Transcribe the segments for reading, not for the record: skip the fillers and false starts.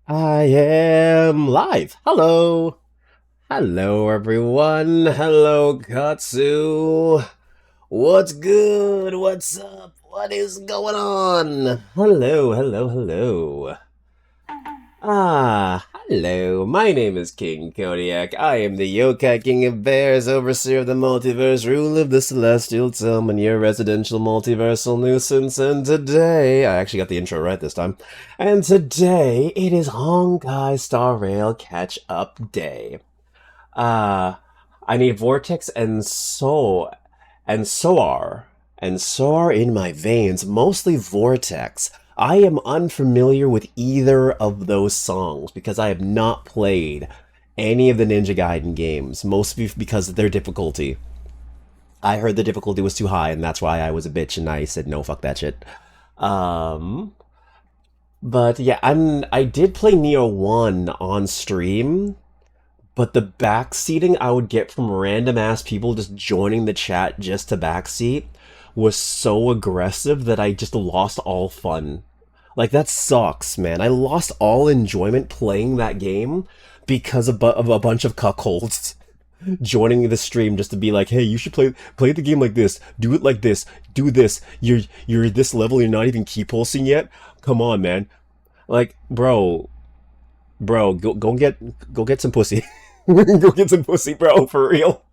I am live. Hello. Hello, everyone. Hello, Katsu. What's good? What's up? What is going on? Hello. Hello. My name is King Kodiak. I am the Yokai King of Bears, overseer of the multiverse, ruler of the celestial realm, and your residential multiversal nuisance. And today, I actually got the intro right this time. And today, it is Honkai Star Rail Catch Up Day. Uh, I need Vortex and Soar in my veins, mostly Vortex. I am unfamiliar with either of those songs because I have not played any of the Ninja Gaiden games, mostly because of their difficulty. I heard the difficulty was too high, and that's why I was a bitch and I said no, fuck that shit. Um, but yeah, I did play Neo 1 on stream, but the backseating I would get from random ass people just joining the chat just to backseat was so aggressive that I just lost all fun. Like, that sucks, man. I lost all enjoyment playing that game because of a bunch of cuckolds joining the stream just to be like, hey, you should play the game like this, do it like this, do this. You're this level, you're not even key pulsing yet. Come on, man. Like, bro, go get some pussy. Go get some pussy, bro, for real.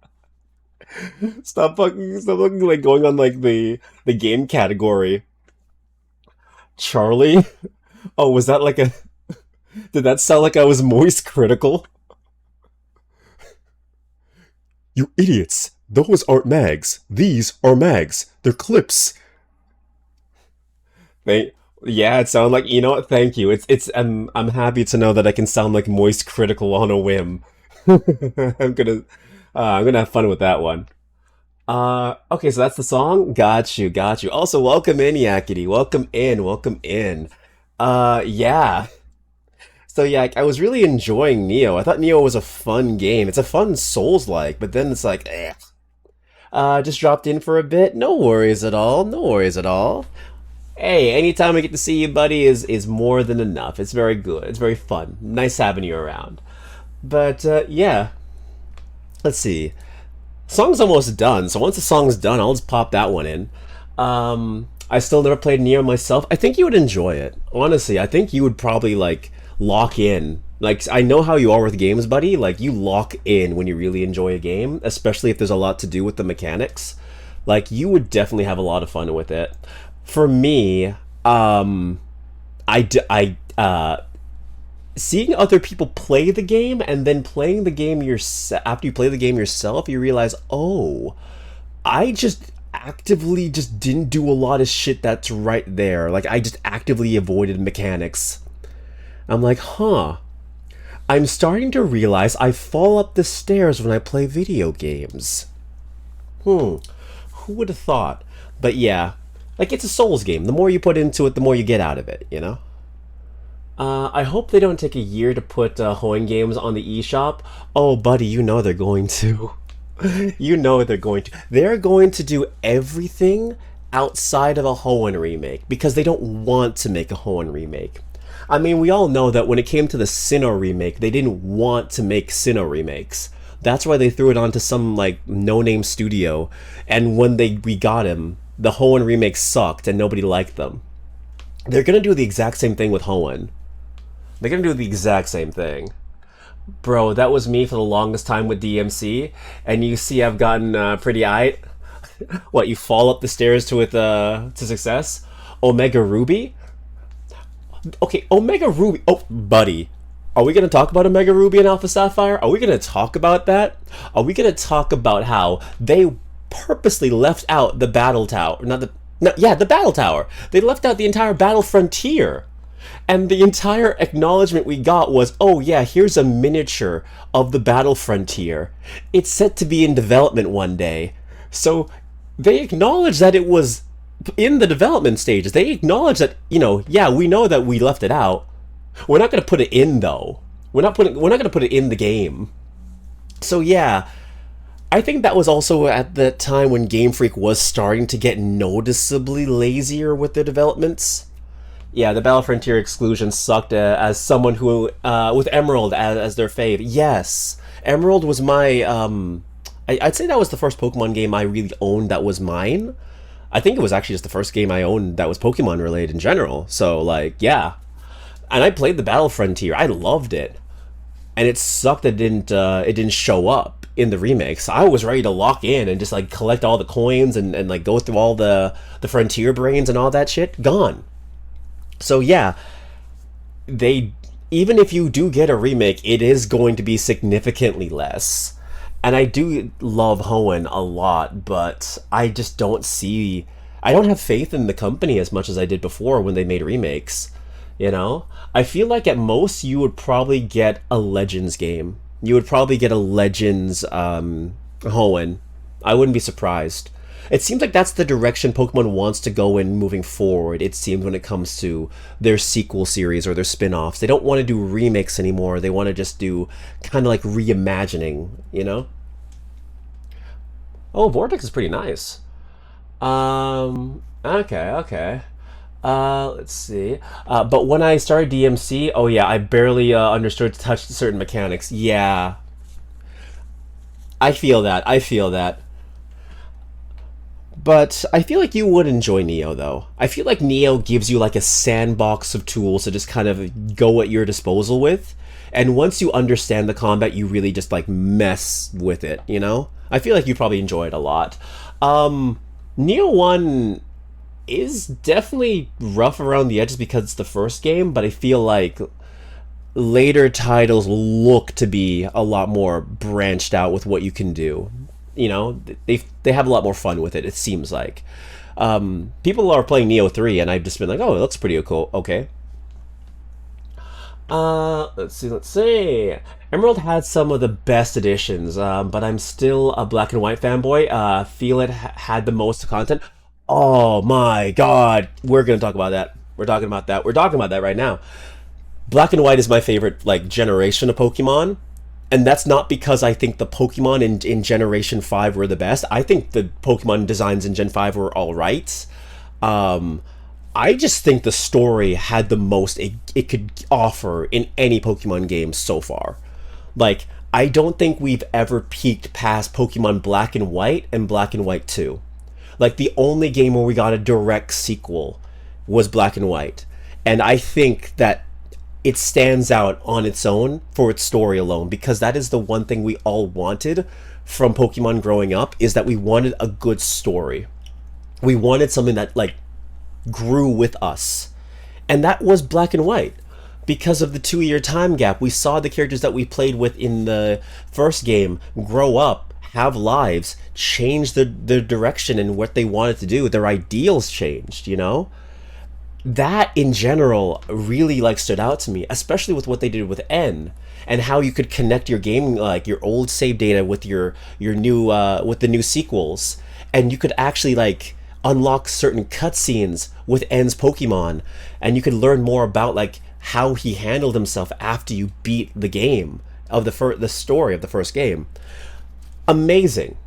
Stop fucking like going on like the game category. Charlie? Oh, was that like a did that sound like I was moist critical? You idiots. Those aren't mags. These are mags. They're clips. They yeah, it sounded like you know what, thank you. I'm happy to know that I can sound like moist critical on a whim. I'm gonna have fun with that one. Okay, so that's the song. Got you. Also, welcome in, Yakety. Welcome in. Yeah. So yeah, I was really enjoying Neo. I thought Neo was a fun game. It's a fun Souls-like, but then it's like, eh. Just dropped in for a bit. No worries at all. No worries at all. Hey, anytime I get to see you, buddy, is more than enough. It's very good. It's very fun. Nice having you around. But yeah, let's see. Song's almost done, so once the song's done, I'll just pop that one in. I still never played Neo myself. I think you would enjoy it. Honestly, I think you would probably like lock in. Like I know how you are with games, buddy. Like you lock in when you really enjoy a game, especially if there's a lot to do with the mechanics. Like you would definitely have a lot of fun with it. For me, seeing other people play the game and then playing the game yourself after you play the game yourself, you realize, oh, I just actively just didn't do a lot of shit that's right there. Like I just actively avoided mechanics. I'm like, huh. I'm starting to realize I fall up the stairs when I play video games. Hmm. Who would have thought? But yeah, like it's a Souls game. The more you put into it, the more you get out of it, you know? I hope they don't take a year to put Hoenn games on the eShop. Oh, buddy, you know they're going to. You know they're going to. They're going to do everything outside of a Hoenn remake because they don't want to make a Hoenn remake. I mean, we all know that when it came to the Sinnoh remake, they didn't want to make Sinnoh remakes. That's why they threw it onto some like no-name studio. And when we got him, the Hoenn remakes sucked and nobody liked them. They're gonna do the exact same thing with Hoenn. They're gonna do the exact same thing. Bro, that was me for the longest time with DMC, and you see I've gotten pretty aight. What, you fall up the stairs to success? Omega Ruby? Okay, Omega Ruby. Oh, buddy. Are we gonna talk about Omega Ruby and Alpha Sapphire? Are we gonna talk about that? Are we gonna talk about how they purposely left out the battle tower? Not the no, yeah, the battle tower. They left out the entire battle frontier. And the entire acknowledgement we got was, oh yeah, here's a miniature of the battle frontier. It's set to be in development one day. So they acknowledge that it was in the development stages. They acknowledge that, yeah, we know that we left it out. We're not gonna put it in though. We're not gonna put it in the game. So yeah, I think that was also at the time when Game Freak was starting to get noticeably lazier with their developments. Yeah, the Battle Frontier exclusion sucked as someone who, with Emerald as their fave. Yes, Emerald was my, I'd say that was the first Pokemon game I really owned that was mine. I think it was actually just the first game I owned that was Pokemon related in general. So, like, yeah. And I played the Battle Frontier. I loved it. And it sucked that it didn't show up in the remakes. I was ready to lock in and just like collect all the coins and like go through all the frontier brains and all that shit. Gone. So yeah, they even if you do get a remake, it is going to be significantly less. And I do love Hoenn a lot, but I just don't see I don't have faith in the company as much as I did before when they made remakes. You know? I feel like at most you would probably get a Legends game. You would probably get a Legends Hoenn. I wouldn't be surprised. It seems like that's the direction Pokemon wants to go in moving forward, it seems, when it comes to their sequel series or their spin offs. They don't want to do remakes anymore. They want to just do kind of like reimagining, you know? Oh, Vortex is pretty nice. Okay, okay. Let's see. But when I started DMC, oh yeah, I barely understood to touch certain mechanics. Yeah, I feel that. I feel that. But I feel like you would enjoy Neo, though. I feel like Neo gives you like a sandbox of tools to just kind of go at your disposal with. And once you understand the combat, you really just like mess with it, you know? I feel like you probably enjoy it a lot. Neo 1 is definitely rough around the edges because it's the first game, but I feel like later titles look to be a lot more branched out with what you can do. You know, they have a lot more fun with it. It seems like people are playing Neo 3, and I've just been like, oh, it looks pretty cool. Okay. Let's see, let's see. Emerald had some of the best editions, but I'm still a Black and White fanboy. Feel it had the most content. Oh my god, we're gonna talk about that. We're talking about that. We're talking about that right now. Black and White is my favorite like generation of Pokemon, and that's not because I think the Pokemon in Generation 5 were the best. I think the Pokemon designs in Gen 5 were all right. Um, I just think the story had the most it could offer in any Pokemon game so far. Like, I don't think we've ever peaked past Pokemon Black and White and Black and White 2. Like, the only game where we got a direct sequel was Black and White. And I think that it stands out on its own for its story alone, because that is the one thing we all wanted from Pokemon growing up, is that we wanted a good story. We wanted something that like grew with us. And that was Black and White. Because of the 2 year time gap, we saw the characters that we played with in the first game grow up, have lives, change their direction and what they wanted to do. Their ideals changed, you know? That in general really like stood out to me, especially with what they did with N, and how you could connect your game, like your old save data with your new with the new sequels, and you could actually like unlock certain cutscenes with N's Pokemon, and you could learn more about like how he handled himself after you beat the game of the story of the first game. Amazing.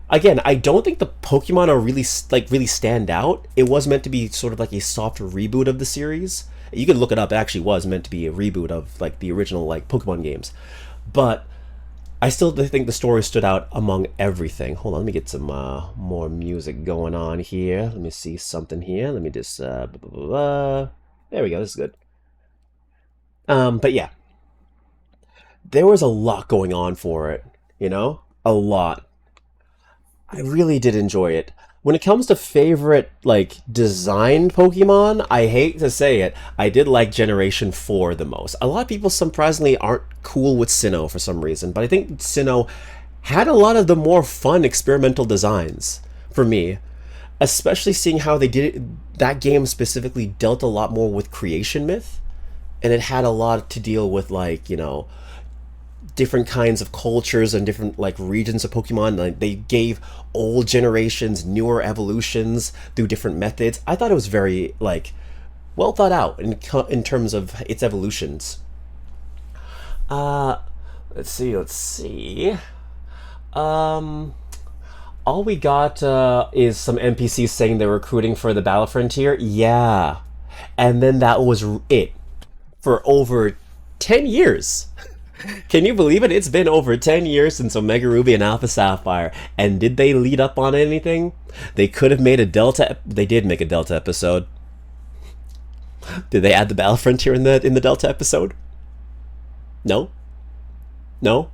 Again, I don't think the Pokemon are really like really stand out. It was meant to be sort of like a soft reboot of the series. You could look it up. It actually was meant to be a reboot of like the original like Pokemon games. But I still think the story stood out among everything. Hold on, let me get some more music going on here. Let me see something here. Let me just blah, blah, blah. There we go. This is good. But yeah, there was a lot going on for it. You know, a lot. I really did enjoy it. When it comes to favorite like designed Pokemon, I hate to say it, I did like Generation 4 the most. A lot of people surprisingly aren't cool with Sinnoh for some reason, but I think Sinnoh had a lot of the more fun experimental designs for me, especially seeing how they did it. That game specifically dealt a lot more with creation myth, and it had a lot to deal with like, you know, different kinds of cultures and different like regions of Pokemon. Like they gave old generations newer evolutions through different methods. I thought it was very like well thought out in terms of its evolutions. Uh, let's see. Let's see. Um, all we got is some NPCs saying they're recruiting for the Battle Frontier. Yeah. And then that was it for over 10 years. Can you believe it? It's been over 10 years since Omega Ruby and Alpha Sapphire. And did they lead up on anything? They could have made a Delta. They did make a Delta episode. Did they add the Battle Frontier in the Delta episode? No. No.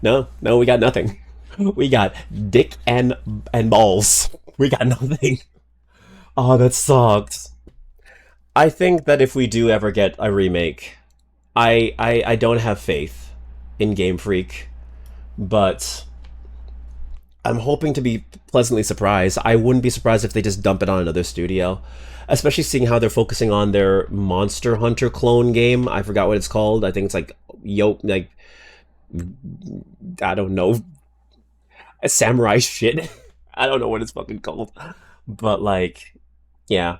No. No. We got nothing. We got dick and balls. We got nothing. Oh, that sucked. I think that if we do ever get a remake, I don't have faith in Game Freak, but I'm hoping to be pleasantly surprised. I wouldn't be surprised if they just dump it on another studio, especially seeing how they're focusing on their Monster Hunter clone game. I forgot what it's called. I think it's like like I don't know, a samurai shit. I don't know what it's fucking called, but like, yeah,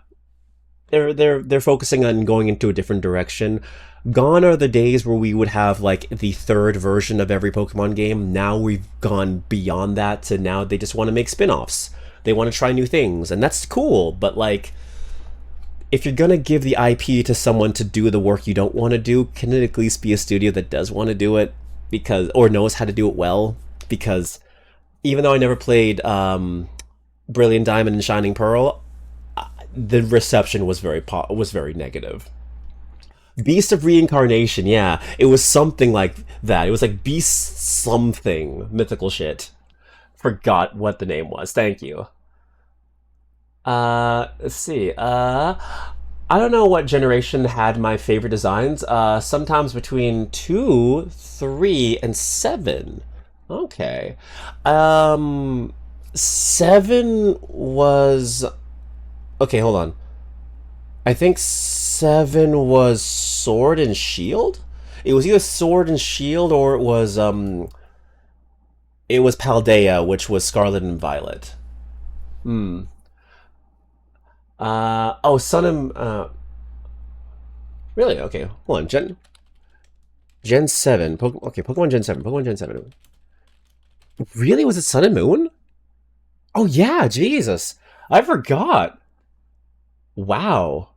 they're focusing on going into a different direction. Gone are the days where we would have like the third version of every Pokemon game. Now we've gone beyond that to now they just want to make spin-offs. They want to try new things, and that's cool, but like, if you're gonna give the IP to someone to do the work you don't want to do, can it at least be a studio that does want to do it because or knows how to do it well? Because even though I never played Brilliant Diamond and Shining Pearl, the reception was very negative. Beast of Reincarnation, yeah, it was something like that. It was like Beast something mythical shit. Forgot what the name was. Thank you. Let's see. I don't know what generation had my favorite designs. Sometimes between 2, 3, and 7. Okay. 7 was... Okay, hold on. I think 7 was Sword and Shield? It was either Sword and Shield or it was Paldea, which was Scarlet and Violet. Hmm. Oh, Sun and really? Okay, hold on. Gen 7. Okay, Pokemon Gen 7. Pokemon Gen 7. Really? Was it Sun and Moon? Oh yeah, Jesus. I forgot. Wow.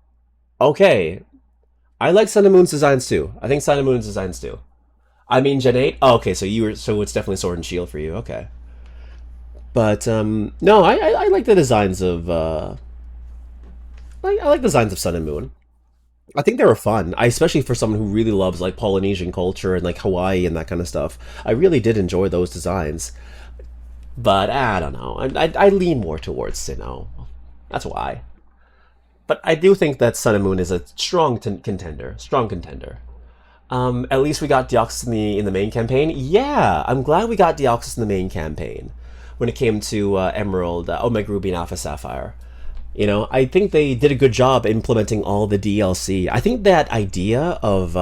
Okay. I like Sun and Moon's designs too. I think Sun and Moon's designs too. I mean Gen 8? Oh, okay, so it's definitely Sword and Shield for you. Okay. But no, I like the designs of I like designs of Sun and Moon. I think they were fun. I especially for someone who really loves like Polynesian culture and like Hawaii and that kind of stuff. I really did enjoy those designs. But I don't know. I lean more towards Sinnoh. That's why. But I do think that Sun and Moon is a strong contender. Strong contender. At least we got Deoxys in the main campaign. Yeah, I'm glad we got Deoxys in the main campaign when it came to Emerald, Omega Ruby, and Alpha Sapphire. You know, I think they did a good job implementing all the DLC. I think that idea of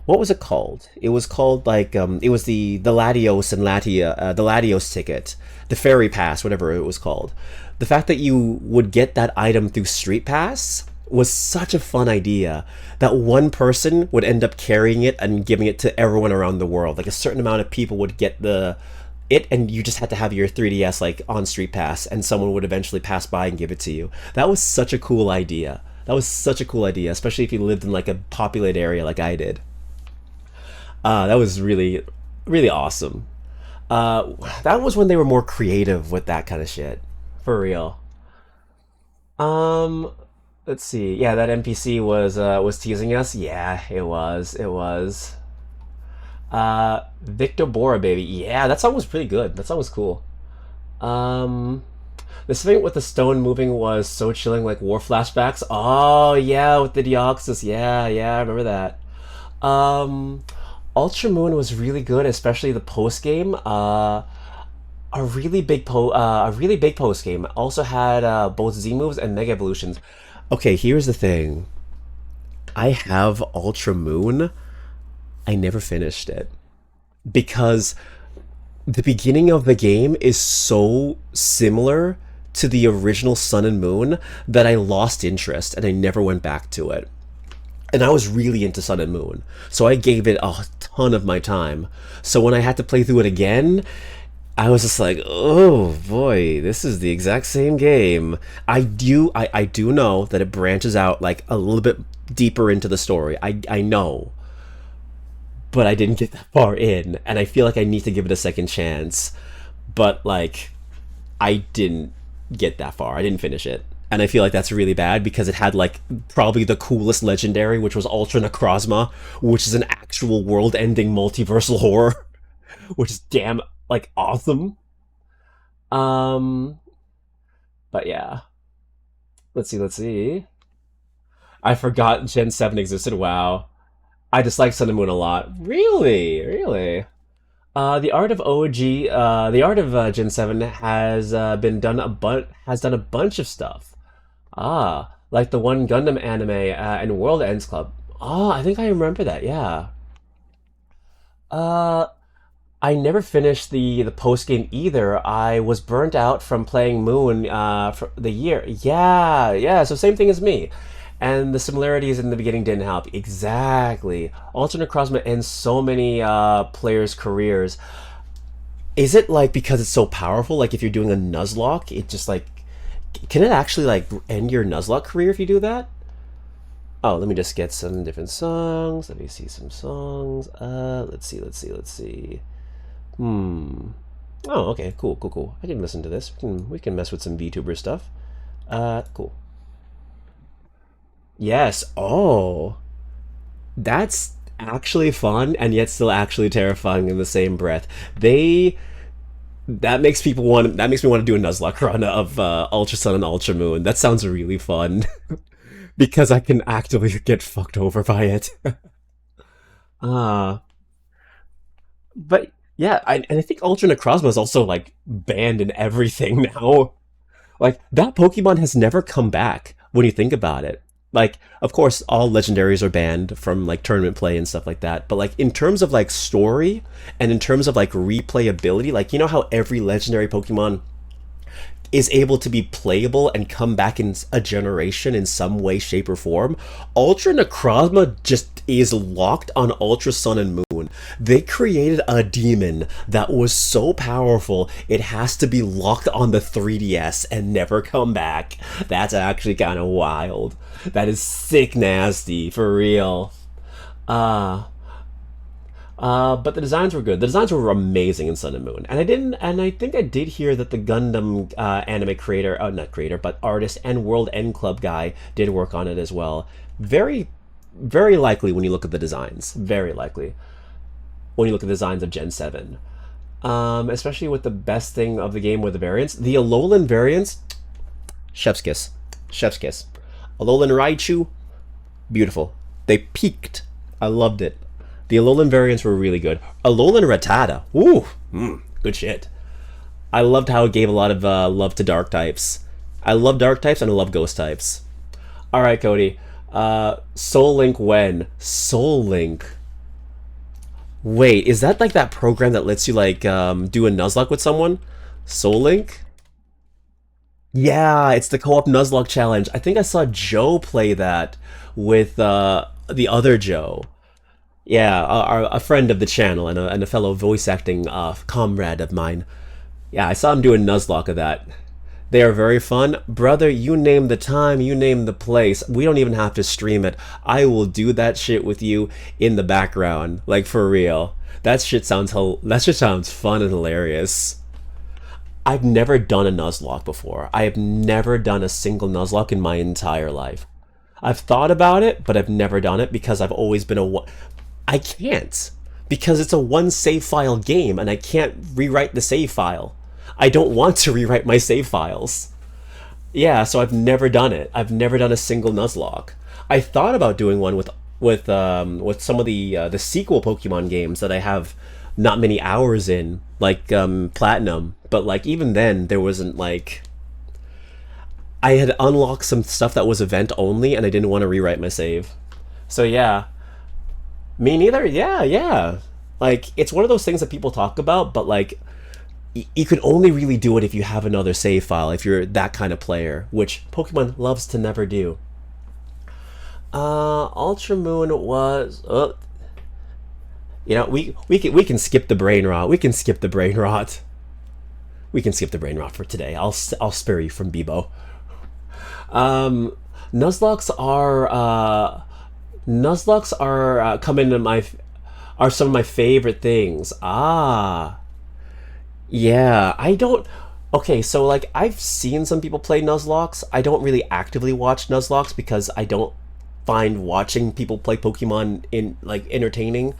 what was it called? It was called like it was the Latios and Latia, the Latios ticket, the Fairy Pass, whatever it was called. The fact that you would get that item through Street Pass was such a fun idea that one person would end up carrying it and giving it to everyone around the world. Like a certain amount of people would get it, and you just had to have your 3DS like on Street Pass, and someone would eventually pass by and give it to you. That was such a cool idea. That was such a cool idea, especially if you lived in like a populated area like I did. That was really, really awesome. That was when they were more creative with that kind of shit. For real. Um, let's see. Yeah, that NPC was teasing us. Yeah, it was. It was. Victor Bora, baby. Yeah, that song was pretty good. That song was cool. Um, the thing with the stone moving was so chilling, like war flashbacks. Oh yeah, with the Deoxys. Yeah, yeah, I remember that. Um, Ultra Moon was really good, especially the post game. A really big post game also had both Z moves and Mega Evolutions. Okay, here's the thing. I have Ultra Moon. I never finished it because the beginning of the game is so similar to the original Sun and Moon that I lost interest and I never went back to it. And I was really into Sun and Moon, so I gave it a ton of my time. So when I had to play through it again, I was just like, oh boy, this is the exact same game. I do know that it branches out like a little bit deeper into the story. I know, but I didn't get that far in, and I feel like I need to give it a second chance. But like, I didn't get that far. I didn't finish it. And I feel like that's really bad because it had like probably the coolest legendary, which was Ultra Necrozma, which is an actual world-ending multiversal horror, which is damn like awesome. Um, but yeah, let's see. I forgot Gen 7 existed. Wow. I dislike Sun and Moon a lot. Really? Really? The art of Gen 7 has been done has done a bunch of stuff. Ah, like the one Gundam anime and World Ends Club. Ah, I think I remember that. Yeah. Uh, I never finished the post game either. I was burnt out from playing Moon for the year. Yeah, yeah. So same thing as me. And the similarities in the beginning didn't help. Exactly. Alternate Crossman ends so many players' careers. Is it like because it's so powerful? Like if you're doing a Nuzlocke, it just like can it actually like end your Nuzlocke career if you do that? Oh, let me just get some different songs. Let me see some songs. Let's see. Hmm. Oh, okay, cool. I can listen to this. We can mess with some VTuber stuff. Cool. Yes. Oh, that's actually fun and yet still actually terrifying in the same breath. They that makes me want to do a Nuzlocke run of Ultra Sun and Ultra Moon. That sounds really fun because I can actively get fucked over by it. Ah, but yeah, and I think Ultra Necrozma is also like banned in everything now. Like that Pokemon has never come back when you think about it. Like, of course, all legendaries are banned from like tournament play and stuff like that. But like in terms of like story and in terms of like replayability, like you know how every legendary Pokemon is able to be playable and come back in a generation in some way, shape, or form. Ultra Necrozma just is locked on Ultra Sun and Moon. They created a demon that was so powerful it has to be locked on the 3DS and never come back. That's actually kind of wild. That is sick nasty, for real. Uh, but the designs were good. The designs were amazing in Sun and Moon, and I think I did hear that the Gundam anime creator, not creator, but artist and World End Club guy did work on it as well. Very, very likely when you look at the designs. Very likely when you look at the designs of Gen 7. Especially with the best thing of the game with the variants, the Alolan variants, chef's kiss, chef's kiss. Alolan Raichu, beautiful. They peaked. I loved it. The Alolan variants were really good. Alolan Rattata. Ooh, good shit. I loved how it gave a lot of love to dark types. I love dark types and I love ghost types. All right, Cody. Soul Link when? Soul Link. Wait, is that like that program that lets you like do a Nuzlocke with someone? Soul Link? Yeah, it's the co-op Nuzlocke challenge. I think I saw Joe play that with the other Joe. Yeah, a friend of the channel and a fellow voice acting comrade of mine. Yeah, I saw him do a Nuzlocke of that. They are very fun. Brother, you name the time, you name the place. We don't even have to stream it. I will do that shit with you in the background. Like, for real. That shit sounds fun and hilarious. I've never done a Nuzlocke before. I have never done a single Nuzlocke in my entire life. I've thought about it, but I've never done it because I've always been I can't because it's a one save file game and I can't rewrite the save file. I don't want to rewrite my save files. Yeah, so I've never done it. I've never done a single Nuzlocke. I thought about doing one with some of the sequel Pokemon games that I have not many hours in, like Platinum. But like even then, there wasn't like I had unlocked some stuff that was event only, and I didn't want to rewrite my save. So yeah, me neither. Yeah, yeah. Like it's one of those things that people talk about, but like you can only really do it if you have another save file, if you're that kind of player, which Pokemon loves to never do. Ultra Moon was. You know, we can skip the brain rot. We can skip the brain rot. We can skip the brain rot for today. I'll spare you from Bebo. Um, Nuzlocks are come into my are some of my favorite things. Ah, yeah. I don't. Okay, so like I've seen some people play Nuzlocke. I don't really actively watch Nuzlocke because I don't find watching people play Pokemon in like entertaining.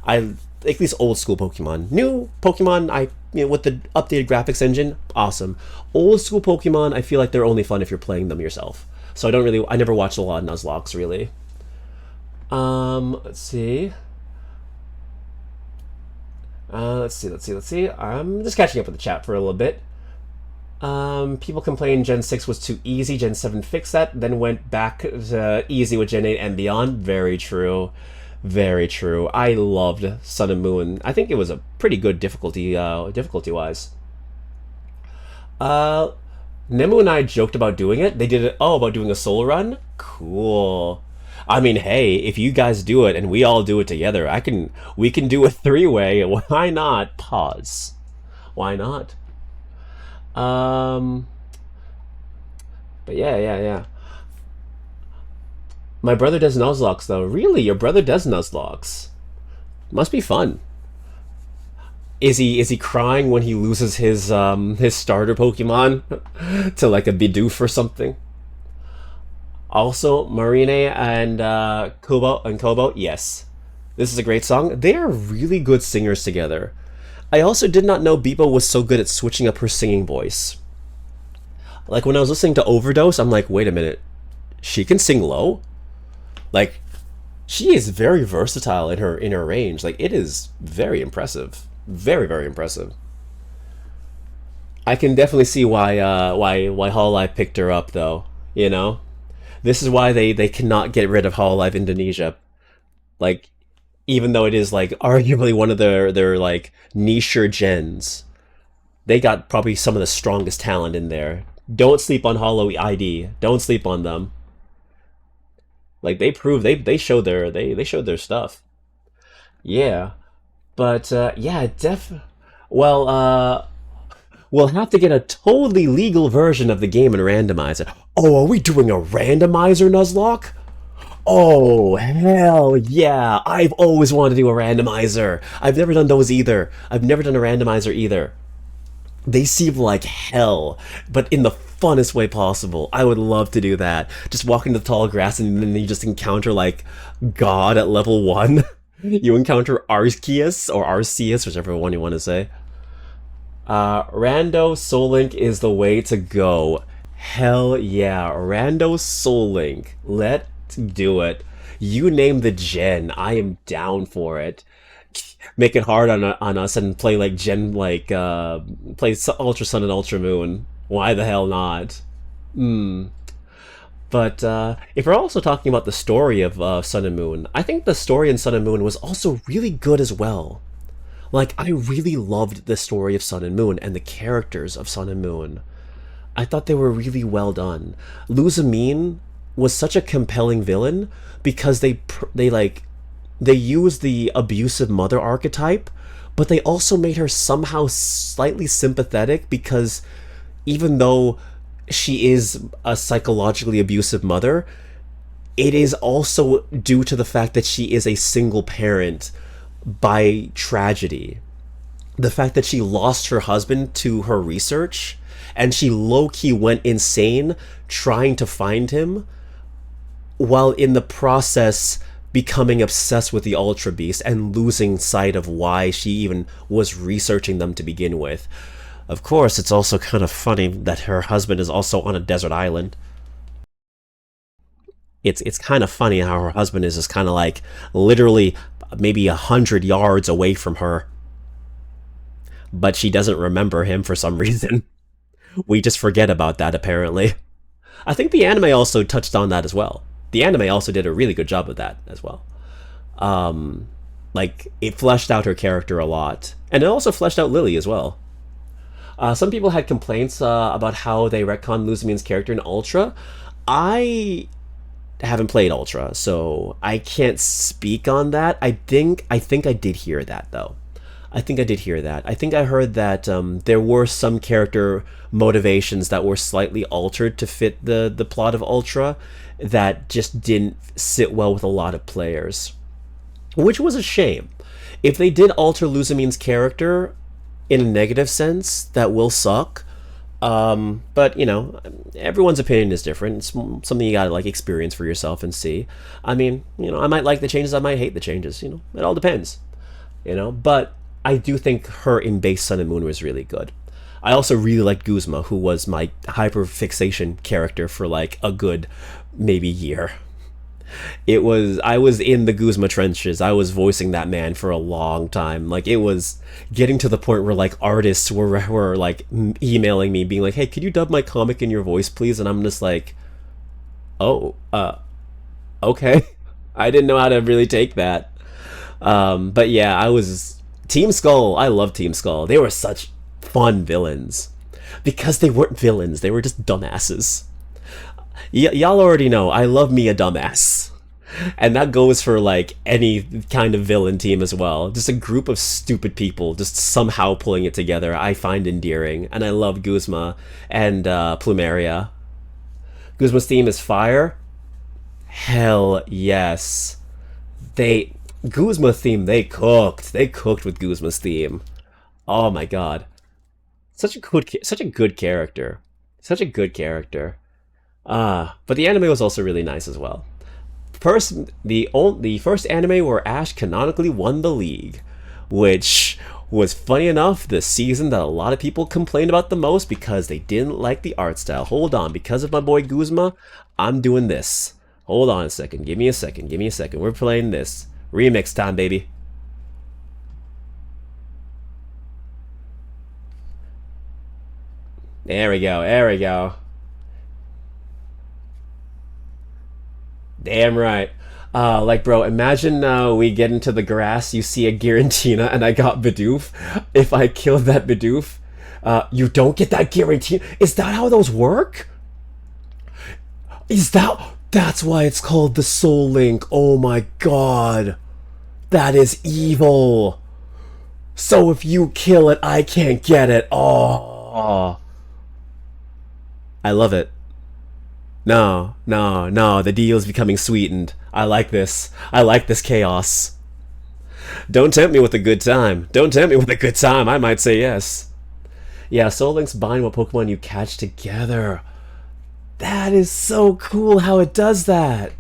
I like these old school Pokemon. New Pokemon, with the updated graphics engine, awesome. Old school Pokemon, I feel like they're only fun if you're playing them yourself. So I never watched a lot of Nuzlocke really. Let's see. Let's see. I'm just catching up with the chat for a little bit. People complained Gen 6 was too easy, Gen 7 fixed that, then went back to easy with Gen 8 and beyond. Very true. Very true. I loved Sun and Moon. I think it was a pretty good difficulty-wise. Uh, Nemu and I joked about doing it. They did it, about doing a solo run? Cool. I mean, hey, if you guys do it and we all do it together, we can do a three-way. Why not? Pause. Why not? Um, but yeah. My brother does Nuzlocke though. Really? Your brother does Nuzlocke? Must be fun. Is he crying when he loses his starter Pokemon to like a Bidoof or something? Also, Marine and Kobo, yes. This is a great song. They are really good singers together. I also did not know Bebo was so good at switching up her singing voice. Like when I was listening to Overdose, I'm like, wait a minute, she can sing low? Like, she is very versatile in her range. Like, it is very impressive. Very, very impressive. I can definitely see why Hololive picked her up though, you know? This is why they cannot get rid of Hololive Indonesia. Like, even though it is like arguably one of their like niche gens, they got probably some of the strongest talent in there. Don't sleep on Hollow ID. Don't sleep on them. Like they showed they showed their stuff. Yeah, but yeah, well, we'll have to get a totally legal version of the game and randomize it. Oh, are we doing a randomizer, Nuzlocke? Oh, hell yeah. I've always wanted to do a randomizer. I've never done those either. I've never done a randomizer either. They seem like hell, but in the funnest way possible. I would love to do that. Just walk into the tall grass and then you just encounter, like, God at level 1. You encounter Arceus, or Arceus, whichever one you want to say. Rando Soul Link is the way to go. Hell yeah. Rando Soul Link. Let's do it. You name the gen. I am down for it. Make it hard on us and play like play Ultra Sun and Ultra Moon. Why the hell not? But if we're also talking about the story of Sun and Moon, I think the story in Sun and Moon was also really good as well. Like, I really loved the story of Sun and Moon and the characters of Sun and Moon. I thought they were really well done. Luzamine was such a compelling villain because they used the abusive mother archetype, but they also made her somehow slightly sympathetic because even though she is a psychologically abusive mother, it is also due to the fact that she is a single parent by tragedy. The fact that she lost her husband to her research and she low-key went insane trying to find him, while in the process becoming obsessed with the Ultra Beast and losing sight of why she even was researching them to begin with. Of course, it's also kind of funny that her husband is also on a desert island. It's kind of funny how her husband is just kind of like literally maybe 100 yards away from her. But she doesn't remember him for some reason. We just forget about that, apparently. I think the anime also touched on that as well. The anime also did a really good job of that as well. Like, it fleshed out her character a lot. And it also fleshed out Lily as well. Some people had complaints about how they retconned Luzamine's character in Ultra. I haven't played Ultra, so I can't speak on that. I think I did hear that, though. I think I did hear that. I think I heard that there were some character motivations that were slightly altered to fit the plot of Ultra that just didn't sit well with a lot of players, which was a shame. If they did alter Luzamine's character in a negative sense, that will suck. But you know, everyone's opinion is different. It's something you gotta like experience for yourself and see. I mean, you know, I might like the changes, I might hate the changes. You know, it all depends. You know, but I do think her in base Sun and Moon was really good. I also really liked Guzma, who was my hyperfixation character for like a good maybe year. I was in the Guzma trenches. I was voicing that man for a long time. Like it was getting to the point where like artists were like emailing me being like, "Hey, could you dub my comic in your voice, please?" And I'm just like, "Oh, okay." I didn't know how to really take that. But yeah, I was Team Skull. I love Team Skull. They were such fun villains because they weren't villains. They were just dumbasses. Y'all already know I love me a dumbass. And that goes for like any kind of villain team as well. Just a group of stupid people just somehow pulling it together. I find endearing, and I love Guzma and Plumeria. Guzma's theme is fire. Hell yes. They Guzma theme. They cooked. They cooked with Guzma's theme. Oh my god, such a good character. Such a good character. But the anime was also really nice as well. First, the first anime where Ash canonically won the league, which was funny enough the season that a lot of people complained about the most because they didn't like the art style. Hold on, because of my boy Guzma, I'm doing this. Hold on a second, give me a second, give me a second. We're playing this. Remix time, baby. There we go, there we go. Damn right. Like, bro, imagine we get into the grass, you see a Garantina, and I got Bidoof. If I kill that Bidoof, you don't get that Garantina. Is that how those work? Is that... That's why it's called the Soul Link. Oh my god. That is evil. So if you kill it, I can't get it. Oh. I love it. No, no, no, the deal is becoming sweetened. I like this. I like this chaos. Don't tempt me with a good time. Don't tempt me with a good time. I might say yes. Yeah, Soul Links bind what Pokemon you catch together. That is so cool how it does that.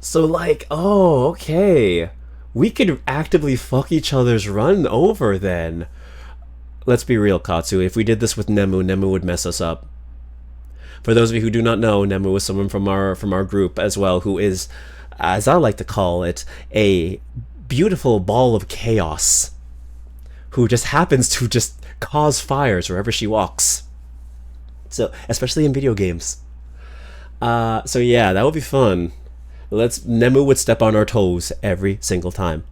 So like, oh, okay. We could actively fuck each other's run over then. Let's be real, Katsu. If we did this with Nemu, Nemu would mess us up. For those of you who do not know, Nemu was someone from our group as well, who is, as I like to call it, a beautiful ball of chaos, who just happens to just cause fires wherever she walks. So, especially in video games. So yeah, that would be fun. Nemu would step on our toes every single time.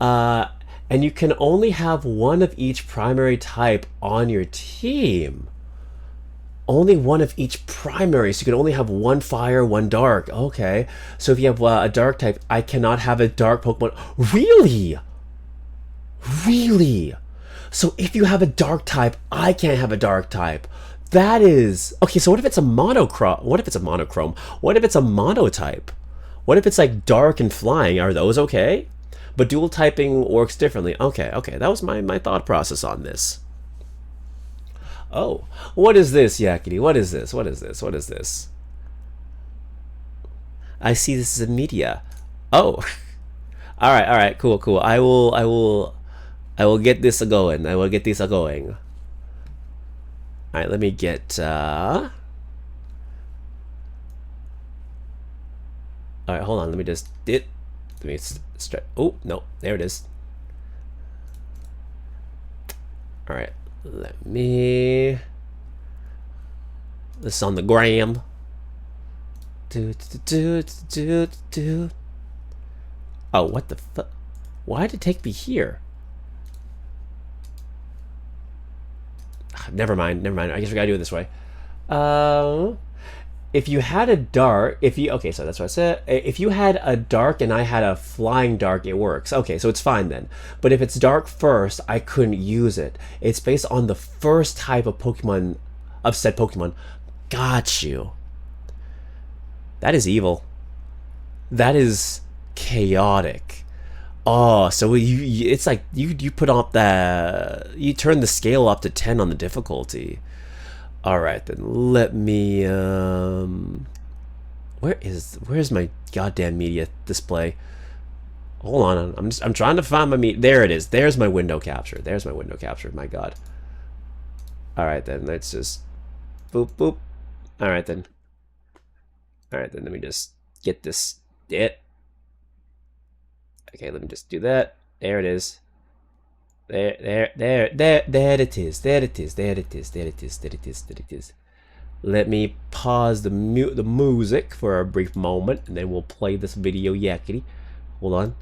And you can only have one of each primary type on your team. Only one of each primary, so you can only have one fire, one dark. Okay, so if you have a dark type, I cannot have a dark Pokemon. Really? Really? So if you have a dark type, I can't have a dark type. That is... Okay, so what if it's a monochrome? What if it's a monochrome? What if it's a monotype? What if it's like dark and flying? Are those okay? But dual typing works differently. Okay, okay, that was my thought process on this. Oh, what is this, Yakety? What is this? What is this? What is this? I see this is a media. Oh, all right, cool, cool. I will get this a going. I will get this a going. All right, let me get. All right, hold on. Let me just Let me stretch. Oh no, there it is. All right. Let me... This is on the gram. Oh, what the fuck? Why did it take me here? Never mind, never mind. I guess we gotta do it this way. if you had a dark, if you okay, so that's what I said. If you had a dark and I had a flying dark, it works. Okay, so it's fine then. But if it's dark first, I couldn't use it. It's based on the first type of Pokemon, of said Pokemon. Got you. That is evil. That is chaotic. Oh, so it's like you put up the you turn the scale up to 10 on the difficulty. All right, then let me where's my goddamn media display? Hold on, I'm trying to find my there it is. There's my window capture. There's my window capture. My god. All right, then let's just boop boop. All right, then. All right, then let me just get this Okay, let me just do that. There it is. There it is. There it is. There it is. There it is. There it is. Let me pause the music for a brief moment, and then we'll play this video yakety. Hold on.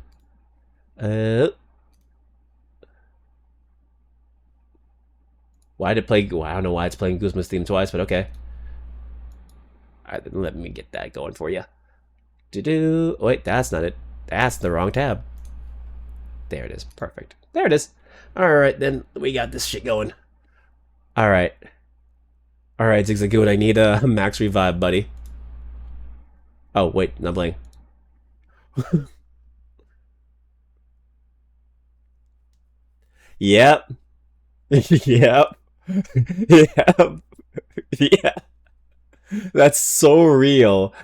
Why did it play? Well, I don't know why it's playing Guzma's theme twice, but okay. Alright, then let me get that going for you. Wait, that's not it. That's the wrong tab. There it is. Perfect. There it is. Alright, then we got this shit going. Alright. Alright, Zigzagoon, I need a max revive, buddy. Oh, wait, not playing. Yep. Yep. Yep. Yeah. That's so real.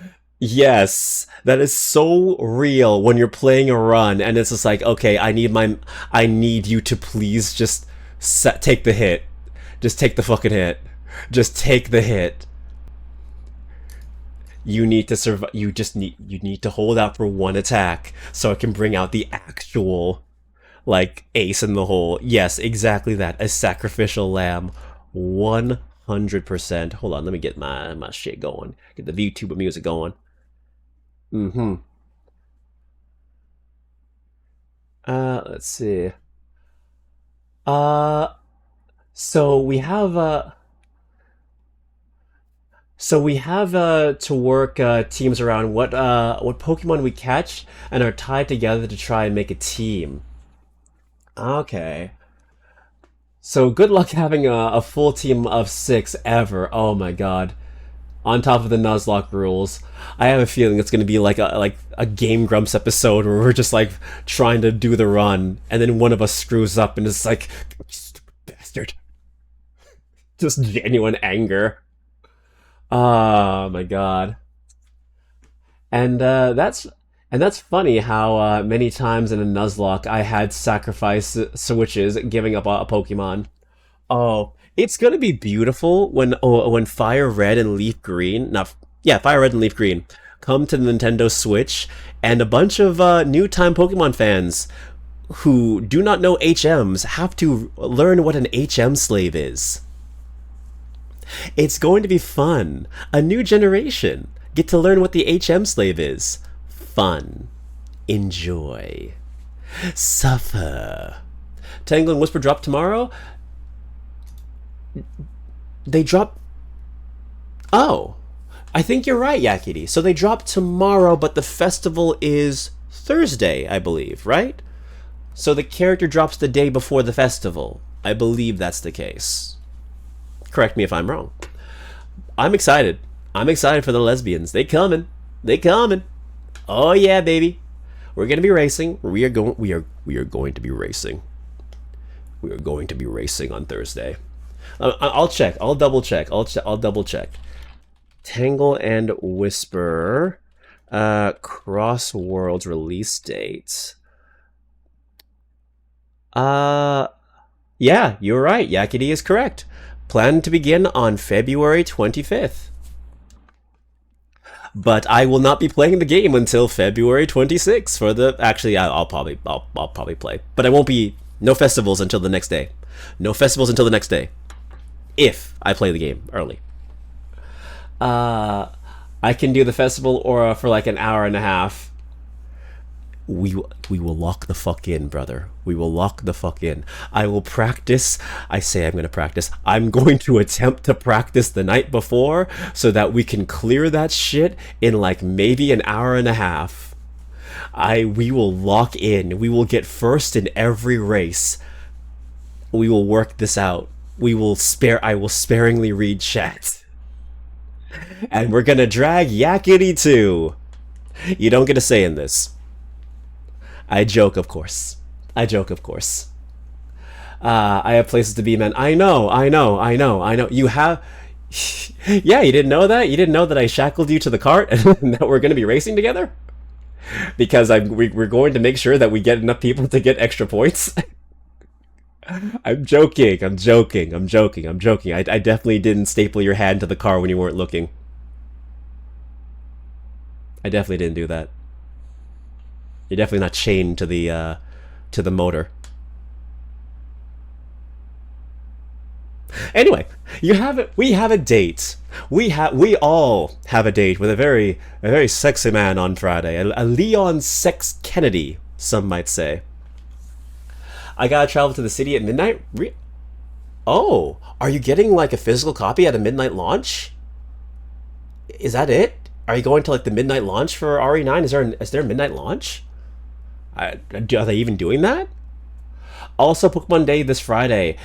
Yes, that is so real when you're playing a run and it's just like, okay, I need you to please just take the hit. Just take the fucking hit. Just take the hit. You need to survive. You need to hold out for one attack so it can bring out the actual like ace in the hole. Yes, exactly that. A sacrificial lamb. 100%. Hold on, let me get my shit going. Get the VTuber music going. Mm-hmm. Let's see. Uh, so we have to work teams around what Pokemon we catch and are tied together to try and make a team. Okay. So good luck having a full team of 6 ever. Oh my god. On top of the Nuzlocke rules. I have a feeling it's gonna be like a Game Grumps episode where we're just like trying to do the run and then one of us screws up and it's like, you stupid bastard. Just genuine anger. Oh my god. And that's funny how many times in a Nuzlocke I had sacrifice switches giving up a Pokemon. Oh, it's gonna be beautiful when Fire Red and Leaf Green, not yeah, Fire Red and Leaf Green come to the Nintendo Switch, and a bunch of new time Pokemon fans who do not know HMs have to learn what an HM slave is. It's going to be fun. A new generation get to learn what the HM slave is. Fun. Enjoy. Suffer. Tangle and Whisper drop tomorrow? They drop... Oh. I think you're right, Yakity. So they drop tomorrow, but the festival is Thursday, I believe, right? So the character drops the day before the festival. I believe that's the case. Correct me if I'm wrong. I'm excited. I'm excited for the lesbians. They coming. They coming. Oh yeah, baby. We're gonna be racing. We are going to be racing. We are going to be racing on Thursday. I'll check. I'll double check. I'll double check. Tangle and Whisper, Cross Worlds release date. Yeah, you're right. Yakety is correct. Planned to begin on February 25th. But I will not be playing the game until February 26th for the... Actually, I'll probably play. But I won't be... No festivals until the next day. No festivals until the next day. If I play the game early. I can do the festival or for like an hour and a half. We will lock the fuck in, brother. We will lock the fuck in. I will practice. I say I'm going to practice. I'm going to attempt to practice the night before so that we can clear that shit in like maybe an hour and a half. We will lock in. We will get first in every race. We will work this out. I will sparingly read chat. And we're gonna drag Yakety too. You don't get a say in this. I joke, of course. I joke, of course. I have places to be, man. I know. You have... Yeah, you didn't know that? You didn't know that I shackled you to the cart and that we're going to be racing together? Because we're going to make sure that we get enough people to get extra points? I'm joking. I definitely didn't staple your hand to the car when you weren't looking. I definitely didn't do that. You're definitely not chained to the motor. Anyway, we have a date. We all have a date with a very sexy man on Friday. A Leon Sex Kennedy, some might say. I gotta travel to the city at midnight. Oh, are you getting like a physical copy at a midnight launch? Is that it? Are you going to like the midnight launch for RE9? Is there a midnight launch? Are they even doing that? Also, Pokemon Day this Friday.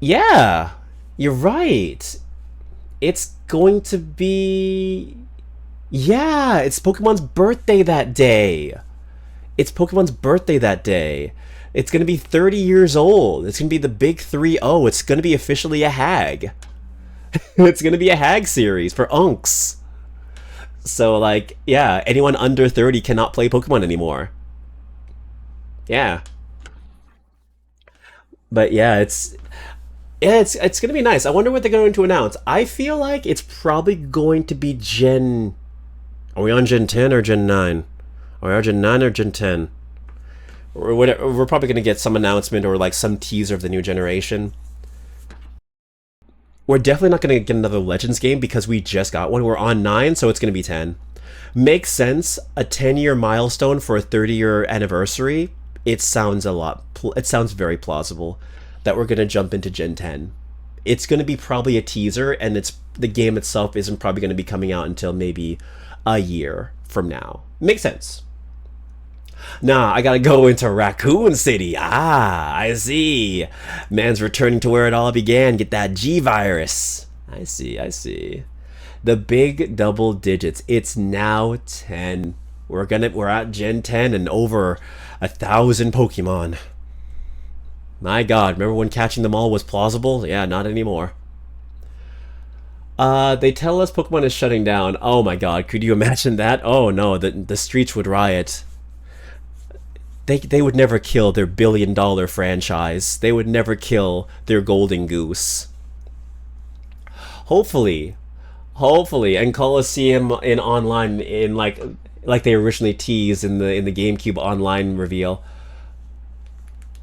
Yeah, you're right. It's going to be... Yeah, it's Pokemon's birthday that day. It's Pokemon's birthday that day. It's going to be 30 years old. It's going to be the big 3-0. It's going to be officially a hag. It's going to be a hag series for unks. So, like, yeah, anyone under 30 cannot play Pokemon anymore. Yeah. But yeah, it's gonna be nice. I wonder what they're going to announce. I feel like it's probably going to be Gen... Are we on Gen 10 or Gen 9? Are we on Gen 9 or Gen 10? Or whatever. We're probably gonna get some announcement or like some teaser of the new generation. We're definitely not gonna get another Legends game because we just got one. We're on 9, so it's gonna be 10. Makes sense. A 10-year milestone for a 30-year anniversary. It sounds very plausible that we're going to jump into Gen 10. It's going to be probably a teaser, and the game itself isn't probably going to be coming out until maybe a year from now. Makes sense. Nah, I gotta go into Raccoon City. Ah, I see. Man's returning to where it all began. Get that G-Virus. I see. The big double digits. It's now 10. We're at Gen 10 and over 1,000 Pokemon. My god, remember when catching them all was plausible? Yeah, not anymore. They tell us Pokemon is shutting down. Oh my god, could you imagine that? Oh no, the streets would riot. They would never kill their billion-dollar franchise. They would never kill their golden goose. Hopefully, and Coliseum in online in like they originally teased in the GameCube online reveal.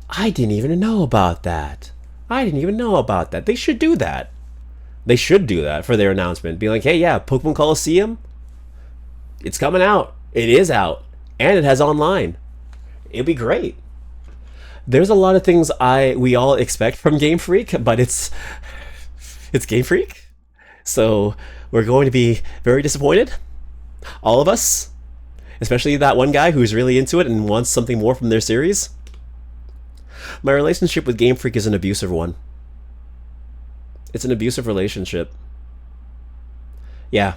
I didn't even know about that. They should do that. They should do that for their announcement. Be like, hey, yeah, Pokemon Coliseum, it's coming out. It is out, and it has online. It'd be great. There's a lot of things we all expect from Game Freak, but it's Game Freak, so we're going to be very disappointed. All of us, especially that one guy who's really into it and wants something more from their series. My relationship with Game Freak is an abusive one. It's an abusive relationship. Yeah.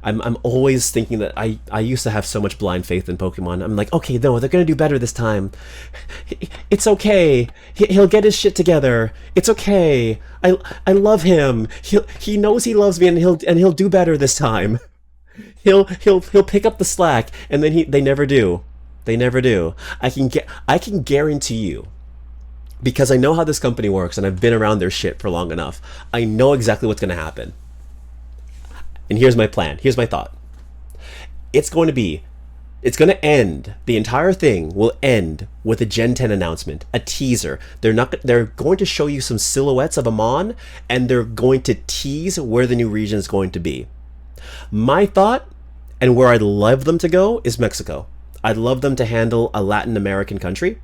I'm always thinking that I used to have so much blind faith in Pokemon. I'm like, okay, no, they're gonna do better this time. It's okay. He'll get his shit together. It's okay. I love him. He knows he loves me, and he'll do better this time. He'll pick up the slack, and then they never do. They never do. I can guarantee you, because I know how this company works and I've been around their shit for long enough. I know exactly what's gonna happen. And here's my plan. Here's my thought. It's going to end. The entire thing will end with a Gen 10 announcement, a teaser. They're going to show you some silhouettes of Amon, and they're going to tease where the new region is going to be. My thought, and where I'd love them to go, is Mexico. I'd love them to handle a Latin American country.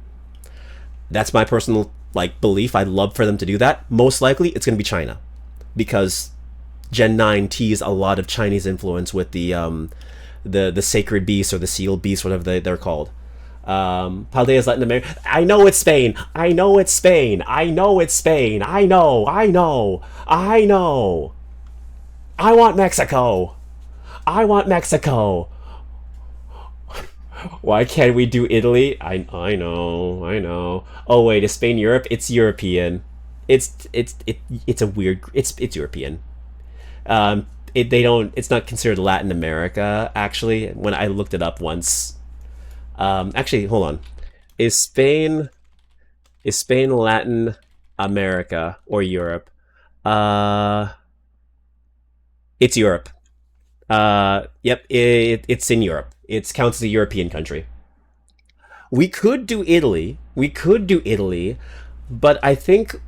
That's my personal like belief. I'd love for them to do that. Most likely, it's going to be China, because Gen 9 teased a lot of Chinese influence with the sacred beast or the sealed beast, whatever they're called. Paldea's Latin America. I know it's Spain. I know it's Spain. I know it's Spain. I know. I know. I know. I want Mexico. I want Mexico. Why can't we do Italy? I know. I know. Oh wait, is Spain Europe? It's European. It's a weird. It's European. They don't. It's not considered Latin America actually. When I looked it up once. Actually, hold on. Is Spain is Spain Latin America or Europe? Uh, it's Europe. Yep, it's in Europe. It counts as a European country. We could do Italy. We could do Italy, but I think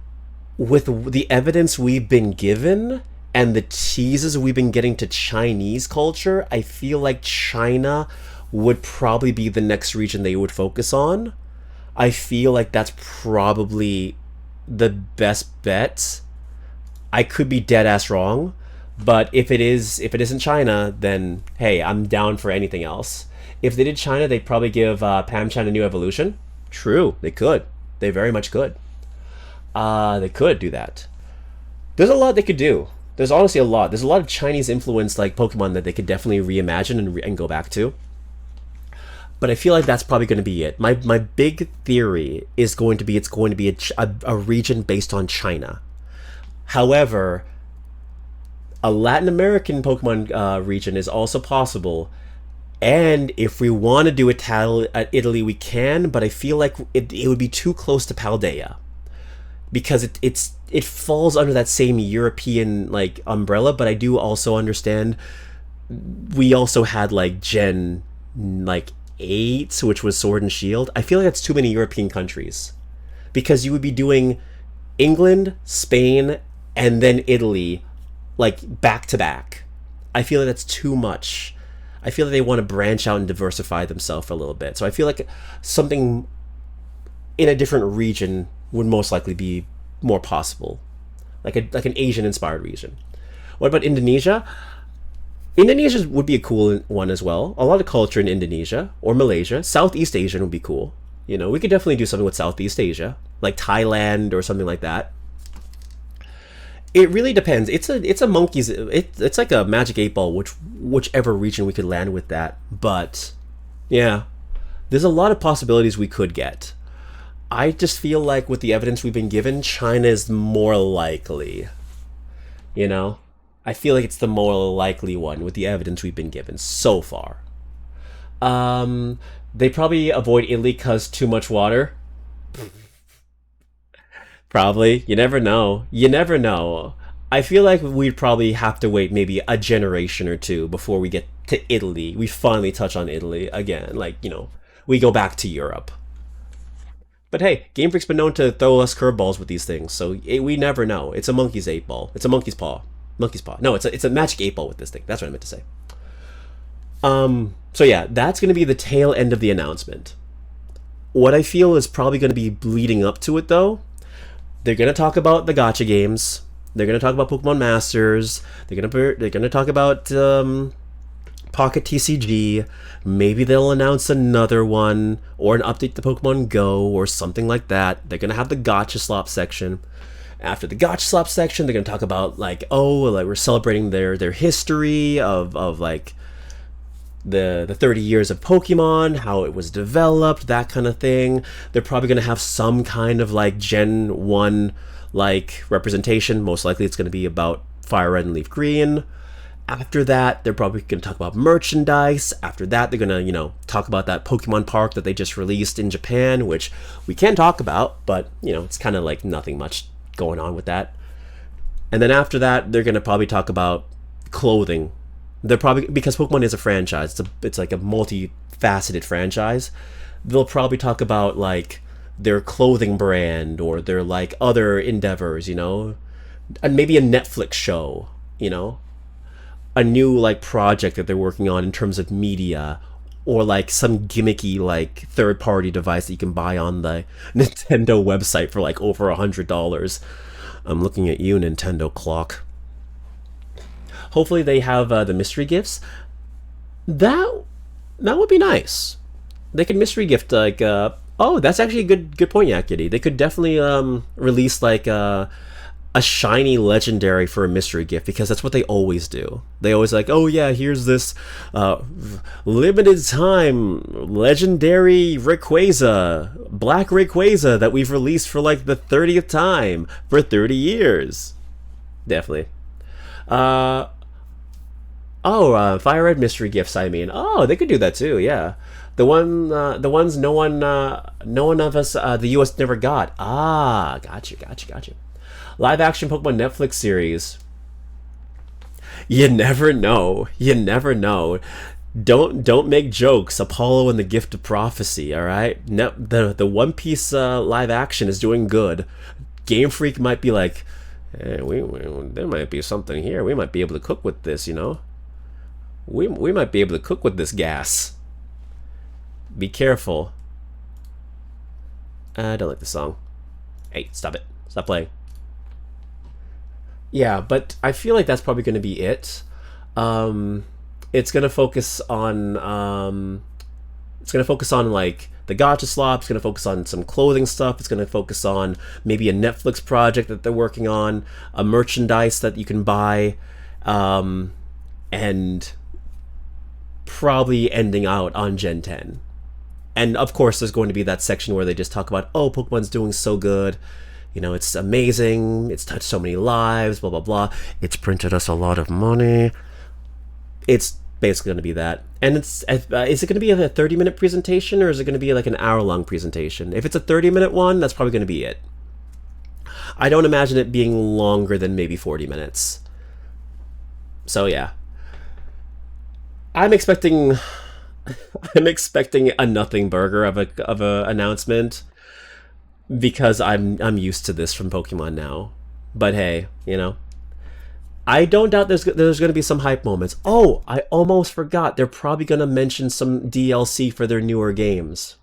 with the evidence we've been given and the teases we've been getting to Chinese culture, I feel like China would probably be the next region they would focus on. I feel like that's probably the best bet. I could be dead ass wrong, but if it isn't China, then hey, I'm down for anything else. If they did China, they'd probably give Pam Chan a new evolution. True, they could. They very much could. They could do that. There's a lot they could do. There's honestly a lot. There's a lot of Chinese influence like Pokemon that they could definitely reimagine and go back to. But I feel like that's probably going to be it. My big theory is going to be it's going to be a region based on China. However, a Latin American Pokemon region is also possible. And if we want to do Italy, we can. But I feel like it would be too close to Paldea, because it falls under that same European like umbrella. But I do also understand we also had like Gen like 8, which was Sword and Shield. I feel like that's too many European countries, because you would be doing England, Spain, and then Italy like back to back. I feel like that's too much. I feel like they want to branch out and diversify themselves a little bit. So I feel like something in a different region would most likely be more possible, like an Asian inspired region. What about Indonesia? Indonesia would be a cool one as well. A lot of culture in Indonesia or Malaysia. Southeast Asian would be cool. You know, we could definitely do something with Southeast Asia, like Thailand or something like that. It really depends. It's a monkey's. It's like a magic eight ball, whichever region we could land with that. But yeah, there's a lot of possibilities we could get. I just feel like with the evidence we've been given, China is more likely. You know, I feel like it's the more likely one with the evidence we've been given so far. They probably avoid Italy because too much water. Probably. You never know. You never know. I feel like we'd probably have to wait maybe a generation or two before we get to Italy. We finally touch on Italy again. Like, you know, we go back to Europe. But hey, Game Freak's been known to throw us curveballs with these things, so we never know. It's a monkey's eight ball. It's a monkey's paw. Monkey's paw. No, it's a magic eight ball with this thing. That's what I meant to say. So yeah, that's going to be the tail end of the announcement. What I feel is probably going to be leading up to it, though. They're gonna talk about the gotcha games. They're gonna talk about Pokemon Masters. They're gonna talk about Pocket TCG. Maybe they'll announce another one or an update to Pokemon Go or something like that. They're gonna have the gotcha slop section. After the gotcha slop section, they're gonna talk about like, oh, like we're celebrating their history of like the 30 years of Pokemon, how it was developed, that kind of thing. They're probably going to have some kind of like Gen 1 like representation. Most likely it's going to be about Fire Red and Leaf Green. After that, they're probably going to talk about merchandise. After that, they're going to, you know, talk about that Pokemon Park that they just released in Japan, which we can talk about, but, you know, it's kind of like nothing much going on with that. And then after that, they're going to probably talk about clothing. They're probably, because Pokemon is a franchise, it's like a multifaceted franchise. They'll probably talk about like their clothing brand or their like other endeavors, you know, and maybe a Netflix show, you know, a new like project that they're working on in terms of media, or like some gimmicky like third-party device that you can buy on the Nintendo website for like over $100. I'm looking at you, Nintendo clock. Hopefully they have the mystery gifts. That that would be nice. They could mystery gift like oh, that's actually a good point, Yakity. They could definitely release like a shiny legendary for a mystery gift, because that's what they always do. They always like, oh yeah, here's this limited time legendary Rayquaza, Black Rayquaza that we've released for like the 30th time for 30 years. Definitely. Uh, Fire Red mystery gifts. I mean, oh, they could do that too. Yeah, the ones no one of us, the U.S. never got. Ah, got you. Live action Pokemon Netflix series. You never know. You never know. Don't make jokes. Apollo and the Gift of Prophecy. All right. No, the One Piece live action is doing good. Game Freak might be like, there might be something here. We might be able to cook with this. You know. We might be able to cook with this gas. Be careful. I don't like the song. Hey, stop it. Stop playing. Yeah, but I feel like that's probably going to be it. It's going to focus on like the gotcha slop. It's going to focus on some clothing stuff. It's going to focus on maybe a Netflix project that they're working on, a merchandise that you can buy, and probably ending out on Gen 10. And of course, there's going to be that section where they just talk about, oh, Pokemon's doing so good. You know, it's amazing. It's touched so many lives, blah, blah, blah. It's printed us a lot of money. It's basically going to be that. And is it going to be a 30-minute presentation, or is it going to be like an hour-long presentation? If it's a 30-minute one, that's probably going to be it. I don't imagine it being longer than maybe 40 minutes. So, yeah. I'm expecting a nothing burger of a announcement, because I'm used to this from Pokemon now. But hey, you know, I don't doubt there's going to be some hype moments. Oh, I almost forgot. They're probably going to mention some DLC for their newer games.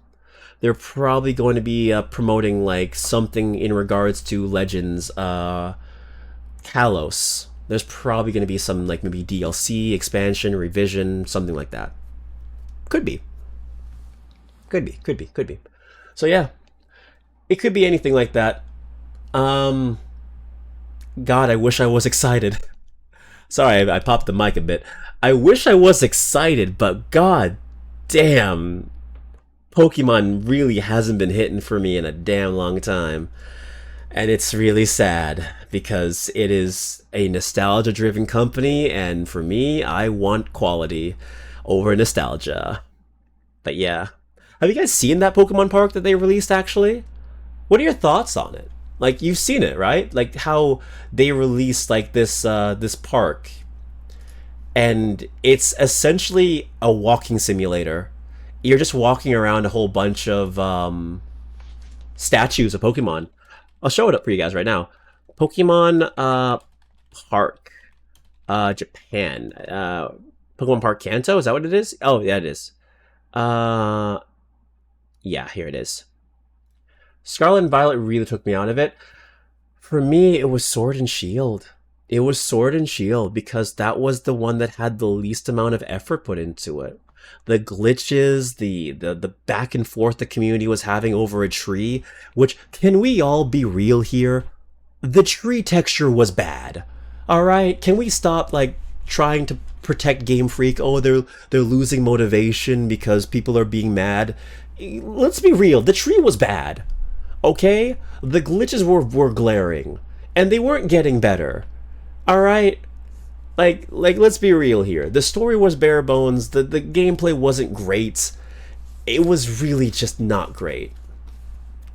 They're probably going to be promoting like something in regards to Legends, Kalos. There's probably going to be some like maybe DLC, expansion, revision, something like that. Could be. Could be. So yeah, it could be anything like that. God, I wish I was excited. Sorry, I popped the mic a bit. I wish I was excited, but god damn, Pokemon really hasn't been hitting for me in a damn long time. And it's really sad, because it is a nostalgia-driven company, and for me, I want quality over nostalgia. But yeah. Have you guys seen that Pokemon Park that they released, actually? What are your thoughts on it? Like, you've seen it, right? Like, how they released, like, this park. And it's essentially a walking simulator. You're just walking around a whole bunch of statues of Pokemon. I'll show it up for you guys right now. Pokemon Park, Japan. Pokemon Park Kanto, is that what it is? Oh, yeah, it is. Yeah, here it is. Scarlet and Violet really took me out of it. For me, it was Sword and Shield. It was Sword and Shield, because that was the one that had the least amount of effort put into it. The glitches, the back and forth the community was having over a tree, which, can we all be real here? The tree texture was bad. All right, can we stop like trying to protect Game Freak? Oh, they're losing motivation because people are being mad. Let's be real, the tree was bad. Okay? The glitches were glaring, and they weren't getting better. All right? Like let's be real here. The story was bare bones. The gameplay wasn't great. It was really just not great.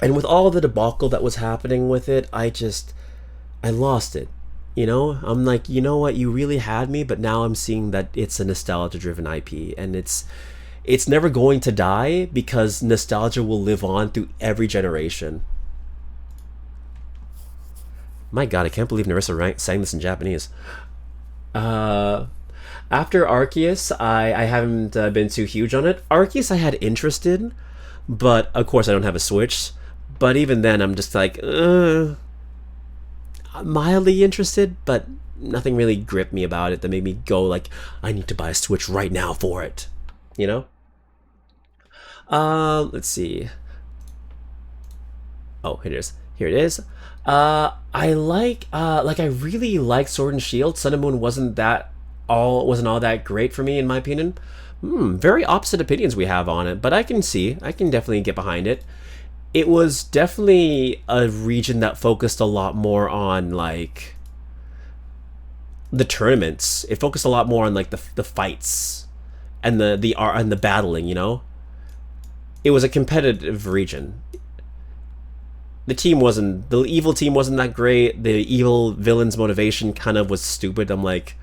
And with all the debacle that was happening with it, I lost it. You know? I'm like, you know what? You really had me, but now I'm seeing that it's a nostalgia-driven IP, and it's never going to die, because nostalgia will live on through every generation. My god, I can't believe Narissa sang this in Japanese. After Arceus, I haven't been too huge on it. Arceus I had interest in, but of course I don't have a Switch. But even then, I'm just like, mildly interested, but nothing really gripped me about it that made me go like, I need to buy a Switch right now for it. You know? Let's see. Oh, here it is. Here it is. I really like Sword and Shield. Sun and Moon wasn't all that great for me in my opinion. Very opposite opinions we have on it, but I can definitely get behind it. It was definitely a region that focused a lot more on like the tournaments. It focused a lot more on like the fights and the art and the battling. You know, it was a competitive region. The evil team wasn't that great. The evil villain's motivation kind of was stupid. I'm like,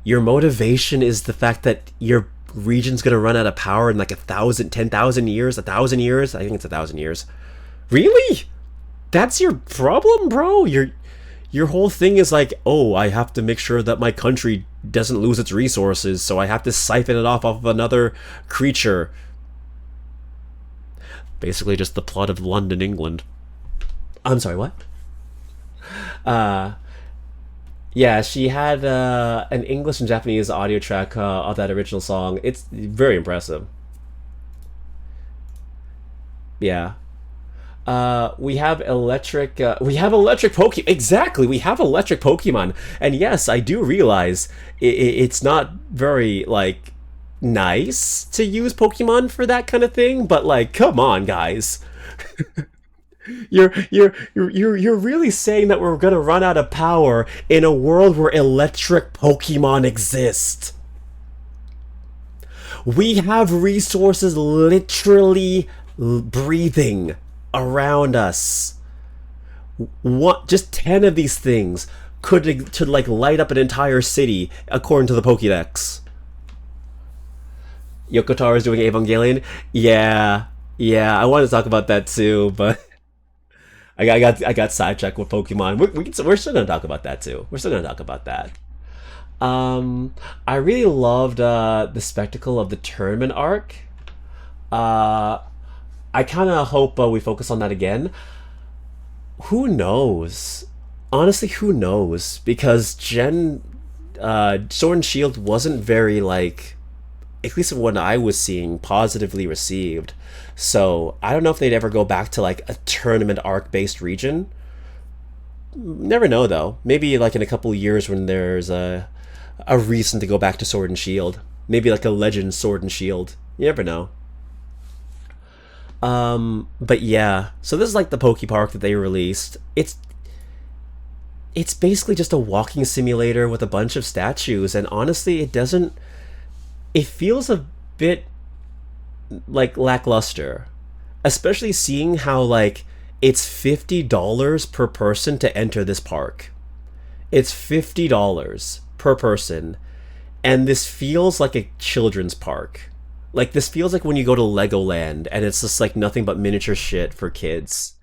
your motivation is the fact that your region's gonna run out of power in like 10,000 years, 1,000 years. I think it's 1,000 years. Really? That's your problem, bro? Your whole thing is like, oh, I have to make sure that my country doesn't lose its resources, so I have to siphon it off of another creature. Basically, just the plot of London, England. I'm sorry, what? Uh, yeah, she had an English and Japanese audio track of that original song. It's very impressive. Yeah. We have electric Pokemon. Exactly, we have electric Pokemon. And yes, I do realize it's not very, like, nice to use Pokemon for that kind of thing, but, like, come on, guys. You're really saying that we're gonna run out of power in a world where electric Pokemon exist. We have resources literally breathing around us. What? Just 10 of these things could like light up an entire city, according to the Pokédex. Yokotaro is doing Evangelion. Yeah, yeah. I wanted to talk about that too, but I got sidetracked with Pokemon. We're still gonna talk about that too. We're still gonna talk about that. I really loved the spectacle of the tournament arc. Uh, I kind of hope we focus on that again. Who knows? Honestly, who knows? Because Sword and Shield wasn't very like, at least when I was seeing, positively received. So I don't know if they'd ever go back to like a tournament arc based region. Never know though. Maybe like in a couple of years when there's a reason to go back to Sword and Shield. Maybe like a Legend Sword and Shield. You never know. But yeah, so this is like the Poke Park that they released. It's basically just a walking simulator with a bunch of statues, and honestly, it doesn't. It feels a bit like lackluster, especially seeing how like it's $50 per person to enter this park. It's $50 per person, and this feels like a children's park. Like this feels like when you go to Legoland and it's just like nothing but miniature shit for kids.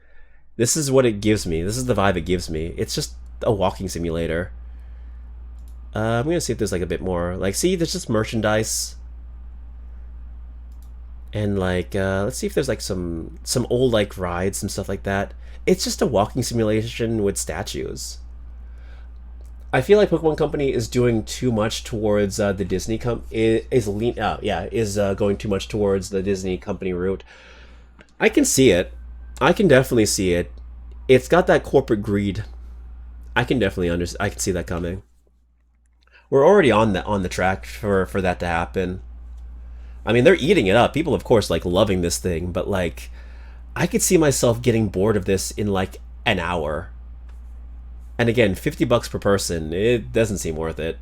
This is what it gives me. This is the vibe it gives me. It's just a walking simulator. I'm gonna see if there's like a bit more. Like, see, there's just merchandise, and like, let's see if there's like some old like rides and stuff like that. It's just a walking simulation with statues. I feel like Pokemon Company is doing too much towards the Disney is going too much towards the Disney company route. I can see it. I can definitely see it. It's got that corporate greed. I can see that coming. We're already on the track for that to happen. I mean, they're eating it up. People, of course, like loving this thing, but like, I could see myself getting bored of this in like an hour. And again, $50 per person, it doesn't seem worth it.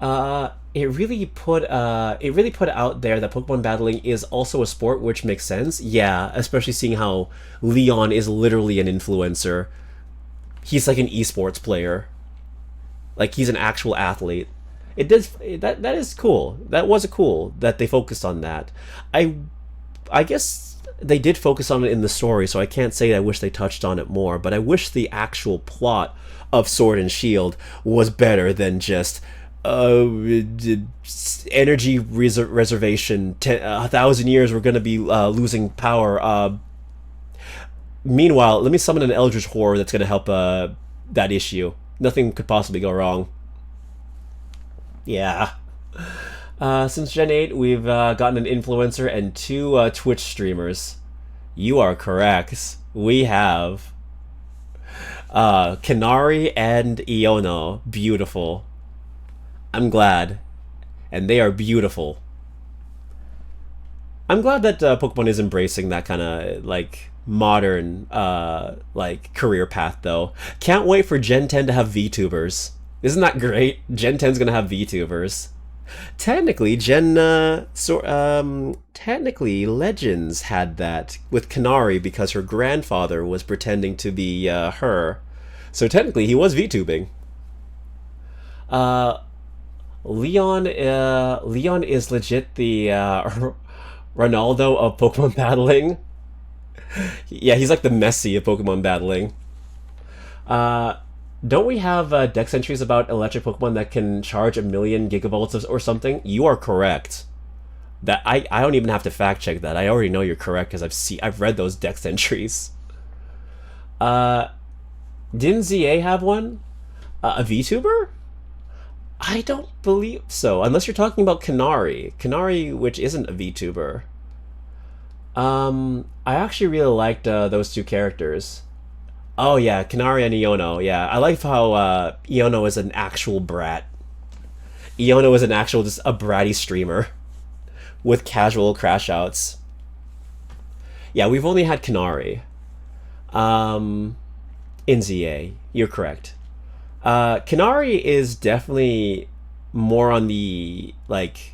It really put out there that Pokemon battling is also a sport, which makes sense. Yeah, especially seeing how Leon is literally an influencer. He's like an esports player. Like he's an actual athlete. That is cool. That was cool that they focused on that. I guess they did focus on it in the story, so I can't say I wish they touched on it more, but I wish the actual plot of Sword and Shield was better than just energy reservation. 1,000 years, we're gonna be losing power. Meanwhile, let me summon an Eldritch Horror that's gonna help that issue. Nothing could possibly go wrong. Yeah. Since Gen 8, we've gotten an influencer and two Twitch streamers. You are correct. We have Kanari and Iono. Beautiful. I'm glad. And they are beautiful. I'm glad that Pokemon is embracing that kind of, like, modern, like, career path, though. Can't wait for Gen 10 to have VTubers. Isn't that great? Gen 10's gonna have VTubers. Technically, technically, Legends had that with Kanari because her grandfather was pretending to be her. So technically, he was VTubing. Uh, Leon is legit the Ronaldo of Pokemon battling. Yeah, he's like the Messi of Pokemon battling. Uh, don't we have dex entries about electric Pokemon that can charge 1,000,000 gigavolts or something? You are correct. That I don't even have to fact check that. I already know you're correct because I've read those dex entries. Uh, didn't ZA have one? A VTuber? I don't believe so. Unless you're talking about Kanari. Kanari, which isn't a VTuber. I actually really liked those two characters. Oh yeah, Kanari and Iono. Yeah, I like how Iono is an actual brat. Iono is an actual just a bratty streamer with casual crash outs. Yeah, we've only had Kanari. Um, in ZA, you're correct. Kanari is definitely more on the like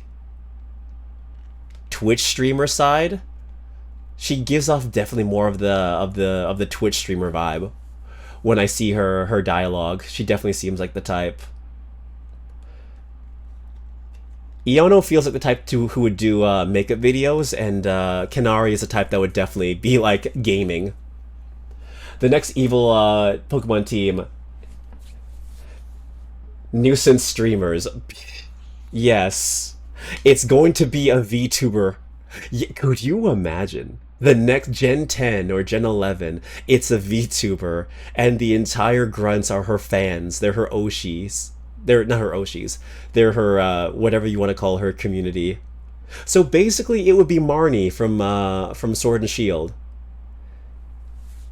Twitch streamer side. She gives off definitely more of the Twitch streamer vibe. When I see her dialogue, she definitely seems like the type. Iono feels like the type to who would do makeup videos, and Kanari is the type that would definitely be like gaming. The next evil Pokemon team, nuisance streamers. Yes, it's going to be a VTuber. Could you imagine? The next Gen 10 or Gen 11, it's a VTuber, and the entire grunts are her fans. They're her Oshis. They're not her Oshis. They're her, whatever you want to call her community. So basically, it would be Marnie from Sword and Shield.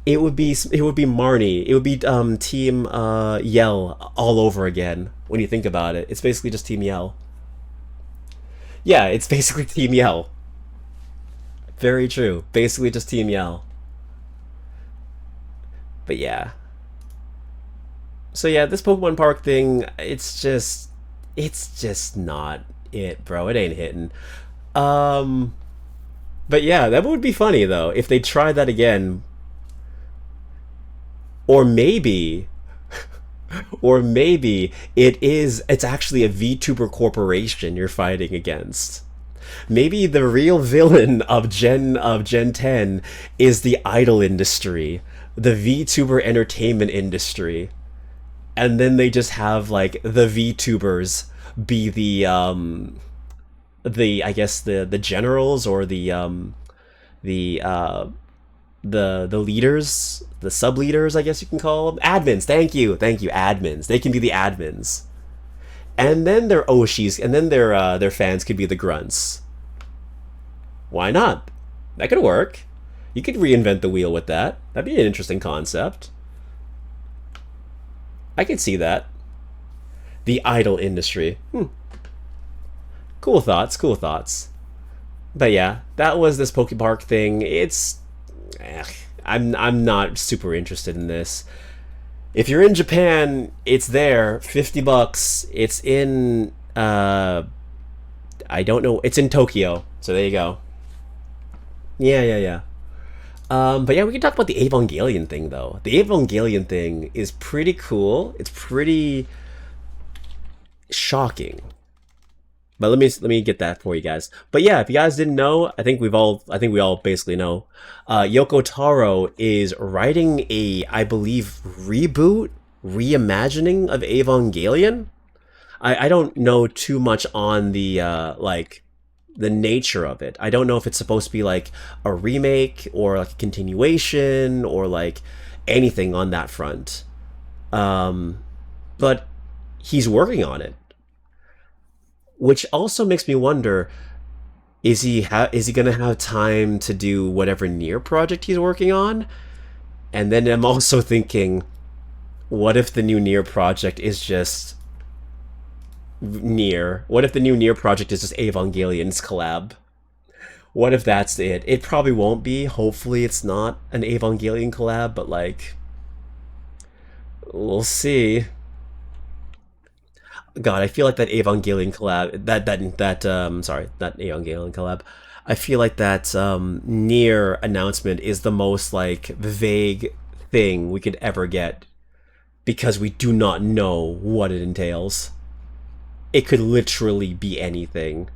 It would be Marnie. It would be Team Yell all over again. When you think about it, it's basically just Team Yell. Yeah, it's basically Team Yell. Very true. Basically just Team Yell. But yeah. So yeah, this Pokemon Park thing, it's just not it, bro. It ain't hitting. Um, but yeah, that would be funny though if they tried that again, or maybe, or maybe it's actually a VTuber corporation you're fighting against. Maybe the real villain of Gen 10 is the idol industry, the VTuber entertainment industry, and then they just have like the VTubers be the I guess the generals or the the leaders, the sub leaders, I guess you can call them admins. Thank you, admins. They can be the admins, and then their Oshis, and then their fans could be the grunts. Why not? That could work. You could reinvent the wheel with that. That'd be an interesting concept. I could see that. The idol industry. Cool thoughts, cool thoughts. But yeah, that was this Pokepark thing. Eh, I'm not super interested in this. If you're in Japan, it's there, $50. It's in I don't know. It's in Tokyo. So there you go. Yeah, yeah, yeah. But yeah, we can talk about the Evangelion thing though. The Evangelion thing is pretty cool. It's pretty shocking. But let me get that for you guys. But yeah, if you guys didn't know, I think we all basically know. Yoko Taro is writing I believe, reimagining of Evangelion. I don't know too much on the like the nature of it. I don't know if it's supposed to be like a remake or like a continuation or like anything on that front. But he's working on it, which also makes me wonder: is he gonna have time to do whatever near project he's working on? And then I'm also thinking, what if the new near project is just near? What if the new near project is just Evangelion's collab? What if that's it? It probably won't be. Hopefully, it's not an Evangelion collab, but like, we'll see. God, I feel like that Evangelion collab, sorry, that Evangelion collab. I feel like that near announcement is the most like vague thing we could ever get because we do not know what it entails. It could literally be anything.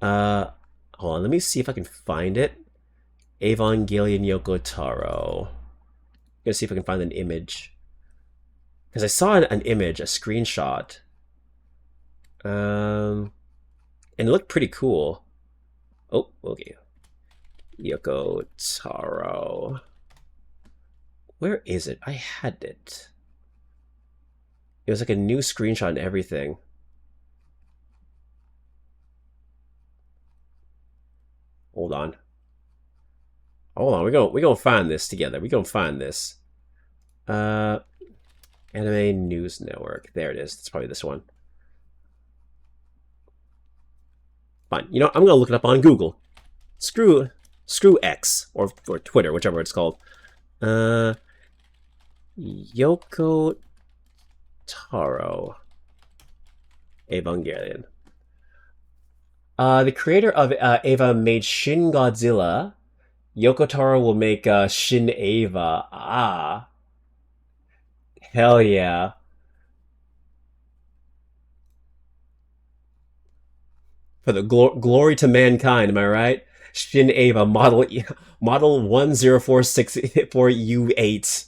Uh, Hold on, let me see if I can find it. Evangelion Yoko Taro. I'm gonna see if I can find an image. Because I saw an image, a screenshot. And it looked pretty cool. Oh, okay. Yoko Taro. Where is it? I had it. It was like a new screenshot and everything. Hold on. Hold on, we're gonna find this together. We're gonna find this. Anime News Network. There it is. It's probably this one. Fine. You know, I'm gonna look it up on Google. Screw X or Twitter, whichever it's called. Yoko Taro Evangelion. The creator of Eva made Shin Godzilla. Yoko Taro will make Shin Eva. Ah. Hell yeah. For the glory to mankind, am I right? Shin Eva, model 10464U8.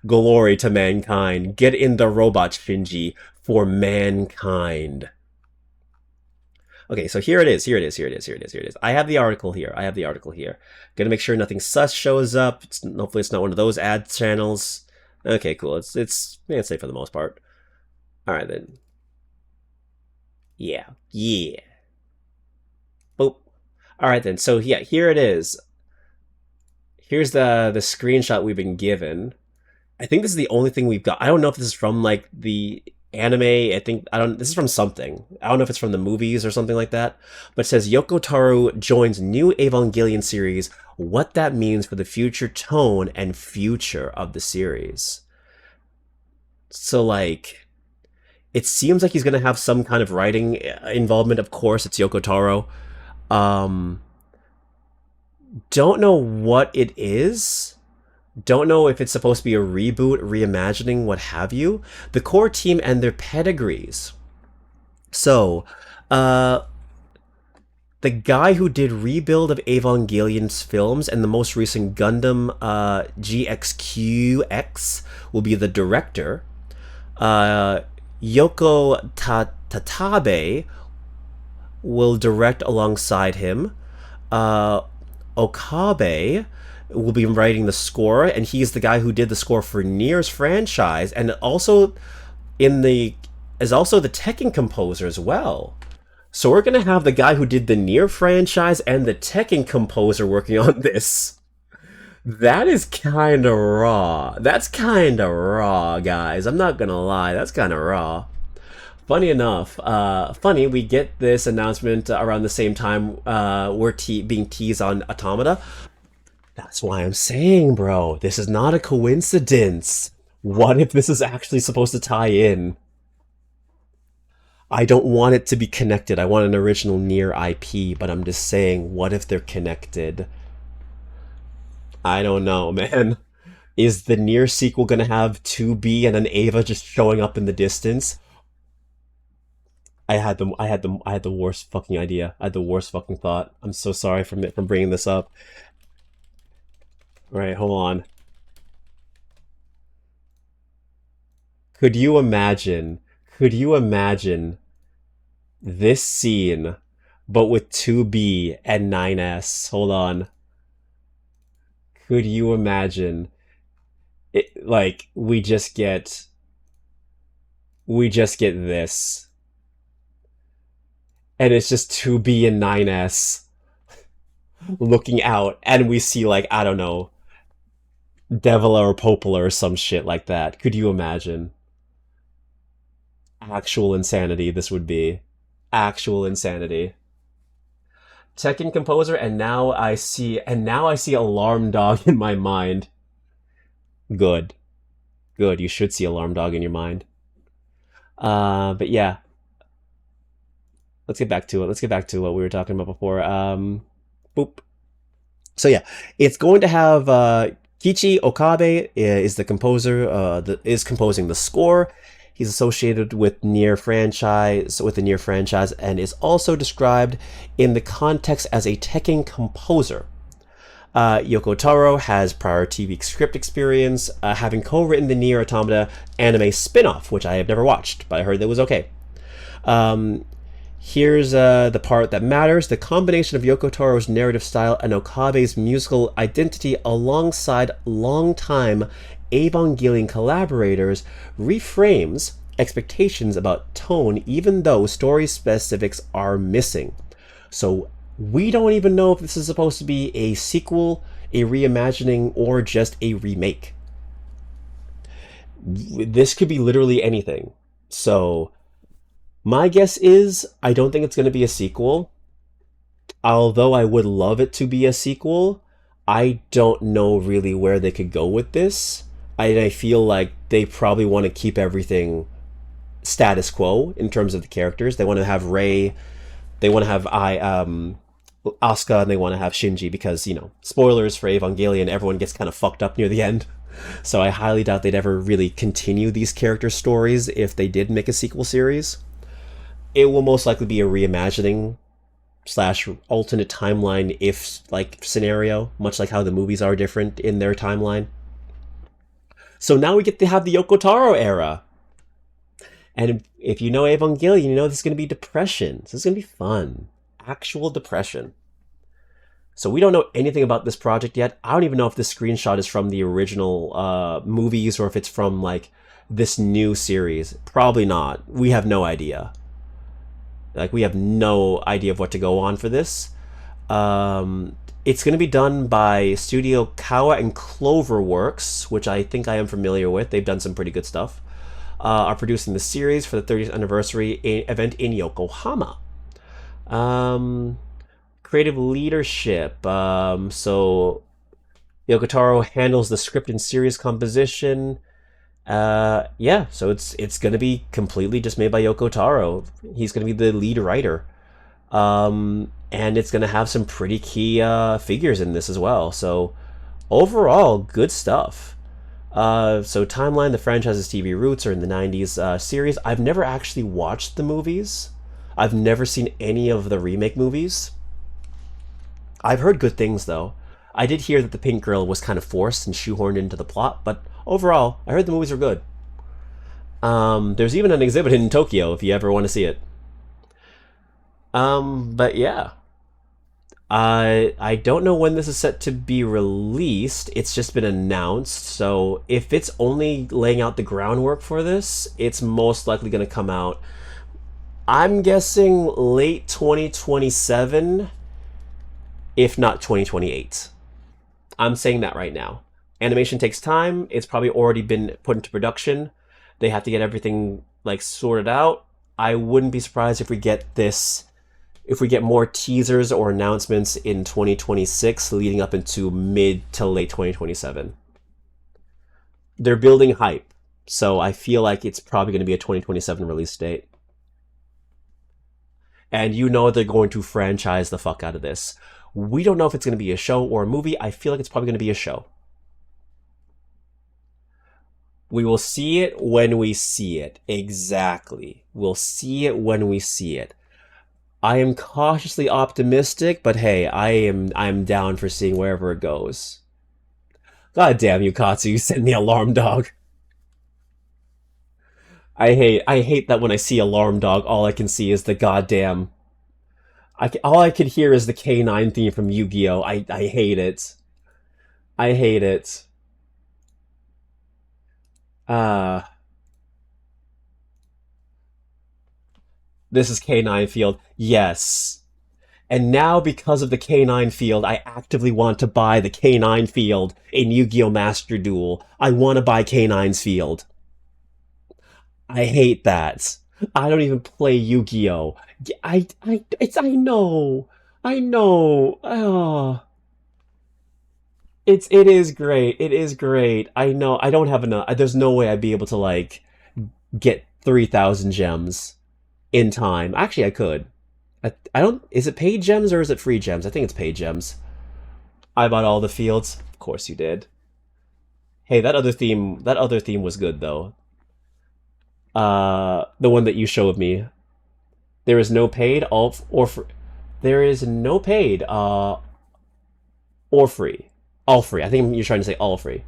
Glory to mankind. Get in the robot, Shinji, for mankind. Okay, so here it is. Here it is. Here it is. Here it is. Here it is. I have the article here. I have the article here. Gonna make sure nothing sus shows up. Hopefully, it's not one of those ad channels. Okay, cool. It's safe for the most part. All right then. Yeah. Boop. All right then. So yeah, here it is. Here's the screenshot we've been given. I think this is the only thing we've got. I don't know if this is from like the anime. This is from something. I don't know if it's from the movies or something like that. But it says Yoko Taro joins new Evangelion series. What that means for the future tone and future of the series. So like, it seems like he's gonna have some kind of writing involvement. Of course, it's Yoko Taro. Don't know what it is. Don't know if it's supposed to be a reboot, reimagining, what have you. The core team and their pedigrees. So, the guy who did Rebuild of Evangelion's films and the most recent Gundam GXQX will be the director. Yoko Tatabe will direct alongside him. Okabe will be writing the score, and he's the guy who did the score for Nier's franchise, and also is also the Tekken composer as well. So we're gonna have the guy who did the Nier franchise and the Tekken composer working on this. That is kind of raw. That's kind of raw, guys. I'm not gonna lie. That's kind of raw. Funny enough, we get this announcement around the same time we're being teased on Automata. That's why I'm saying, bro, this is not a coincidence. What if this is actually supposed to tie in? I don't want it to be connected. I want an original Nier IP, but I'm just saying, what if they're connected? I don't know, man. Is the Nier sequel gonna have 2B and an Ava just showing up in the distance? I had the worst fucking idea. I had the worst fucking thought. I'm so sorry from bringing this up. Right, hold on. Could you imagine? Could you imagine this scene, but with 2B and 9S? Hold on. Could you imagine it? Like we just get this, and it's just 2B and 9S looking out, and we see like I don't know, Devila or Popola or some shit like that. Could you imagine? Actual insanity this would be. Actual insanity. Tekken composer, and now I see Alarm Dog in my mind. Good. Good. You should see Alarm Dog in your mind. But yeah, let's get back to it. Let's get back to what we were talking about before. Boop. So yeah, it's going to have Kichi Okabe is the composer. Is composing the score. He's associated with the Nier franchise, and is also described in the context as a Tekken composer. Yoko Taro has prior TV script experience, having co-written the Nier Automata anime spin-off, which I have never watched, but I heard that was okay. Um, Here's the part that matters. The combination of Yoko Taro's narrative style and Okabe's musical identity alongside longtime Evangelion collaborators reframes expectations about tone even though story specifics are missing. So we don't even know if this is supposed to be a sequel, a reimagining, or just a remake. This could be literally anything. So my guess is I don't think it's going to be a sequel. Although I would love it to be a sequel, I don't know really where they could go with this. I feel like they probably want to keep everything status quo in terms of the characters. They want to have Rei, they want to have Asuka, and they want to have Shinji because, spoilers for Evangelion, everyone gets kind of fucked up near the end. So I highly doubt they'd ever really continue these character stories if they did make a sequel series. It will most likely be a reimagining slash alternate timeline if like scenario, much like how the movies are different in their timeline. So now we get to have the Yoko Taro era. And if you know Evangelion, you know this is going to be depression. This is going to be fun. Actual depression. So we don't know anything about this project yet. I don't even know if this screenshot is from the original movies or if it's from like this new series. Probably not. We have no idea. Like, we have no idea of what to go on for this. It's going to be done by Studio Kawa and Cloverworks, which I think I am familiar with. They've done some pretty good stuff. Are producing the series for the 30th anniversary event in Yokohama. Creative leadership. So Yoko Taro handles the script and series composition. Yeah, so it's gonna be completely just made by Yoko Taro. He's gonna be the lead writer, and it's gonna have some pretty key figures in this as well. So overall, good stuff. So timeline: the franchise's TV roots are in the '90s series. I've never actually watched the movies. I've never seen any of the remake movies. I've heard good things though. I did hear that the pink girl was kind of forced and shoehorned into the plot, but overall, I heard the movies were good. There's even an exhibit in Tokyo if you ever want to see it. But yeah. I don't know when this is set to be released. It's just been announced, so if it's only laying out the groundwork for this, it's most likely going to come out, I'm guessing, late 2027, if not 2028. I'm saying that right now. Animation takes time. It's probably already been put into production. They have to get everything like sorted out. I wouldn't be surprised if we get more teasers or announcements in 2026 leading up into mid to late 2027. They're building hype, so I feel like it's probably going to be a 2027 release date. And they're going to franchise the fuck out of this. We don't know if it's going to be a show or a movie. I feel like it's probably going to be a show. We will see it when we see it. Exactly. We'll see it when we see it. I am cautiously optimistic, but hey, I'm down for seeing wherever it goes. God damn you, Katsu, you sent me Alarm Dog. I hate that when I see Alarm Dog, all I can see is the goddamn. All I could hear is the K9 theme from Yu-Gi-Oh! I hate it. I hate it. Uh, this is K9 Field. Yes. And now, because of the K9 field, I actively want to buy the K9 field in Yu-Gi-Oh! Master Duel. I want to buy K9's field. I hate that. I don't even play Yu-Gi-Oh! I know. I know. Oh, it is great. It is great. I know. I don't have enough. There's no way I'd be able to, like, get 3,000 gems in time. Actually, I could. I don't. Is it paid gems or is it free gems? I think it's paid gems. I bought all the fields. Of course you did. Hey, that other theme. That other theme was good though. The one that you showed me. There is no paid all or free. There is no paid or free. All free. I think you're trying to say all free.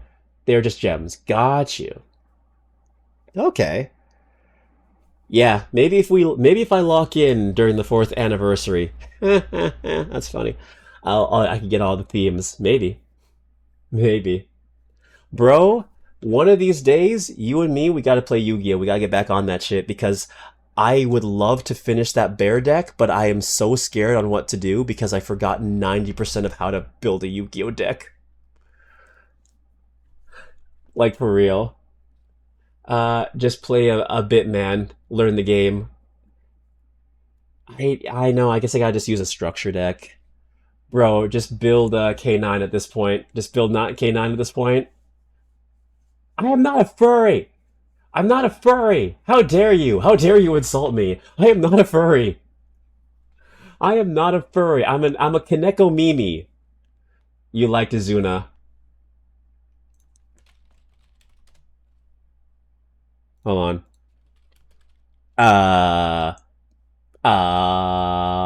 They're just gems. Got you. Okay. Yeah, maybe if I lock in during the fourth anniversary, that's funny. I can get all the themes. Maybe, bro. One of these days, you and me, we gotta play Yu-Gi-Oh. We gotta get back on that shit because I would love to finish that bear deck, but I am so scared on what to do because I forgot 90% of how to build a Yu-Gi-Oh deck. Like for real. Just play a bit, man. Learn the game. I know. I guess I gotta just use a structure deck, bro. Just build K9 at this point. Just build not K9 at this point. I am not a furry. I'm not a furry. How dare you? How dare you insult me? I am not a furry. I am not a furry. I'm a Kaneko Mimi. You liked Izuna. Hold on. Uh Uh,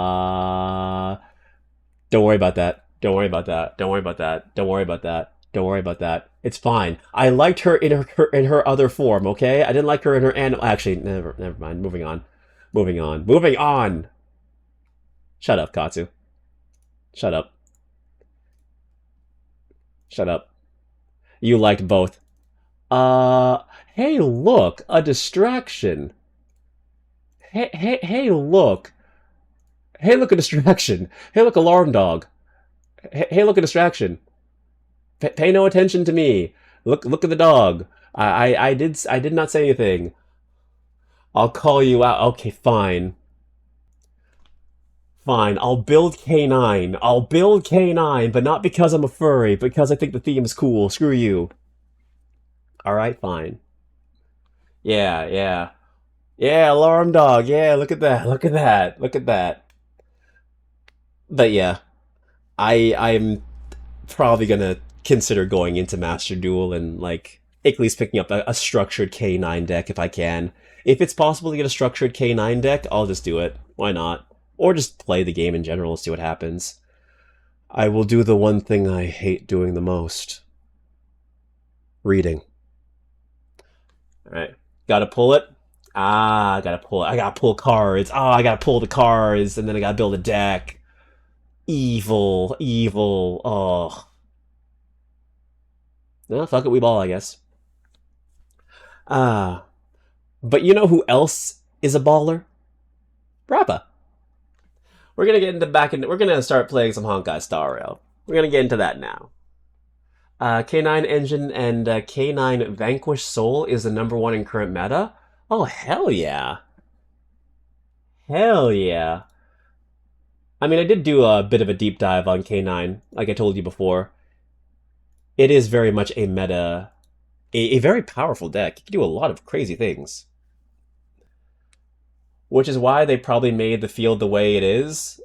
don't worry about that. Don't worry about that. Don't worry about that. Don't worry about that. Don't worry about that. It's fine. I liked her in her other form. Okay, I didn't like her in her animal. Actually, never mind. Moving on. Moving on. Moving on. Shut up, Katsu. Shut up. Shut up. You liked both. Hey, look, a distraction. Hey, look. Hey, look, a distraction. Hey, look, alarm dog. Hey, look, a distraction. Pay no attention to me. Look at the dog. I did not say anything. I'll call you out. Okay, fine. Fine. I'll build K9. I'll build K9, but not because I'm a furry, because I think the theme is cool. Screw you. Alright, fine. Yeah, yeah. Yeah, alarm dog. Yeah, look at that. Look at that. Look at that. But yeah, I'm probably gonna consider going into Master Duel and like at least picking up a structured K9 deck if I can. If it's possible to get a structured K9 deck, I'll just do it. Why not? Or just play the game in general and see what happens. I will do the one thing I hate doing the most. Reading. Alright. Gotta pull it. I gotta pull it. I gotta pull cards. I gotta pull the cards, and then I gotta build a deck. Evil. Evil. Oh. Well, fuck it, we ball, I guess. Ah. But you know who else is a baller? Rappa. We're gonna get into we're gonna start playing some Honkai Star Rail. We're gonna get into that now. K9 Engine and K9 Vanquish Soul is the #1 in current meta. Oh, hell yeah. Hell yeah. I mean, I did do a bit of a deep dive on K9, like I told you before. It is very much a meta, a very powerful deck. You can do a lot of crazy things. Which is why they probably made the field the way it is.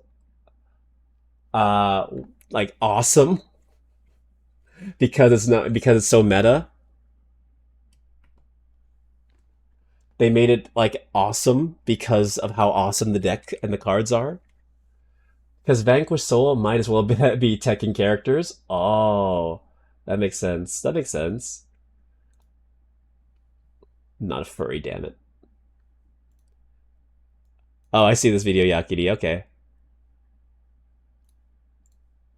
Uh, like awesome. Because it's so meta. They made it like awesome because of how awesome the deck and the cards are. Because Vanquish Soul might as well be Tekken characters. Oh, that makes sense. That makes sense. I'm not a furry, damn it. Oh, I see this video, Yakiri. Okay.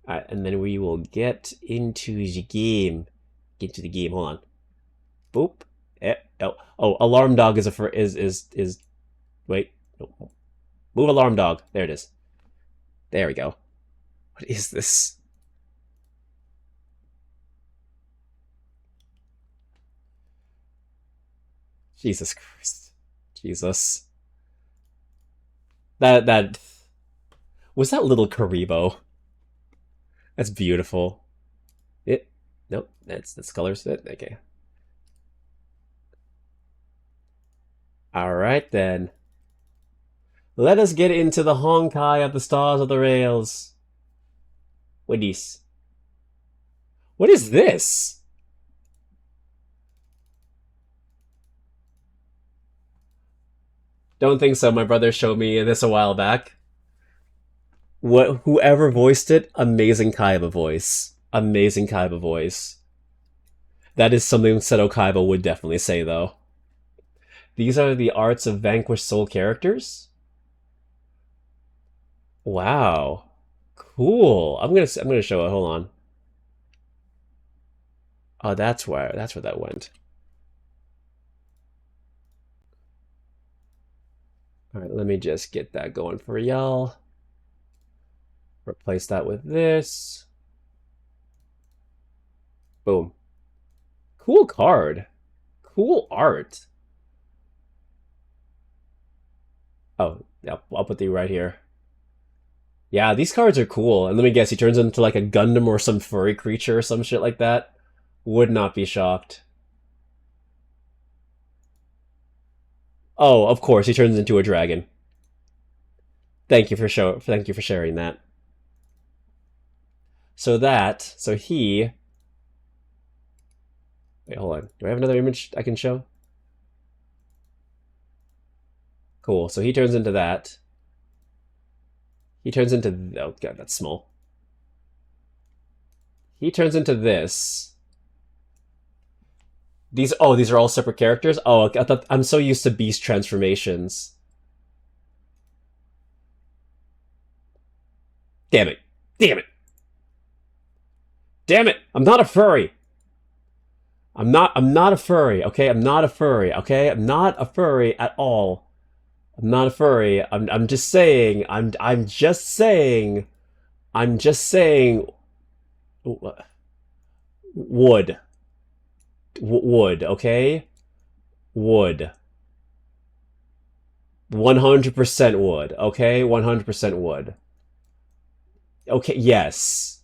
Alright, and then we will get into the game. Get to the game. Hold on. Boop. Oh, alarm dog is a for is. Wait. No. Move alarm dog. There it is. There we go. What is this? Jesus Christ. Jesus. That was that little Karibo. That's beautiful. It nope, that's colors fit. Okay. Alright then. Let us get into the Honkai of the Stars of the Rails. What is? What is this? Don't think so. My brother showed me this a while back. Whoever voiced it, amazing Kaiba voice. Amazing Kaiba voice. That is something Seto Kaiba would definitely say, though. These are the arts of vanquished soul characters? Wow. Cool. I'm gonna show it. Hold on. Oh, that's where that went. Alright, let me just get that going for y'all. Replace that with this. Boom. Cool card. Cool art. Oh, yeah, I'll put the right here. Yeah, these cards are cool. And let me guess, he turns into like a Gundam or some furry creature or some shit like that. Would not be shocked. Oh, of course, he turns into a dragon. Thank you for sharing that. So he. Wait, hold on. Do I have another image I can show? Cool. So he turns into that. He turns into oh god, that's small. He turns into this. These are all separate characters? Oh, I thought I'm so used to beast transformations. Damn it. Damn it. Damn it. I'm not a furry. I'm not a furry, okay? I'm not a furry, okay? I'm not a furry at all. I'm not a furry. I'm just saying. I'm just saying. I'm just saying. Wood. Wood, okay? Wood. 100% wood, okay? 100% wood. Okay, yes.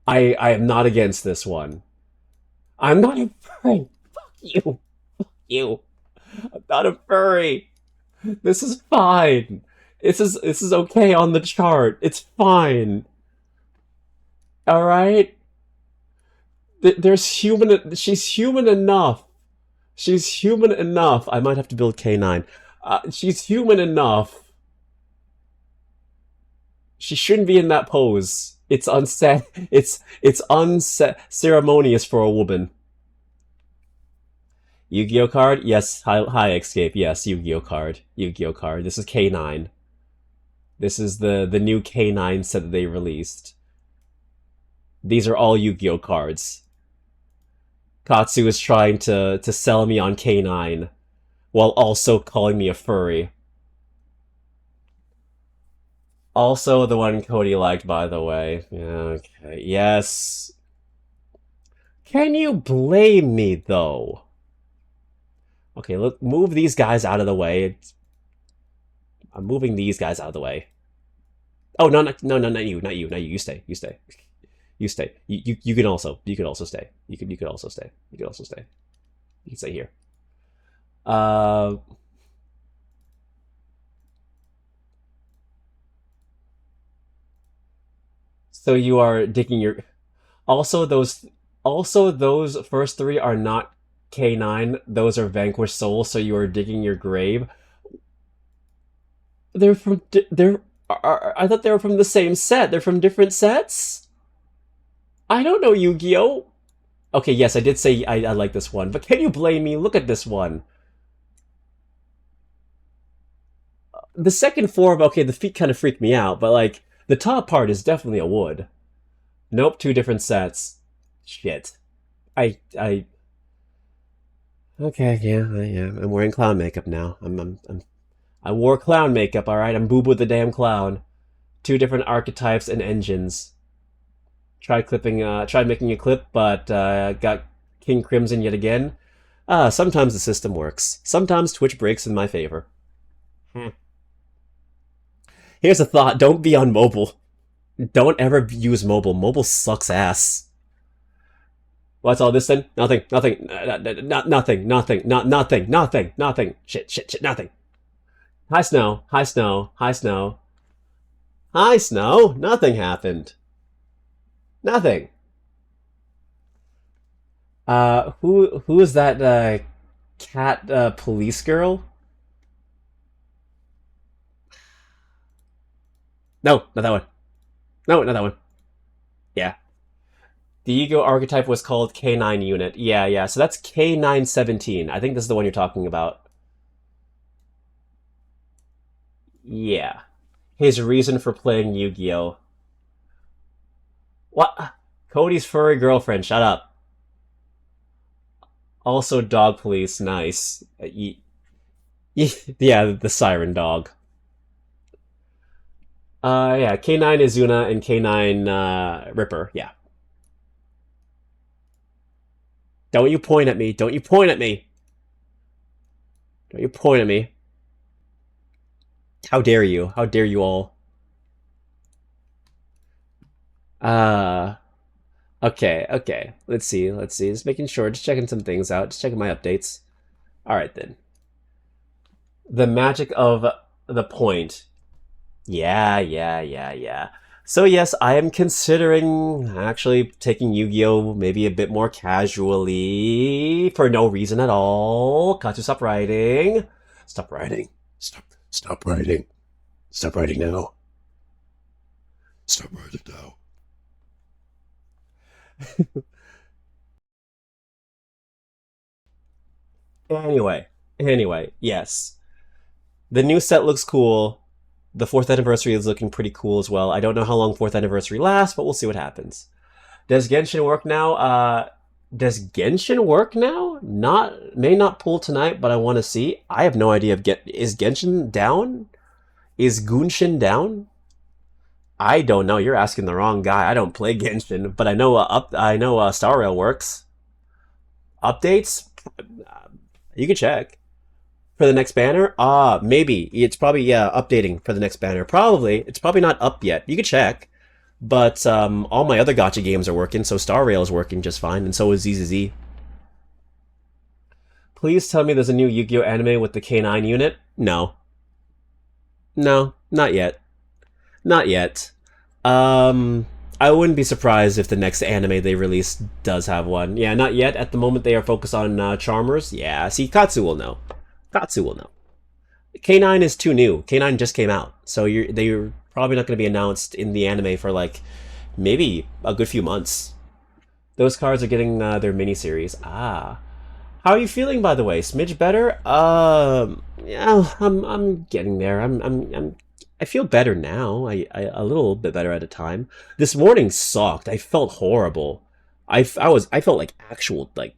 I am not against this one. I'm not a furry. Fuck you. Fuck you. I'm not a furry. This is fine. This is okay on the chart. It's fine. All right. There's human. She's human enough. She's human enough. I might have to build K9. She's human enough. She shouldn't be in that pose. It's unset. It's unceremonious for a woman. Yu-Gi-Oh card? Yes. Hi, Escape. Yes, Yu-Gi-Oh card. Yu-Gi-Oh card. This is K9. This is the new K9 set that they released. These are all Yu-Gi-Oh cards. Katsu is trying to sell me on K9 while also calling me a furry. Also the one Cody liked, by the way. Yeah, okay. Yes. Can you blame me, though? Okay, look, move these guys out of the way. I'm moving these guys out of the way. Oh, no, not you, not you. You stay. You stay. You stay. You can also stay. You can also stay. You can also stay. You can stay here. So you are digging your those first three are not K9, those are vanquished souls, so you are digging your grave. They're from I thought they were from the same set. They're from different sets? I don't know Yu-Gi-Oh! Okay, yes, I did say I like this one, but can you blame me? Look at this one. The second form, okay, the feet kind of freak me out, but like the top part is definitely a wood. Nope, two different sets. Shit. I. Okay, yeah. I'm wearing clown makeup now. I wore clown makeup. All right, I'm Boob with the damn clown. Two different archetypes and engines. Tried making a clip, but got King Crimson yet again. Sometimes the system works. Sometimes Twitch breaks in my favor. Here's a thought: don't be on mobile. Don't ever use mobile. Mobile sucks ass. What's all this then? Nothing. Nothing. Shit. Nothing. High snow. Nothing happened. Nothing. Who is that cat police girl? No, not that one. No, not that one. Yeah. The ego archetype was called K9 unit. Yeah. So that's K917. I think this is the one you're talking about. Yeah. His reason for playing Yu-Gi-Oh! What? Cody's furry girlfriend. Shut up. Also, dog police. Nice. Yeah, the siren dog. Yeah, K9 Izuna and K9 Ripper. Yeah. Don't you point at me. Don't you point at me. Don't you point at me. How dare you? How dare you all? Uh, okay. Let's see. Just making sure. Just checking some things out. Just checking my updates. All right, then. The magic of the point. Yeah. So yes, I am considering actually taking Yu-Gi-Oh! Maybe a bit more casually for no reason at all. Katsu, stop writing. Stop writing. Stop writing. Stop writing now. Stop writing now. Anyway, yes. The new set looks cool. The 4th anniversary is looking pretty cool as well. I don't know how long 4th anniversary lasts, but we'll see what happens. Does Genshin work now? Does Genshin work now? May not pull tonight, but I want to see. I have no idea is Genshin down? Is Gunshin down? I don't know. You're asking the wrong guy. I don't play Genshin, but I know Star Rail works. Updates? You can check. For the next banner? Maybe. It's probably, updating for the next banner. Probably. It's probably not up yet. You could check. But all my other gacha games are working, so Star Rail is working just fine, and so is ZZZ. Please tell me there's a new Yu-Gi-Oh! Anime with the K9 unit? No. No, not yet. Not yet. I wouldn't be surprised if the next anime they release does have one. Yeah, not yet. At the moment, they are focused on Charmers. Yeah, see, Katsu will know. Katsu will know. K9 is too new. K9 just came out, so they're probably not going to be announced in the anime for like maybe a good few months. Those cards are getting their miniseries. How are you feeling, by the way? Smidge better? Yeah, I'm getting there. I feel better now. I a little bit better at a time. This morning sucked. I felt horrible. I felt like actual like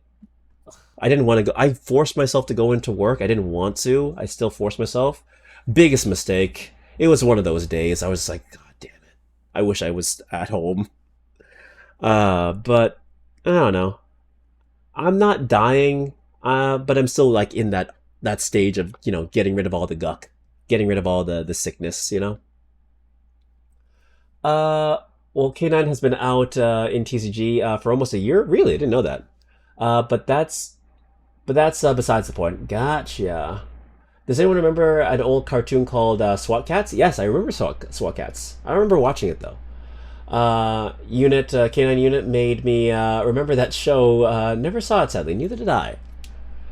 I didn't want to go. I forced myself to go into work. I didn't want to. I still forced myself. Biggest mistake. It was one of those days. I was like, God damn it. I wish I was at home. But I don't know. I'm not dying, but I'm still like in that stage of, getting rid of all the guck, getting rid of all the sickness, well, K9 has been out in TCG for almost a year. Really, I didn't know that. But that's besides the point. Gotcha. Does anyone remember an old cartoon called SWAT Cats? Yes, I remember SWAT Cats. I remember watching it though. K9 Unit made me remember that show. Never saw it sadly. Neither did I.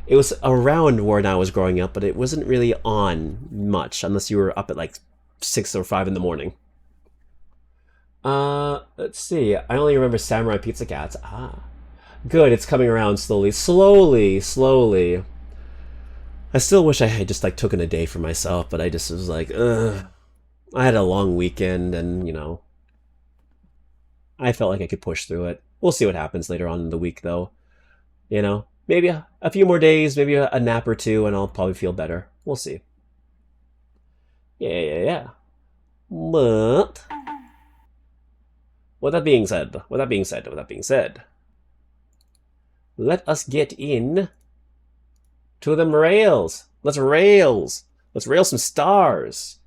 It was around when I was growing up, but it wasn't really on much unless you were up at like 6 or 5 in the morning. Let's see. I only remember Samurai Pizza Cats. Good, it's coming around slowly. Slowly. I still wish I had just like taken a day for myself, but I just was like, ugh. I had a long weekend, and you know, I felt like I could push through it. We'll see what happens later on in the week, though. You know, maybe a few more days, maybe a nap or two, and I'll probably feel better. We'll see. Yeah. But with that being said, let us get in to them rails. Let's rails. Let's rail some stars.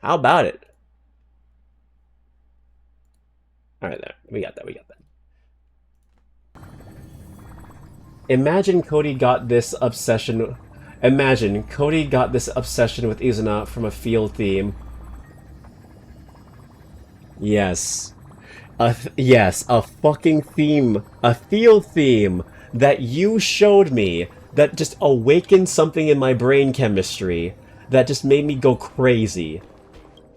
How about it? All right, there. We got that. Imagine Cody got this obsession with Izuna from a field theme. Yes. Yes, a fucking theme. A field theme that you showed me that just awakened something in my brain chemistry that just made me go crazy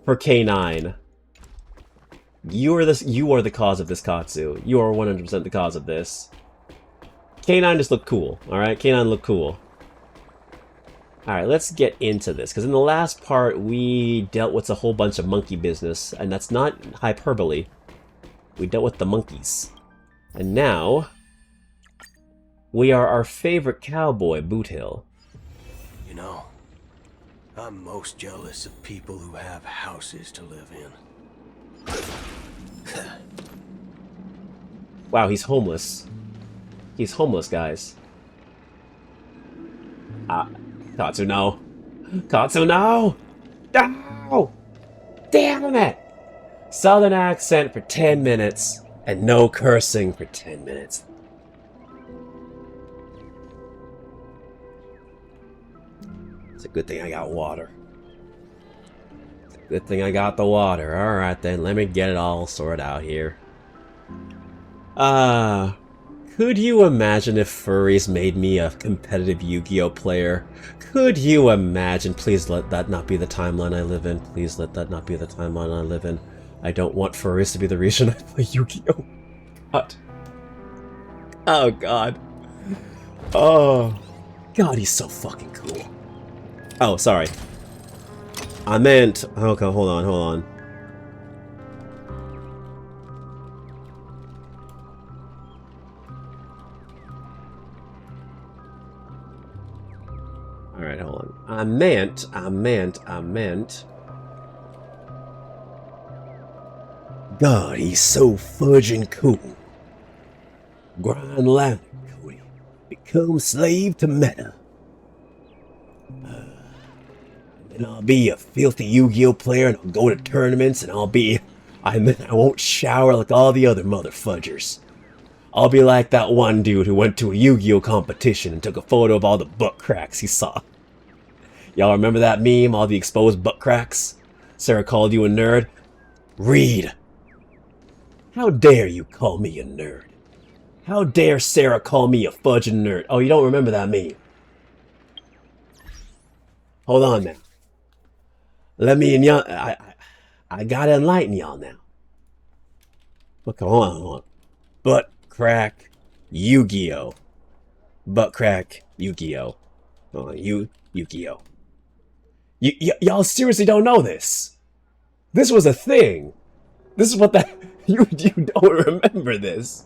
for K9. You are the cause of this, Katsu. You are 100% the cause of this. K9 just looked cool, alright? K9 looked cool. Alright, let's get into this, because in the last part we dealt with a whole bunch of monkey business, and that's not hyperbole. We dealt with the monkeys. And now, we are our favorite cowboy, Boothill. You know, I'm most jealous of people who have houses to live in. Wow, he's homeless. He's homeless, guys. Katsu, no. Katsu, no! No! Damn it! Southern accent for 10 minutes, and no cursing for 10 minutes. It's a good thing I got water. It's a good thing I got the water. Alright then, let me get it all sorted out here. Could you imagine if furries made me a competitive Yu-Gi-Oh player? Could you imagine? Please let that not be the timeline I live in. Please let that not be the timeline I live in. I don't want furries to be the reason I play Yu-Gi-Oh! God. Oh, God. Oh. God, he's so fucking cool. Oh, sorry. I meant... Okay, hold on. Alright, hold on. I meant... God, he's so fudging cool. Grind louder, Cody. Become slave to meta. And I'll be a filthy Yu-Gi-Oh player, and I'll go to tournaments, and I won't shower like all the other mother fudgers. I'll be like that one dude who went to a Yu-Gi-Oh competition and took a photo of all the butt cracks he saw. Y'all remember that meme, all the exposed butt cracks? Sarah called you a nerd? Read. How dare you call me a nerd? How dare Sarah call me a fudging nerd? Oh, you don't remember that meme? Hold on now. Let me and y'all... I gotta enlighten y'all now. Okay, hold on. Butt crack Yu-Gi-Oh. Butt crack Yu-Gi-Oh. Yu-Gi-Oh. Y'all seriously don't know this? This was a thing. This is what that... You don't remember this.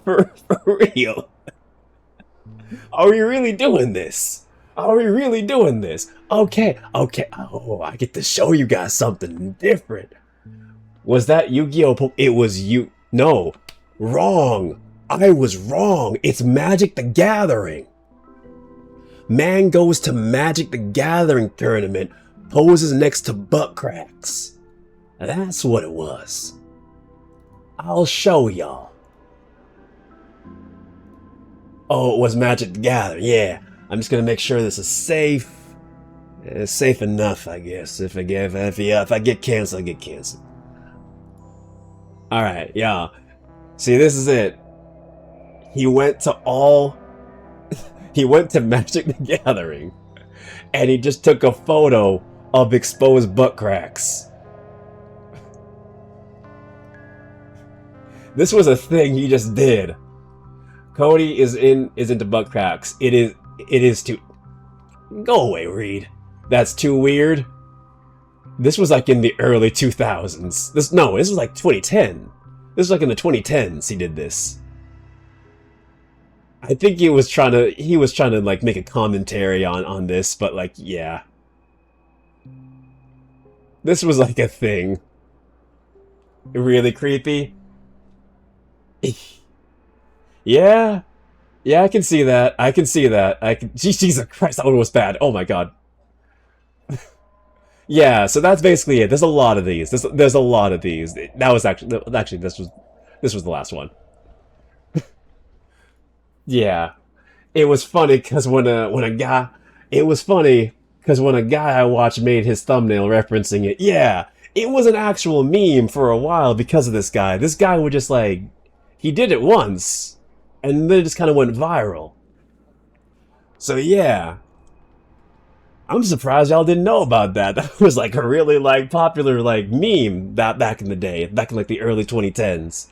For real. Are we really doing this? Okay. Oh, I get to show you guys something different. Was that Yu-Gi-Oh? It was you... No. Wrong. I was wrong. It's Magic the Gathering. Man goes to Magic the Gathering tournament, poses next to butt cracks. That's what it was. I'll show y'all. Oh, it was Magic the Gathering. Yeah. I'm just gonna make sure this is safe. It's safe enough, I guess. If I get canceled, I get canceled. Alright, yeah. See, this is it. He went to Magic the Gathering, and he just took a photo of exposed butt cracks. This was a thing he just did. Cody is into butt cracks. It is too... Go away, Reed. That's too weird. This was like in the early 2000s. This was like 2010. This was like in the 2010s he did this. I think he was trying to like make a commentary on this, but like, yeah. This was like a thing. Really creepy. Yeah. Yeah, I can see that. I can see that. Jesus Christ, that one was bad. Oh my god. Yeah, so that's basically it. There's a lot of these. There's a lot of these. That was actually this was the last one. Yeah. It was funny because when a guy it was funny because when a guy I watched made his thumbnail referencing it, yeah, it was an actual meme for a while because of this guy. This guy would just like he did it once and then it just kind of went viral. So yeah, I'm surprised y'all didn't know about that. That was like a really like popular like meme that back in the day, back in like the early 2010s.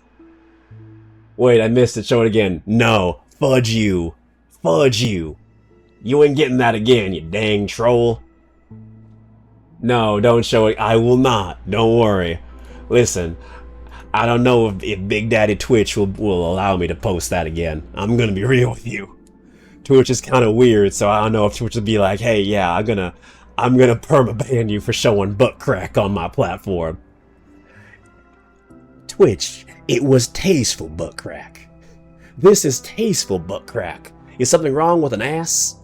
Wait, I missed it. Show it again. No, fudge you. Fudge you. You ain't getting that again, you dang troll. No, don't show it. I will not. Don't worry. Listen, I don't know if Big Daddy Twitch will allow me to post that again. I'm gonna be real with you. Twitch is kind of weird, so I don't know if Twitch would be like, hey, yeah, I'm gonna permaban you for showing butt crack on my platform. Twitch, it was tasteful butt crack. This is tasteful butt crack. Is something wrong with an ass?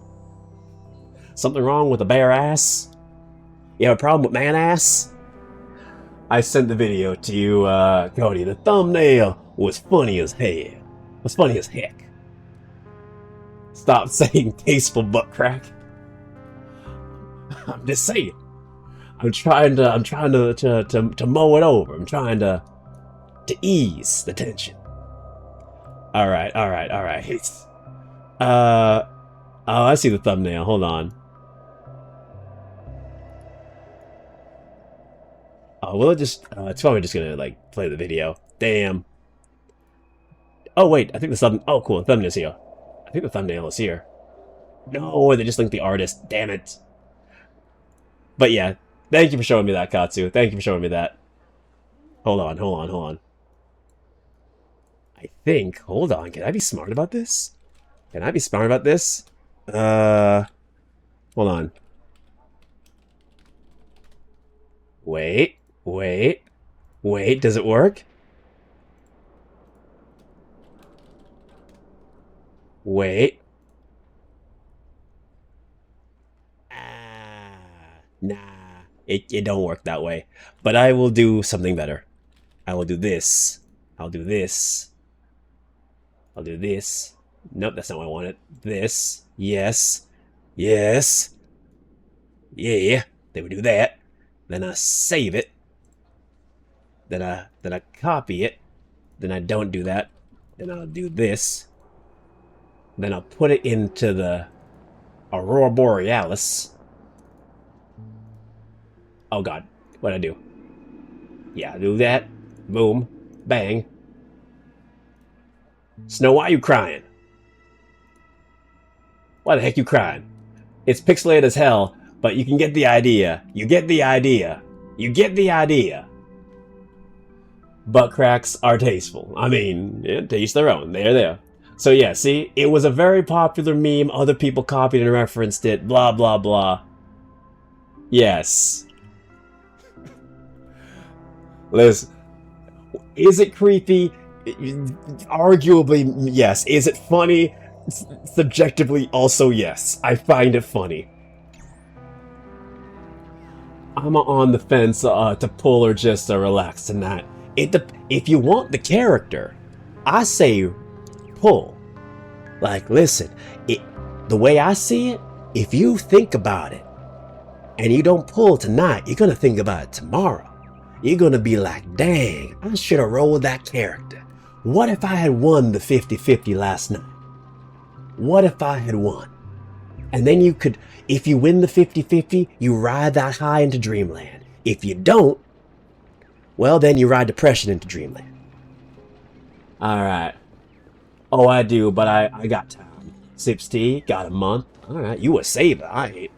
Something wrong with a bare ass? You have a problem with man ass? I sent the video to you, Cody. The thumbnail was funny as hell. Was funny as heck. Stop saying tasteful butt crack. I'm just saying. I'm trying to mow it over. I'm trying to ease the tension. All right. Oh, I see the thumbnail. Hold on. Oh, well, it's probably just gonna like play the video. Damn. Oh wait, I think the thumb. Oh, cool. The thumbnail's here. I think the thumbnail is here. No, they just linked the artist. Damn it. But yeah, thank you for showing me that, Katsu. Thank you for showing me that. Hold on. I think. Hold on. Can I be smart about this? Hold on. Wait. Does it work? Wait. Nah. It don't work that way. But I will do something better. I will do this. I'll do this. Nope, that's not what I wanted. This. Yes. Yeah. Then we do that. Then I save it. Then I copy it. Then I don't do that. Then I'll do this. Then I'll put it into the Aurora Borealis. Oh god, what'd I do? Yeah, do that. Boom. Bang. Snow, why are you crying? Why the heck you crying? It's pixelated as hell, but you can get the idea. You get the idea. Butt cracks are tasteful. I mean, yeah, to each their own. They're there. So yeah, see? It was a very popular meme. Other people copied and referenced it. Blah, blah, blah. Yes. Liz, is it creepy? Arguably, yes. Is it funny? Subjectively, also yes. I find it funny. I'm on the fence to pull or just relax tonight. If you want the character, I say pull. Like, listen, the way I see it, if you think about it and you don't pull tonight, you're gonna think about it tomorrow. You're gonna be like, dang, I should have rolled that character. What if I had won the 50-50 last night? What if I had won? And then you could, if you win the 50-50, you ride that high into Dreamland. If you don't, well, then you ride depression into Dreamland. Alright. Oh, I do, but I got time. Sips tea, got a month. Alright, you a saver. Alright.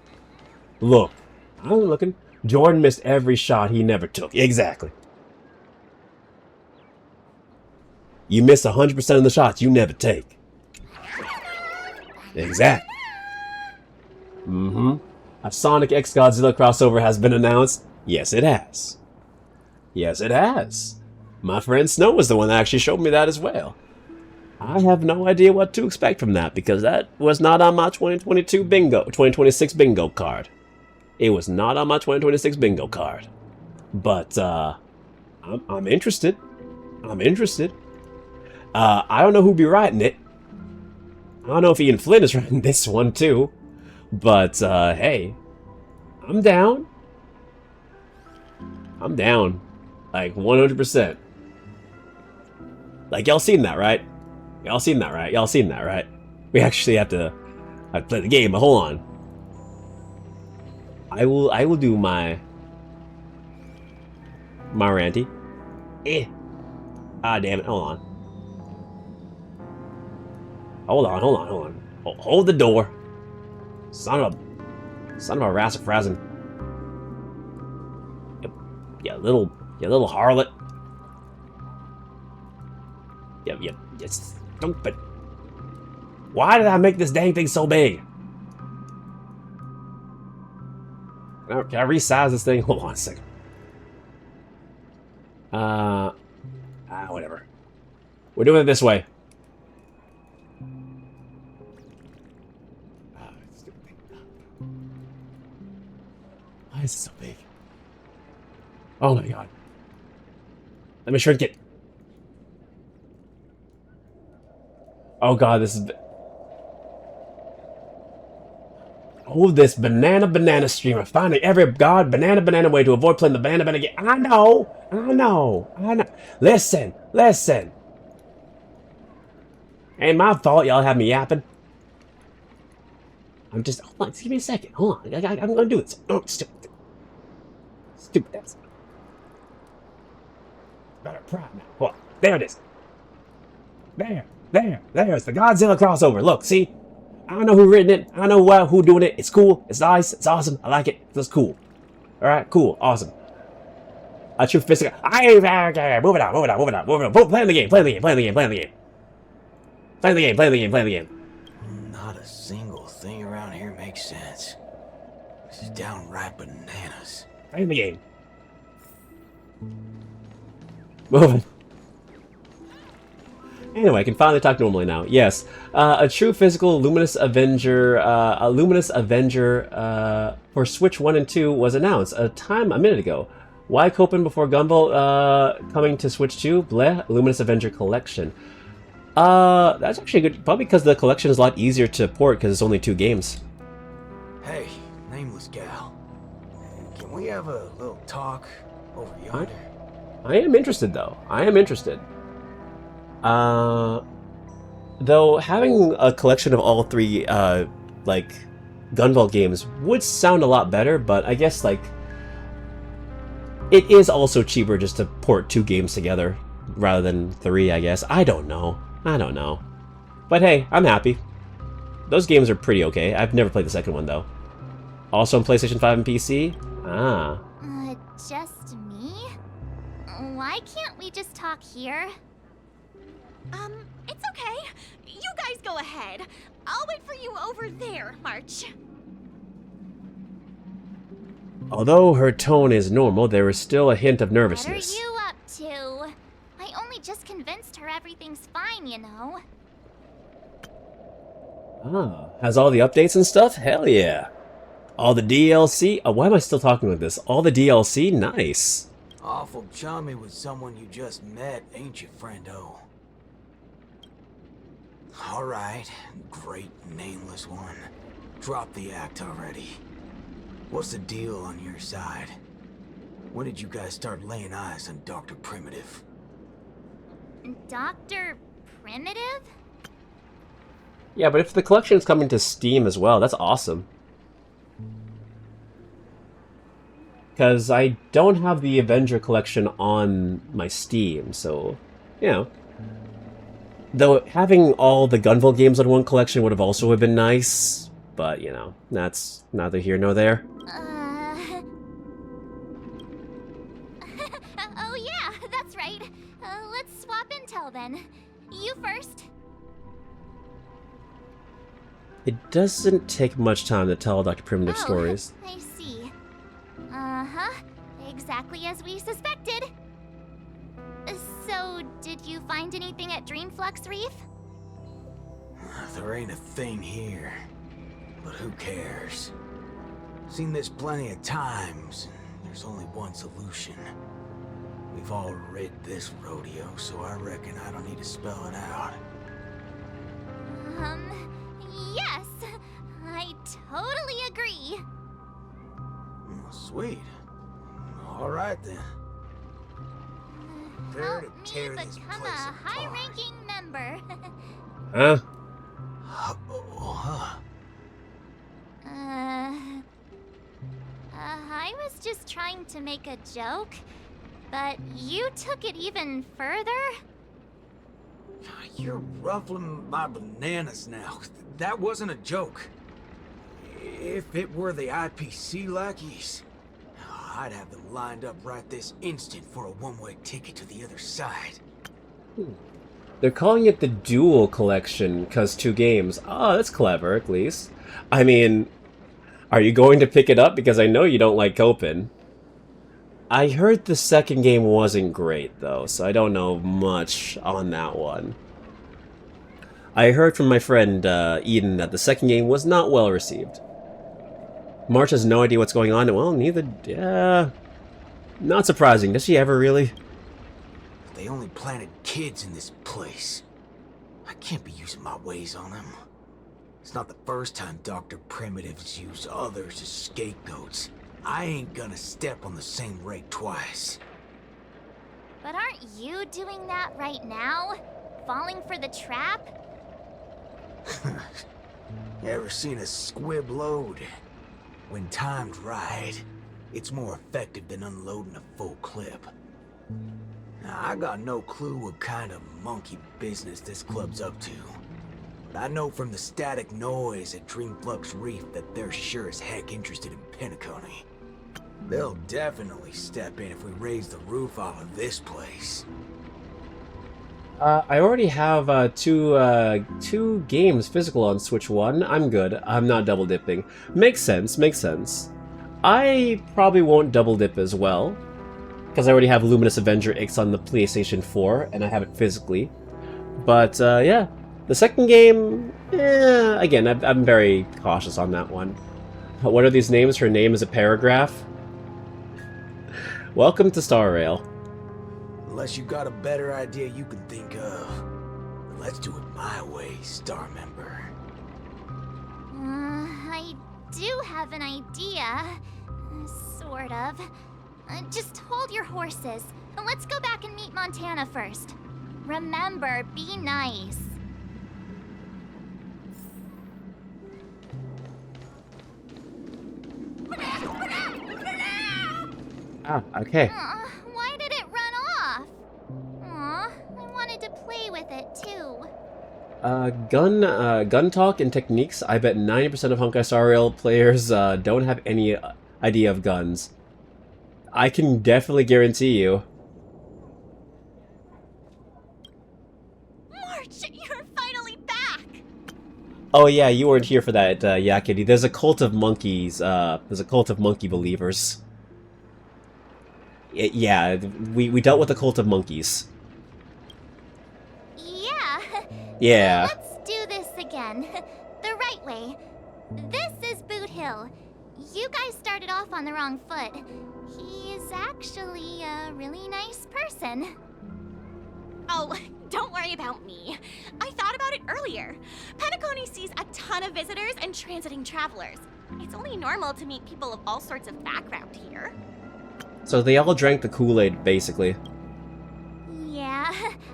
Look, I'm looking. Jordan missed every shot he never took. Exactly. You miss 100% of the shots you never take. Exactly. A Sonic X Godzilla crossover has been announced. Yes, it has. Yes, it has. My friend Snow was the one that actually showed me that as well. I have no idea what to expect from that because that was not on my 2026 bingo card. It was not on my 2026 bingo card. But, I'm interested. I'm interested. I don't know who'd be writing it. I don't know if Ian Flynn is writing this one too. But, hey. I'm down. I'm down. Like, 100%. Like, y'all seen that, right? Y'all seen that, right? Y'all seen that, right? We actually have to play the game, but hold on. I will do my ranty. Ah, damn it. Hold on. Hold on. Hold the door. Son of a rassafrazzin. You little harlot. You stupid. Why did I make this dang thing so big? Can I resize this thing? Hold on a second. Whatever. We're doing it this way. Why is it so big? Oh my god. Let me shrink it. Oh god, this is... Oh, this banana streamer finding every banana way to avoid playing the banana game. I know. Listen. Ain't my fault y'all have me yapping. I'm just... Hold on, give me a second. Hold on, I'm gonna do this. Oh, stupid ass. Better pride now. What? There it is. There's the Godzilla crossover. Look, see? I don't know who written it. I don't know who doing it. It's cool. It's nice. It's awesome. I like it. It looks cool. Alright, cool. Awesome. A true physical... Move it on. Play the game. Not a single thing around here makes sense. This is downright bananas. Play the game. Move it. Anyway, I can finally talk normally now. Yes, a true physical Luminous Avenger, for Switch 1 and 2 was announced a minute ago. Why Copen before Gumball coming to Switch 2? Bleh, Luminous Avenger Collection. That's actually good, probably because the collection is a lot easier to port because it's only 2 games. Hey, nameless gal. Can we have a little talk over yonder? I am interested, though. Though having a collection of all 3, like, Gunvolt games would sound a lot better, but I guess, like, it is also cheaper just to port 2 games together rather than 3, I guess. I don't know. But hey, I'm happy. Those games are pretty okay. I've never played the second one, though. Also on PlayStation 5 and PC? Ah. Just me? Why can't we just talk here? It's okay. You guys go ahead. I'll wait for you over there, March. Although her tone is normal, there is still a hint of nervousness. What are you up to? I only just convinced her everything's fine, you know. Ah, has all the updates and stuff? Hell yeah. All the DLC? Oh, why am I still talking like this? All the DLC? Nice. Awful chummy with someone you just met, ain't you, friendo? Alright, great nameless one. Drop the act already. What's the deal on your side? When did you guys start laying eyes on Dr. Primitive? Dr. Primitive? Yeah, but if the collection is coming to Steam as well, that's awesome. Because I don't have the Avenger collection on my Steam, so, you know. Though having all the Gunvolt games on one collection would have also been nice, But, you know, that's neither here nor there. Oh yeah, that's right. Let's swap intel then. You first. It doesn't take much time to tell Dr. Primitive stories. I see. Uh-huh. Exactly as we suspected. So, did you find anything at Dreamflux Reef? There ain't a thing here. But who cares? Seen this plenty of times, and there's only one solution. We've all rid this rodeo, so I reckon I don't need to spell it out. Yes. I totally agree. Oh, sweet. All right then. Prepare to Help tear me this become place a apart. high-ranking member. Huh? I was just trying to make a joke, but you took it even further? You're ruffling my bananas now. That wasn't a joke. If it were the IPC lackeys, I'd have them lined up right this instant for a one-way ticket to the other side. They're calling it the Duel Collection, cause 2 games. Oh, that's clever, at least. I mean, are you going to pick it up? Because I know you don't like Copen. I heard the second game wasn't great, though, so I don't know much on that one. I heard from my friend, Eden, that the second game was not well received. March has no idea what's going on. Well, neither... Yeah... Not surprising. Does she ever, really? They only planted kids in this place. I can't be using my ways on them. It's not the first time Dr. Primitives use others as scapegoats. I ain't gonna step on the same rake twice. But aren't you doing that right now? Falling for the trap? You ever seen a squib load? When timed right, it's more effective than unloading a full clip. Now, I got no clue what kind of monkey business this club's up to. But I know from the static noise at Dreamflux Reef that they're sure as heck interested in Penacony. They'll definitely step in if we raise the roof off of this place. I already have two games physical on Switch 1. I'm good. I'm not double dipping. Makes sense, makes sense. I probably won't double dip as well, because I already have Luminous Avenger X on the PlayStation 4, and I have it physically. But, yeah. The second game, again, I'm very cautious on that one. What are these names? Her name is a paragraph. Welcome to Star Rail. Unless you got a better idea you can think of. Let's do it my way, Star Member. I do have an idea. Sort of. Just hold your horses. Let's go back and meet Montana first. Remember, be nice. Ah, okay. Why did it run off? Aw, I wanted to play with it too. Gun talk and techniques. I bet 90% of Honkai Star Rail players don't have any idea of guns. I can definitely guarantee you. March, you're finally back! Oh yeah, you weren't here for that, Yakety. There's a cult of monkeys, there's a cult of monkey believers. Yeah, we dealt with the cult of monkeys. Yeah. Yeah. Let's do this again. The right way. This is Boot Hill. You guys started off on the wrong foot. He's actually a really nice person. Oh, don't worry about me. I thought about it earlier. Penacony sees a ton of visitors and transiting travelers. It's only normal to meet people of all sorts of background here. So they all drank the Kool-Aid, basically. Yeah,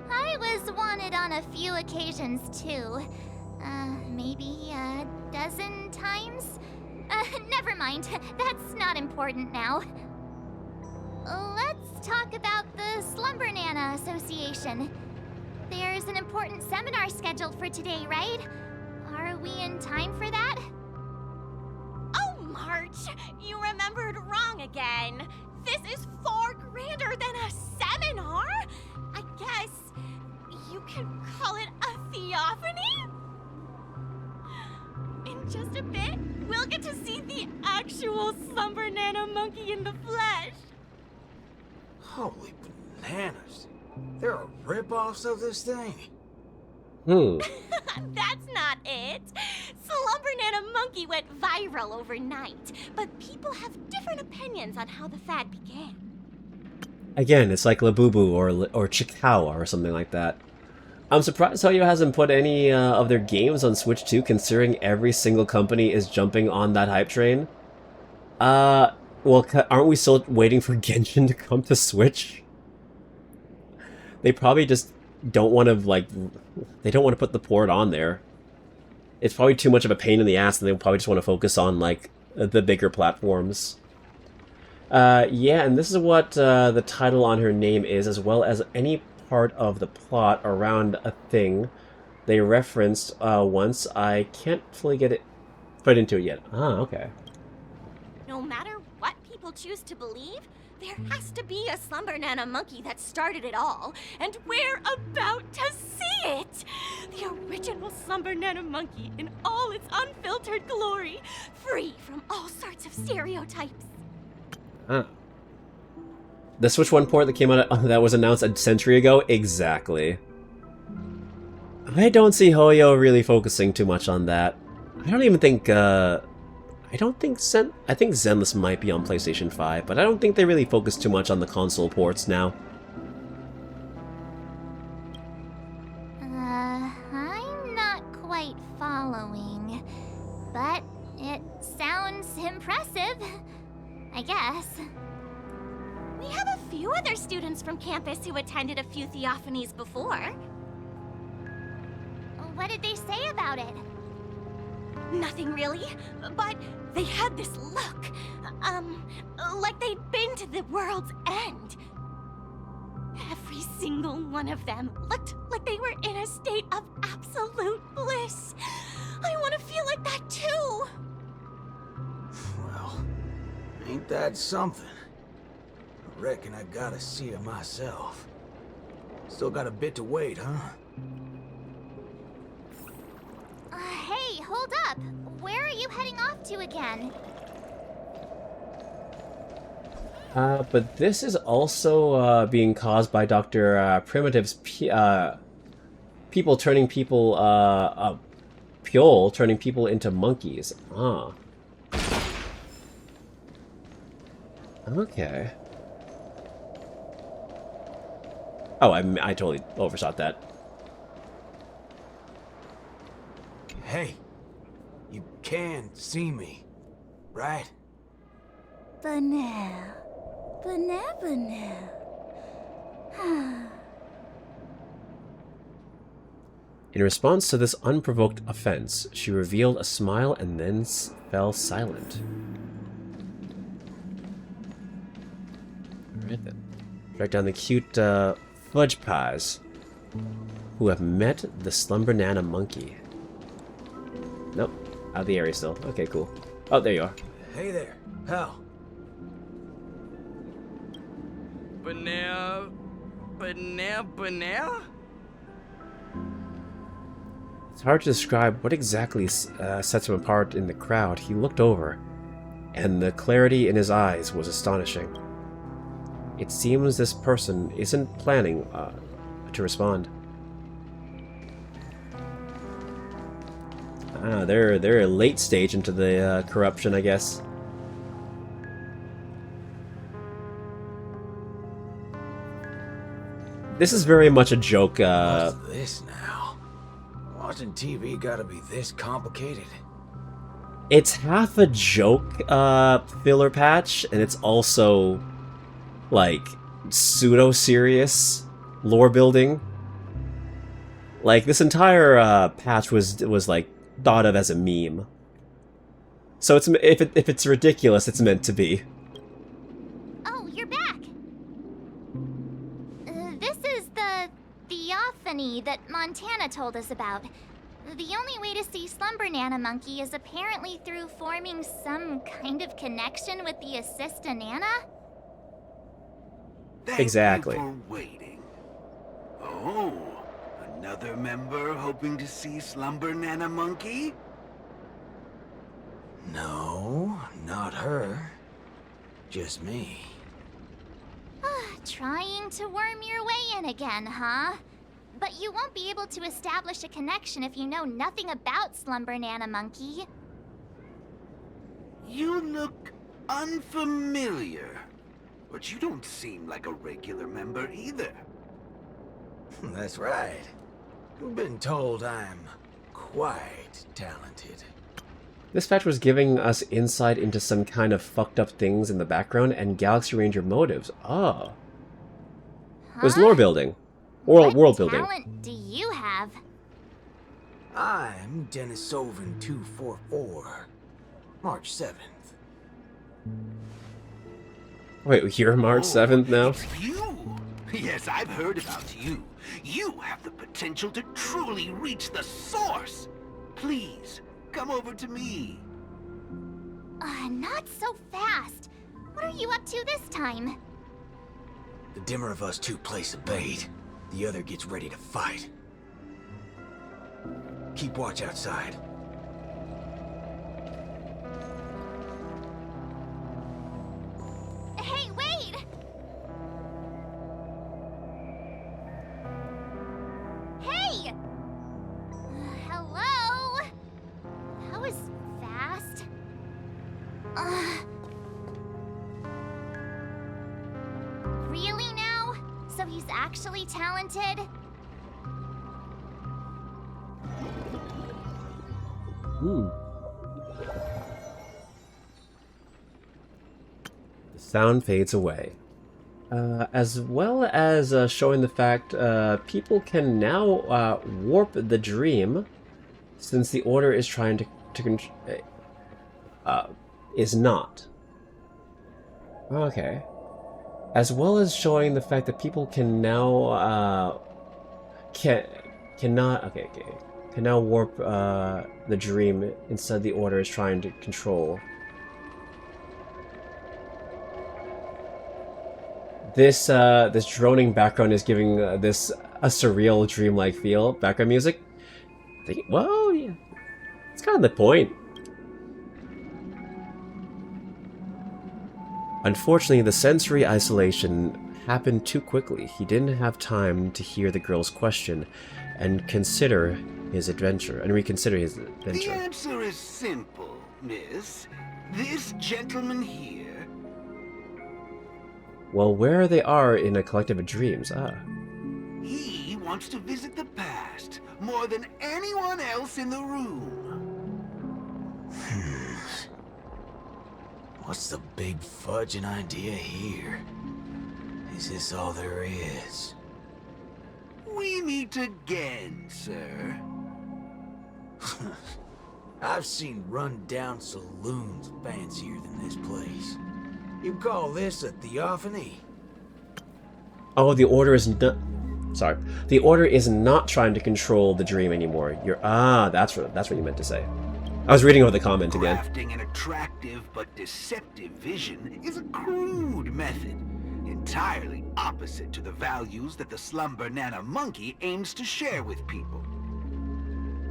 I was wanted on a few occasions too. Maybe a dozen times? Never mind, that's not important now. Let's talk about the Slumber Nana Association. There's an important seminar scheduled for today, right? Are we in time for that? March, you remembered wrong again. This is far grander than a seminar. I guess you can call it a theophany? In just a bit, we'll get to see the actual Slumber Nana monkey in the flesh. Holy bananas. There are rip-offs of this thing? That's not it. Slumber Nana monkey went viral overnight, but people have different opinions on how the fad began. Again, it's like Labubu or Chikawa or something like that. I'm surprised Hoyo hasn't put any of their games on Switch 2, considering every single company is jumping on that hype train. Well, aren't we still waiting for Genshin to come to Switch? They probably just don't want to, like, they don't want to put the port on there. It's probably too much of a pain in the ass, and they probably just want to focus on, like, the bigger platforms. Yeah, and this is what the title on her name is, as well as any part of the plot around a thing they referenced once. I can't fully get it put into it yet. Ah, okay. No matter what people choose to believe, there has to be a Slumber Nana monkey that started it all, and we're about to see it! The original Slumber Nana monkey in all its unfiltered glory, free from all sorts of stereotypes. Ah. The Switch 1 port that came out that was announced a century ago? Exactly. I don't see Hoyo really focusing too much on that. I don't even think, I think Zenless might be on PlayStation 5, but I don't think they really focus too much on the console ports now. I'm not quite following, but it sounds impressive, I guess. We have a few other students from campus who attended a few theophanies before. What did they say about it? Nothing really, but they had this look, like they'd been to the world's end. Every single one of them looked like they were in a state of absolute bliss. I want to feel like that too. Well, ain't that something? I reckon I gotta see it myself. Still got a bit to wait, huh? Hey, hold up. Where are you heading off to again? But this is also being caused by Dr. Primitive's people turning people, Pyol turning people into monkeys. Ah. Okay. Oh, I totally overshot that. Hey, you can see me, right? Banal. In response to this unprovoked offense, she revealed a smile and then fell silent. Alright then. Track down the cute fudge pies who have met the Slumber Nana monkey. Nope, out of the area still. Okay, cool. Oh, there you are. Hey there, pal. Banana? It's hard to describe what exactly sets him apart in the crowd. He looked over, and the clarity in his eyes was astonishing. It seems this person isn't planning to respond. Ah, they're a late stage into the corruption, I guess. This is very much a joke. What's this now? Watching TV gotta be this complicated? It's half a joke filler patch, and it's also like pseudo-serious lore building. Like this entire patch was like thought of as a meme. So it's if it's ridiculous, it's meant to be. Oh, you're back. This is the theophany that Montana told us about. The only way to see Slumber Nana Monkey is apparently through forming some kind of connection with the Assista Nana? Exactly. Thank you for waiting. Oh, another member hoping to see Slumber Nana Monkey? No, not her. Just me. Trying to worm your way in again, huh? But you won't be able to establish a connection if you know nothing about Slumber Nana Monkey. You look unfamiliar, but you don't seem like a regular member either. That's right. Been told I'm quite talented. This fetch was giving us insight into some kind of fucked up things in the background and Galaxy Ranger motives. Ah. It was lore building. World building. What talent do you have? I'm Denisovan 244. March 7th. Wait, you're March 7th now? It's you! Yes, I've heard about you. You have the potential to truly reach the source. Please, come over to me. Not so fast. What are you up to this time? The dimmer of us two place a bait. The other gets ready to fight. Keep watch outside. Hey, wait! Hey! Hello? That was fast. Really now? So he's actually talented? Ooh. The sound fades away. As well as showing the fact people can now warp the dream, since the Order is trying to is not. Okay. As well as showing the fact that people can now can now warp the dream instead the Order is trying to control. This this droning background is giving this a surreal dreamlike feel. Background music. Well, yeah, it's kind of the point. Unfortunately, the sensory isolation happened too quickly. He didn't have time to hear the girl's question and consider his adventure, and reconsider his adventure. The answer is simple, miss. This gentleman here... Well, where they are in a collective of dreams, He wants to visit the past more than anyone else in the room. What's the big fudging idea here? Is this all there is? We meet again, sir. I've seen run-down saloons fancier than this place. You call this a theophany? Oh, the Order is not... Sorry. The Order is not trying to control the dream anymore. That's what you meant to say. I was reading over the comment again. Crafting an attractive but deceptive vision is a crude method, entirely opposite to the values that the Slumber Nana Monkey aims to share with people.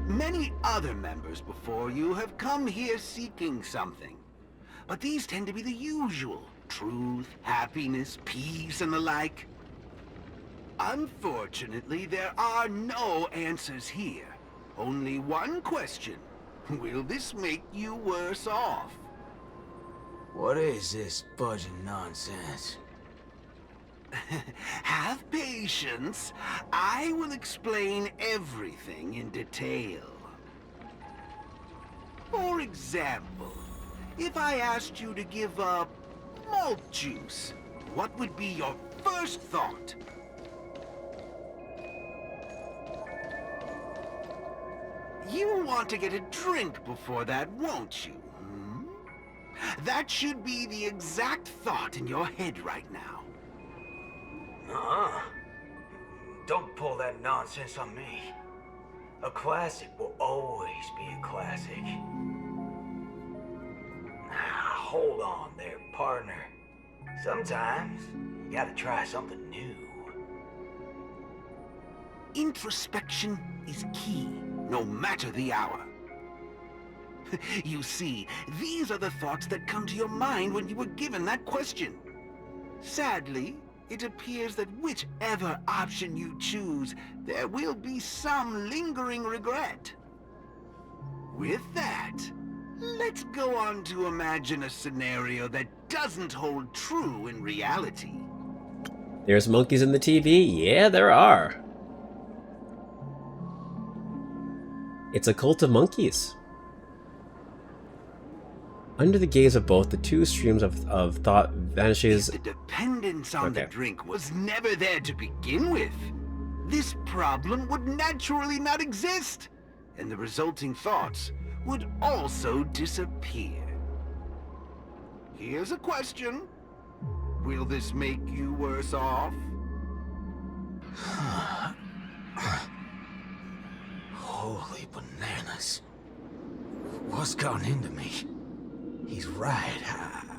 Many other members before you have come here seeking something, but these tend to be the usual: truth, happiness, peace, and the like. Unfortunately, there are no answers here. Only one question. Will this make you worse off? What is this fudging nonsense? Have patience. I will explain everything in detail. For example, if I asked you to give up malt juice, what would be your first thought? You want to get a drink before that, won't you? Hmm? That should be the exact thought in your head right now. Don't pull that nonsense on me. A classic will always be a classic. Hold on there, partner. Sometimes you gotta try something new. Introspection is key, no matter the hour. You see, these are the thoughts that come to your mind when you were given that question. Sadly, it appears that whichever option you choose, there will be some lingering regret. With that, let's go on to imagine a scenario that doesn't hold true in reality. There's monkeys in the TV? Yeah, there are. It's a cult of monkeys. Under the gaze of both, the two streams of thought vanishes. If the dependence on the drink was never there to begin with, this problem would naturally not exist, and the resulting thoughts would also disappear. Here's a question. Will this make you worse off? Holy bananas. What's gotten into me? He's right.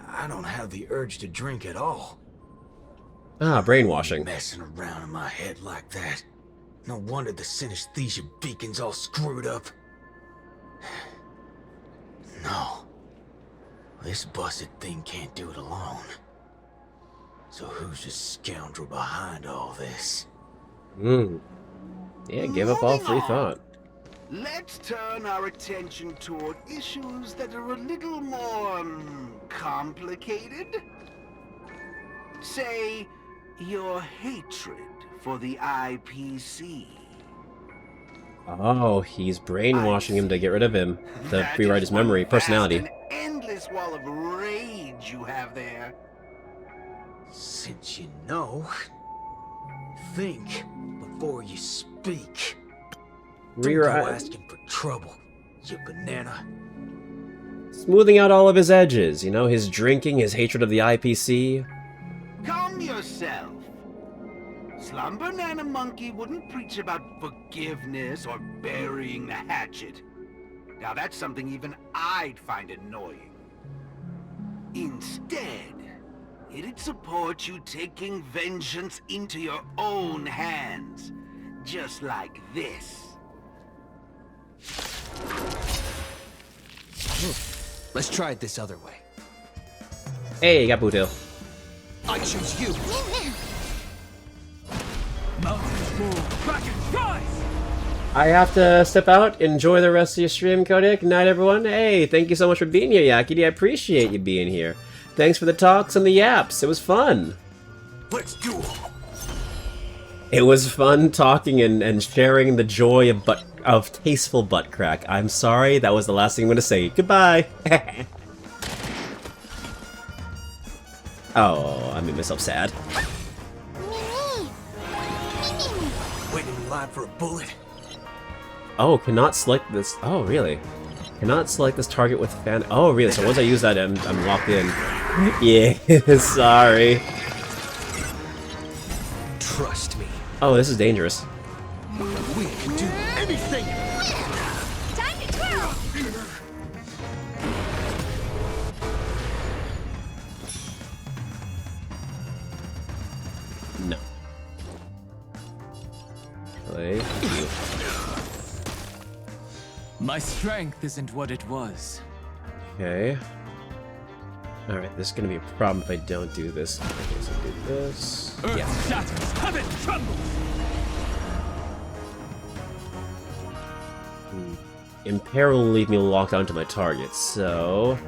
I don't have the urge to drink at all. Ah, brainwashing. Messing around in my head like that. No wonder the synesthesia beacon's all screwed up. No. This busted thing can't do it alone. So who's the scoundrel behind all this? Yeah, give up all free thought. Let's turn our attention toward issues that are a little more complicated. Say, your hatred for the IPC. Oh, he's brainwashing him to get rid of him. To rewrite his memory, personality. An endless wall of rage you have there. Since you know, think before you speak. Don't go asking for trouble, you banana. Smoothing out all of his edges, you know, his drinking, his hatred of the IPC. Calm yourself. Slumber Nana Monkey wouldn't preach about forgiveness or burying the hatchet. Now that's something even I'd find annoying. Instead, it'd support you taking vengeance into your own hands. Just like this. Let's try it this other way. Hey, you got Boot Hill. I choose you. I have to step out. Enjoy the rest of your stream, Kodak. Good night, everyone. Hey, thank you so much for being here, Yakity. I appreciate you being here. Thanks for the talks and the yaps. It was fun. Let's do it. It was fun talking and sharing the joy of tasteful butt crack. I'm sorry, that was the last thing I'm gonna say. Goodbye. Oh, I made myself sad. Waiting in line for a bullet. Oh, cannot select this. Oh, really? Cannot select this target with fan. Oh, really? So once I use that, I'm locked in. Yeah, sorry. Trust me. Oh, this is dangerous. We can do anything. Time to twirl! No. Play. My strength isn't what it was. Okay. Alright, this is gonna be a problem if I don't do this. Okay, so do this. Earth shatters, heaven trembles! Impair will leave me locked onto my target, so...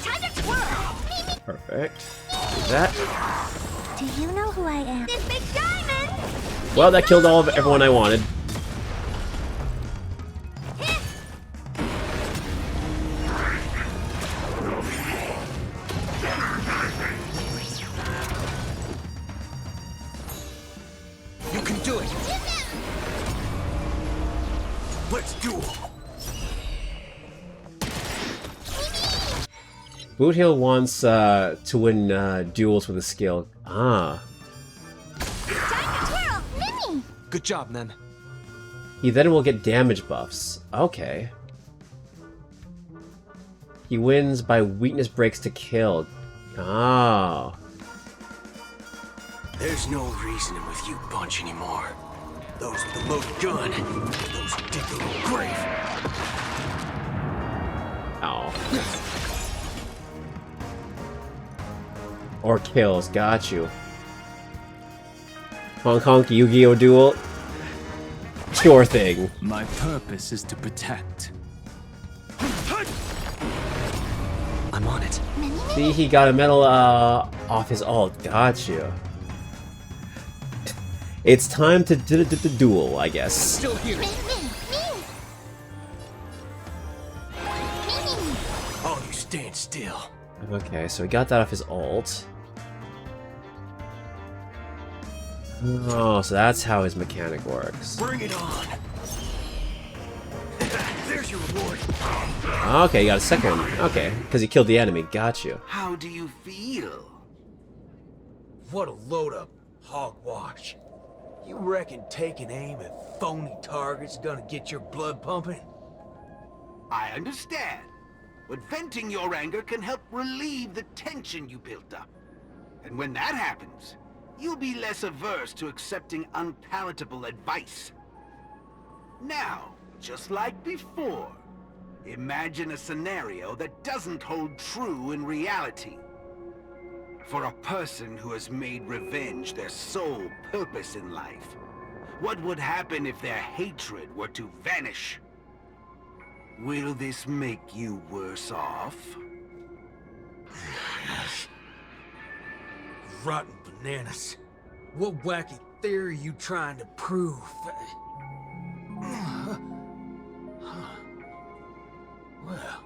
Time to twirl! Perfect. Do that. Do you know who I am? This big diamond! Well, that killed all of everyone I wanted. You can do it. Let's do it. Boot Hill wants to win duels with a skill. Ah. Time to twirl! Mimi! Good job, men. He then will get damage buffs. Okay. He wins by weakness breaks to kill. Oh. There's no reasoning with you bunch anymore. Those with the loaded gun, those who dig their own grave. Oh. Or kills, got you. Honk honk Yu-Gi-Oh! Duel. Sure thing. My purpose is to protect. I'm on it. See, he got a medal off his ult. Got you. It's time to do the duel, I guess. Still here. Oh, you stand still. Okay, so he got that off his ult. Oh, so that's how his mechanic works. Bring it on. There's your reward. Okay, you got a second. Okay, because he killed the enemy. Got you. How do you feel? What a load of hogwash. You reckon taking aim at phony targets gonna get your blood pumping? I understand. But venting your anger can help relieve the tension you built up. And when that happens, you'll be less averse to accepting unpalatable advice. Now, just like before, imagine a scenario that doesn't hold true in reality. For a person who has made revenge their sole purpose in life, what would happen if their hatred were to vanish? Will this make you worse off? Rotten bananas. What wacky theory you trying to prove? Well,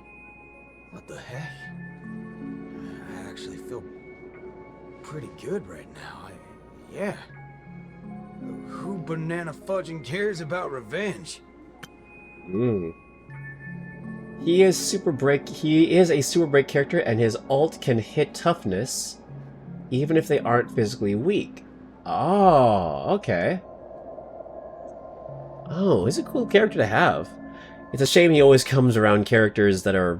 what the heck? I actually feel pretty good right now. Yeah. Who banana fudging cares about revenge? He is He is a super break character, and his ult can hit toughness, even if they aren't physically weak. Oh, okay. Oh, he's a cool character to have. It's a shame he always comes around characters that are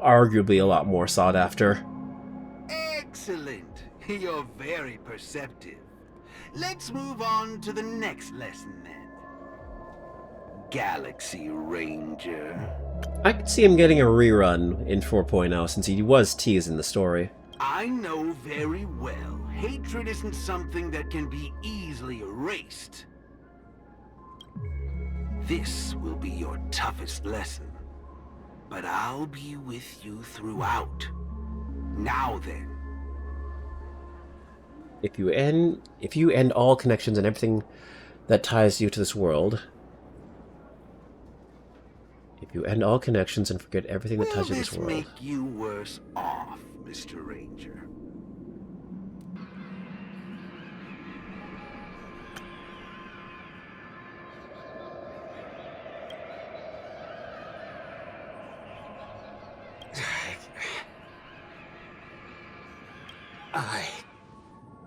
arguably a lot more sought after. Excellent. You're very perceptive. Let's move on to the next lesson then. Galaxy Ranger. I could see him getting a rerun in 4.0 since he was teased in the story. I know very well hatred isn't something that can be easily erased. This will be your toughest lesson, but I'll be with you throughout. Now then. If you end all connections and everything that ties you to this world. If you end all connections and forget everything that ties you to this world. Will this make you worse off, Mr. Ranger? I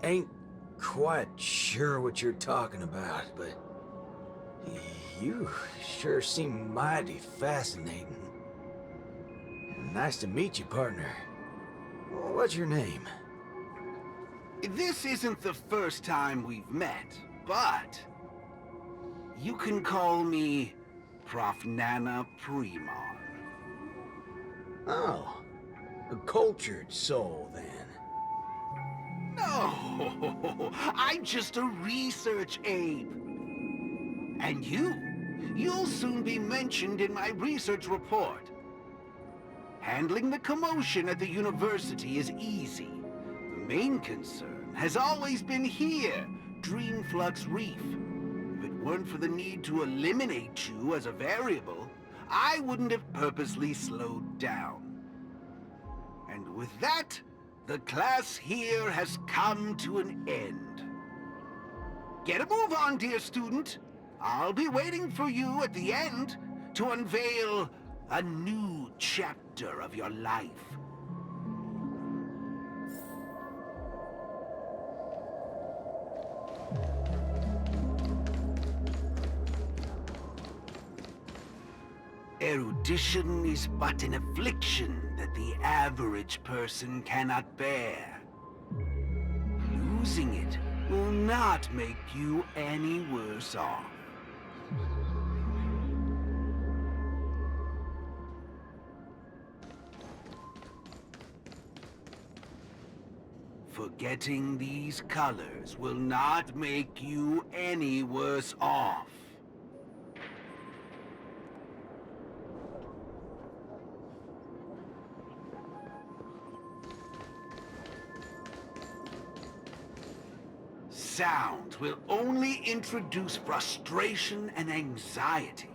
ain't quite sure what you're talking about, but you sure seem mighty fascinating. Nice to meet you, partner. What's your name? This isn't the first time we've met, but you can call me Prof. Nana Primar. Oh, a cultured soul, then. No, I'm just a research ape. And you'll soon be mentioned in my research report. Handling the commotion at the university is easy. The main concern has always been here, Dreamflux Reef. If it weren't for the need to eliminate you as a variable, I wouldn't have purposely slowed down. And with that, the class here has come to an end. Get a move on, dear student. I'll be waiting for you at the end to unveil a new chapter of your life. Erudition is but an affliction that the average person cannot bear. Losing it will not make you any worse off. Forgetting these colors will not make you any worse off. Sound will only introduce frustration and anxiety.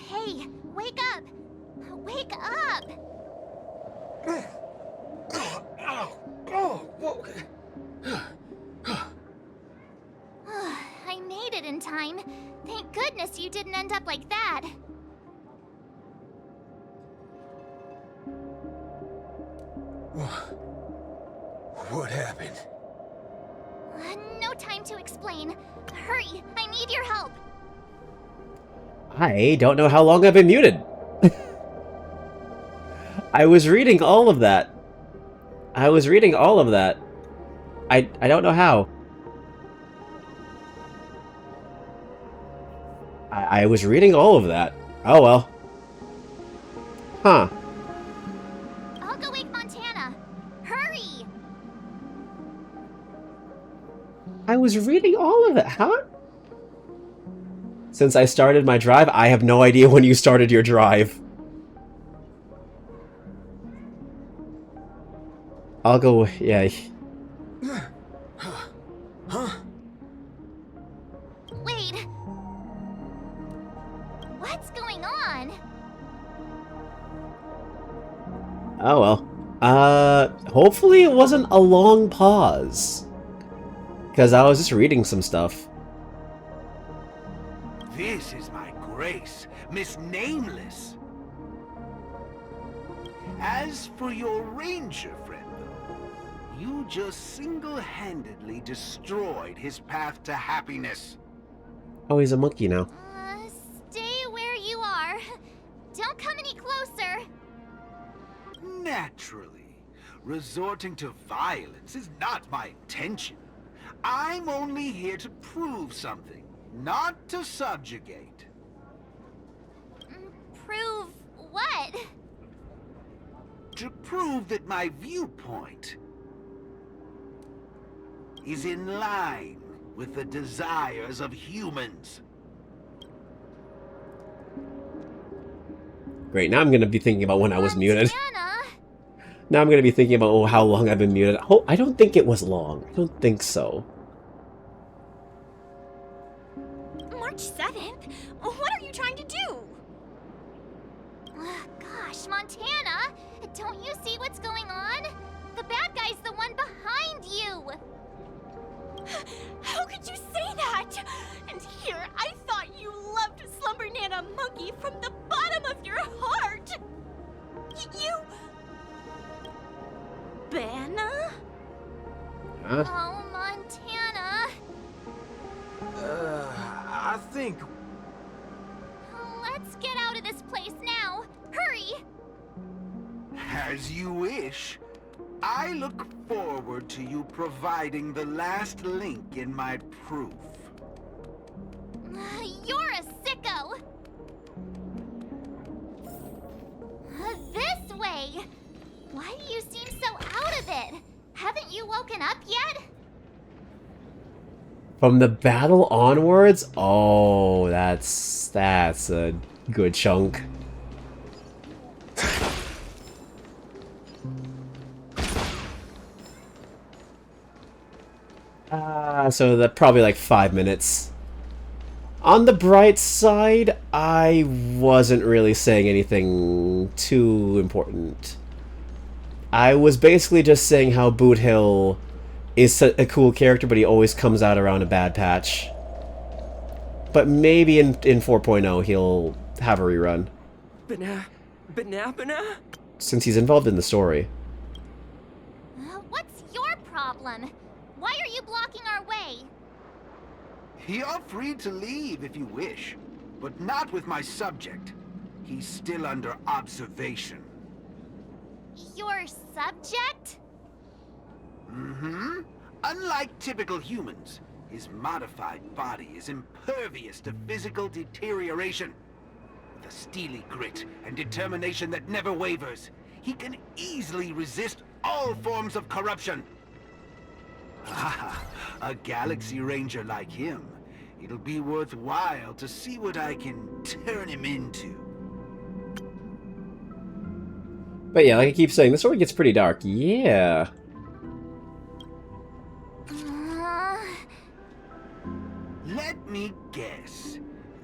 Hey, wake up! Wake up! I made it in time. Thank goodness you didn't end up like that. What happened? No time to explain. Hurry, I need your help. I don't know how long I've been muted. I was reading all of that. I don't know how. I was reading all of that. Oh well. Huh. I'll go wake Montana. Hurry! I was reading all of it. How? Since I started my drive, I have no idea when you started your drive. I'll go, yeah. Wait. What's going on? Oh well. Hopefully it wasn't a long pause. Because I was just reading some stuff. This is my grace, Miss Nameless. As for your ranger friend, though, you just single-handedly destroyed his path to happiness. Oh, he's a monkey now. Stay where you are. Don't come any closer. Naturally, resorting to violence is not my intention. I'm only here to prove something, not to subjugate. Prove what? To prove that my viewpoint is in line with the desires of humans. Great, now I'm gonna be thinking about when I was muted. Montana? Now I'm gonna be thinking about how long I've been muted. Oh, I don't think it was long. I don't think so. March 7th? What are you trying to do? Gosh, Montana! Don't you see what's going on? The bad guy's the one behind you! How could you say that? And here, I thought you loved Slumber Nana Monkey from the bottom of your heart! You... Banna? Huh? Oh, Montana! I think... Let's get out of this place now! Hurry! As you wish. I look forward to you providing the last link in my proof. You're a sicko! This way! Why do you seem so out of it? Haven't you woken up yet? From the battle onwards? Oh, that's a good chunk. So that probably like 5 minutes. On the bright side, I wasn't really saying anything too important. I was basically just saying how Boot Hill is a cool character, but he always comes out around a bad patch. But maybe in 4.0 he'll have a rerun. Banana? Since he's involved in the story. What's your problem? Why are you blocking our way? You're free to leave if you wish, but not with my subject. He's still under observation. Your subject? Mm-hmm. Unlike typical humans, his modified body is impervious to physical deterioration. With a steely grit and determination that never wavers, he can easily resist all forms of corruption. Ah, a Galaxy Ranger like him. It'll be worthwhile to see what I can turn him into. But yeah, like I keep saying, the story gets pretty dark. Yeah. Let me guess.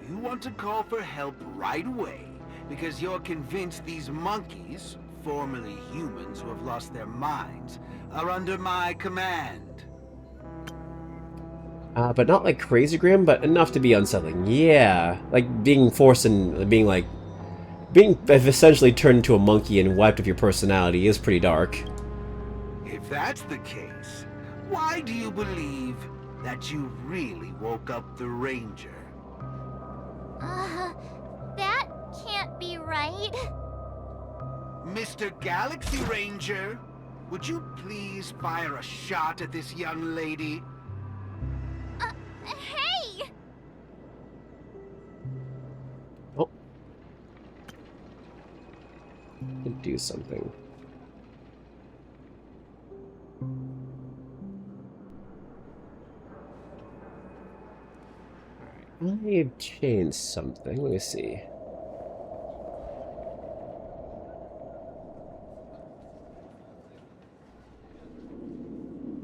You want to call for help right away because you're convinced these monkeys, formerly humans who have lost their minds, are under my command. But not like crazy grim, but enough to be unsettling. Yeah. Like being forced and being essentially turned into a monkey and wiped of your personality is pretty dark. If that's the case, why do you believe that you really woke up the Ranger? That can't be right. Mr. Galaxy Ranger, would you please fire a shot at this young lady? Hey! Oh. Can do something. I've changed something. Let me see.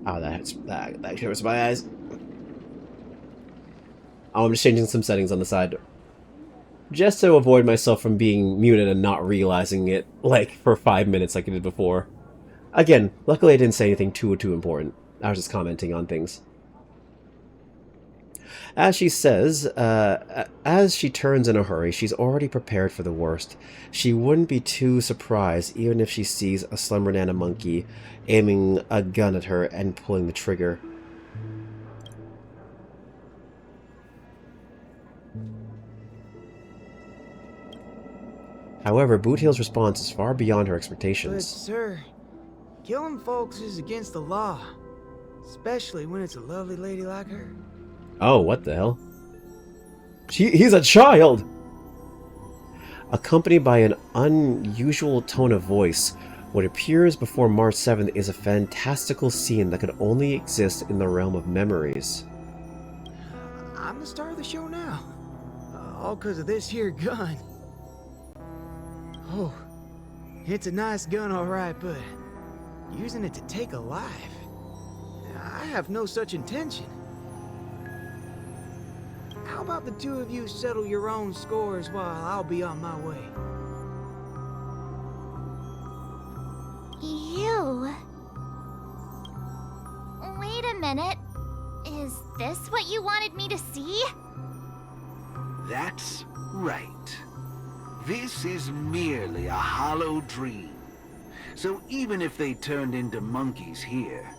Oh, that hurts my eyes. Oh, I'm just changing some settings on the side. Just to avoid myself from being muted and not realizing it, like, for 5 minutes like I did before. Again, luckily I didn't say anything too important. I was just commenting on things. As she says, as she turns in a hurry, she's already prepared for the worst. She wouldn't be too surprised even if she sees a Slumber Nana monkey aiming a gun at her and pulling the trigger. However, Boot Hill's response is far beyond her But, expectations. sir, killing folks is against the law. Especially when it's a lovely lady like her. Oh, what the hell? He's a child! Accompanied by an unusual tone of voice, what appears before March 7th is a fantastical scene that could only exist in the realm of memories. I'm the star of the show now. All because of this here gun. Oh, it's a nice gun, all right, but using it to take a life? I have no such intention. How about the two of you settle your own scores while I'll be on my way? You... Wait a minute. Is this what you wanted me to see? That's right. This is merely a hollow dream. So even if they turned into monkeys here,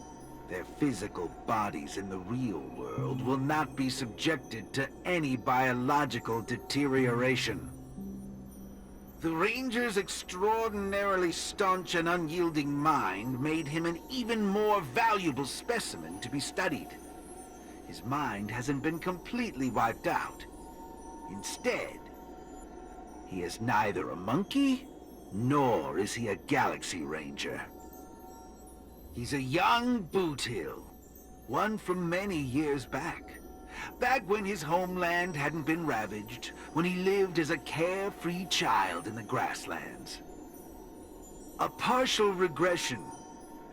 their physical bodies in the real world will not be subjected to any biological deterioration. The Ranger's extraordinarily staunch and unyielding mind made him an even more valuable specimen to be studied. His mind hasn't been completely wiped out. Instead, he is neither a monkey, nor is he a Galaxy Ranger. He's a young Boothill, one from many years back. Back when his homeland hadn't been ravaged, when he lived as a carefree child in the grasslands. A partial regression.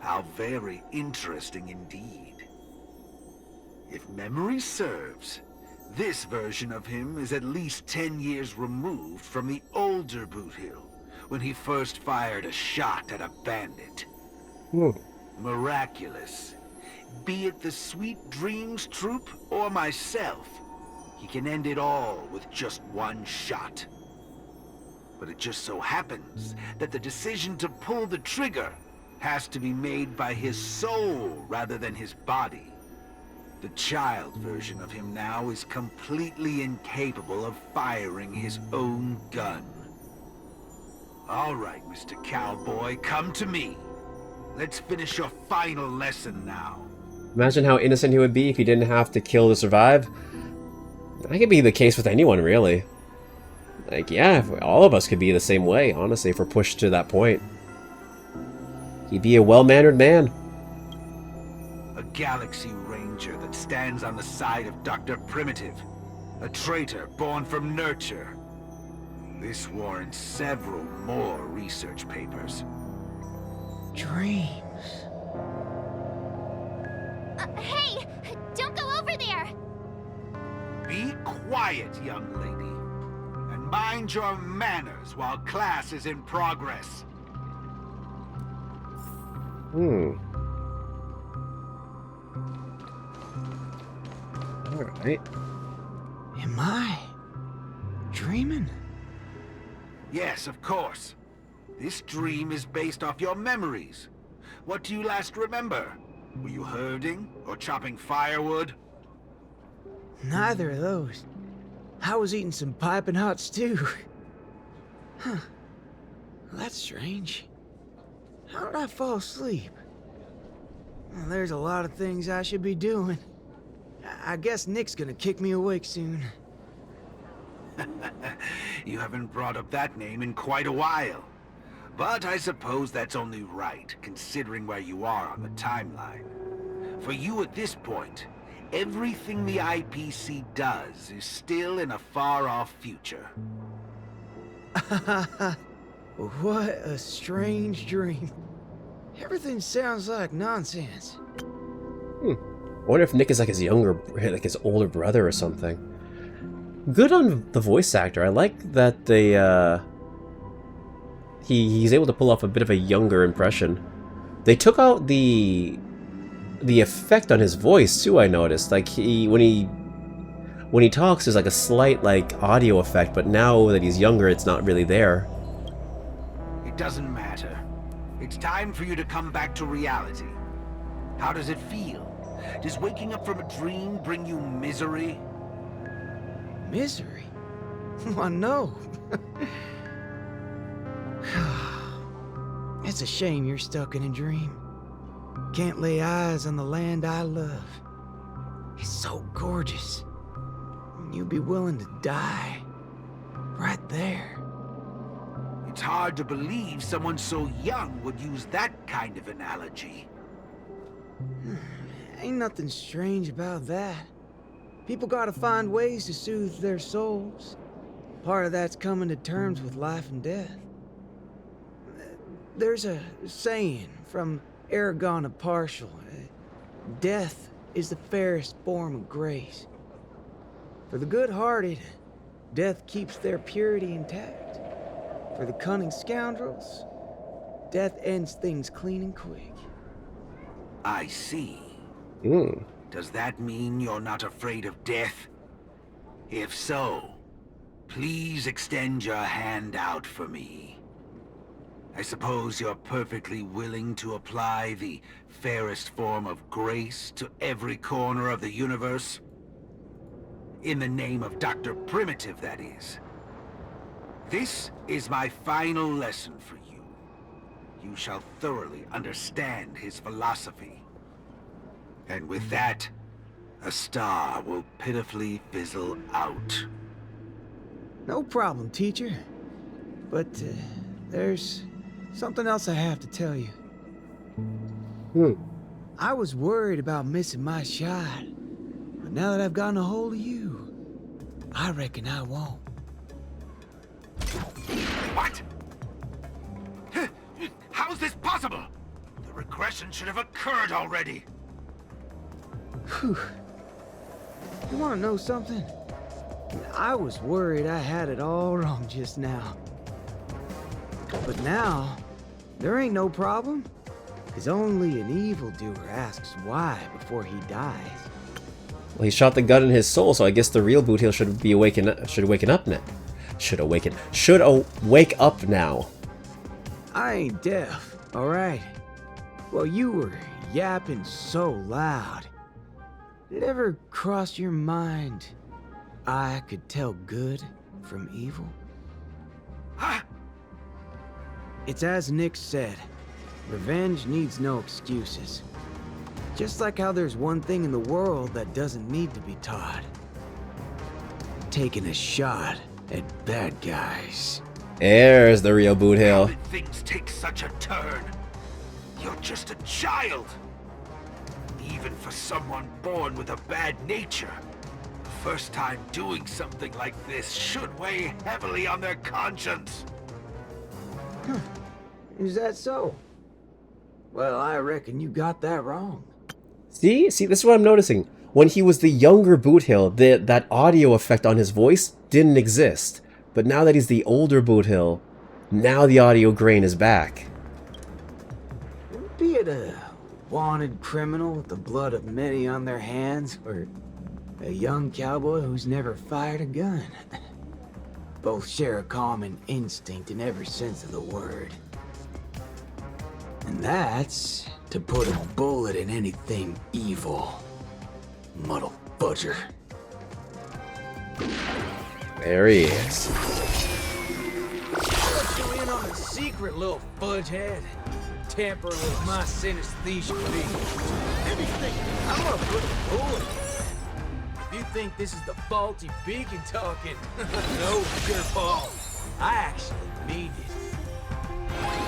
How very interesting indeed. If memory serves, this version of him is at least 10 years removed from the older Boothill, when he first fired a shot at a bandit. Miraculous. Be it the Sweet Dreams Troop or myself, he can end it all with just one shot. But it just so happens that the decision to pull the trigger has to be made by his soul rather than his body. The child version of him now is completely incapable of firing his own gun. All right, Mr. Cowboy, come to me. Let's finish your final lesson now. Imagine how innocent he would be if he didn't have to kill to survive. That could be the case with anyone, really. Like, yeah, all of us could be the same way, honestly, if we're pushed to that point. He'd be a well-mannered man. A Galaxy Ranger that stands on the side of Dr. Primitive. A traitor born from nurture. This warrants several more research papers. Dreams. Hey! Don't go over there! Be quiet, young lady. And mind your manners while class is in progress. Alright. Am I dreaming? Yes, of course. This dream is based off your memories. What do you last remember? Were you herding or chopping firewood? Neither of those. I was eating some piping hot stew. Huh. Well, that's strange. How did I fall asleep? Well, there's a lot of things I should be doing. I guess Nick's gonna kick me awake soon. You haven't brought up that name in quite a while. But I suppose that's only right, considering where you are on the timeline. For you at this point, everything the IPC does is still in a far-off future. What a strange dream. Everything sounds like nonsense. I wonder if Nick is like his his older brother or something. Good on the voice actor. I like that they, he's able to pull off a bit of a younger impression. They took out the effect on his voice too, I noticed. Like when he talks, there's like a slight like audio effect, but now that he's younger, it's not really there. It doesn't matter. It's time for you to come back to reality. How does it feel? Does waking up from a dream bring you misery? Misery? Why, no. It's a shame you're stuck in a dream. Can't lay eyes on the land I love. It's so gorgeous. You'd be willing to die. Right there. It's hard to believe someone so young would use that kind of analogy. Ain't nothing strange about that. People gotta find ways to soothe their souls. Part of that's coming to terms with life and death. There's a saying from Aragon of Partial. Death is the fairest form of grace. For the good-hearted, death keeps their purity intact. For the cunning scoundrels, death ends things clean and quick. I see. Does that mean you're not afraid of death? If so, please extend your hand out for me. I suppose you're perfectly willing to apply the fairest form of grace to every corner of the universe? In the name of Dr. Primitive, that is. This is my final lesson for you. You shall thoroughly understand his philosophy. And with that, a star will pitifully fizzle out. No problem, teacher. But, there's something else I have to tell you. I was worried about missing my shot. But now that I've gotten a hold of you, I reckon I won't. What? How's this possible? The regression should have occurred already. Whew. You wanna know something? I was worried I had it all wrong just now. But now, there ain't no problem. Because only an evildoer asks why before he dies. Well, he shot the gun in his soul, so I guess the real Boot Hill should wake up now. Should wake up now. I ain't deaf, alright? Well, you were yapping so loud. Did it ever cross your mind I could tell good from evil? Huh? It's as Nick said, revenge needs no excuses. Just like how there's one thing in the world that doesn't need to be taught. Taking a shot at bad guys. There's the real Boot How Hill. did things take such a turn? You're just a child. Even for someone born with a bad nature, the first time doing something like this should weigh heavily on their conscience. Is that so? Well, I reckon you got that wrong. See, this is what I'm noticing. When he was the younger Boot Hill, that audio effect on his voice didn't exist. But now that he's the older Boot Hill, now the audio grain is back. Be it a wanted criminal with the blood of many on their hands, or a young cowboy who's never fired a gun. Both share a common instinct in every sense of the word. And that's to put a bullet in anything evil. Muddle Budger. There he is. Let you in on a secret, little fudgehead. Tamper with my synesthesia beam. Anything, I'm gonna put a bullet in. If you think this is the faulty beacon talking, no, dirtball. I actually mean it.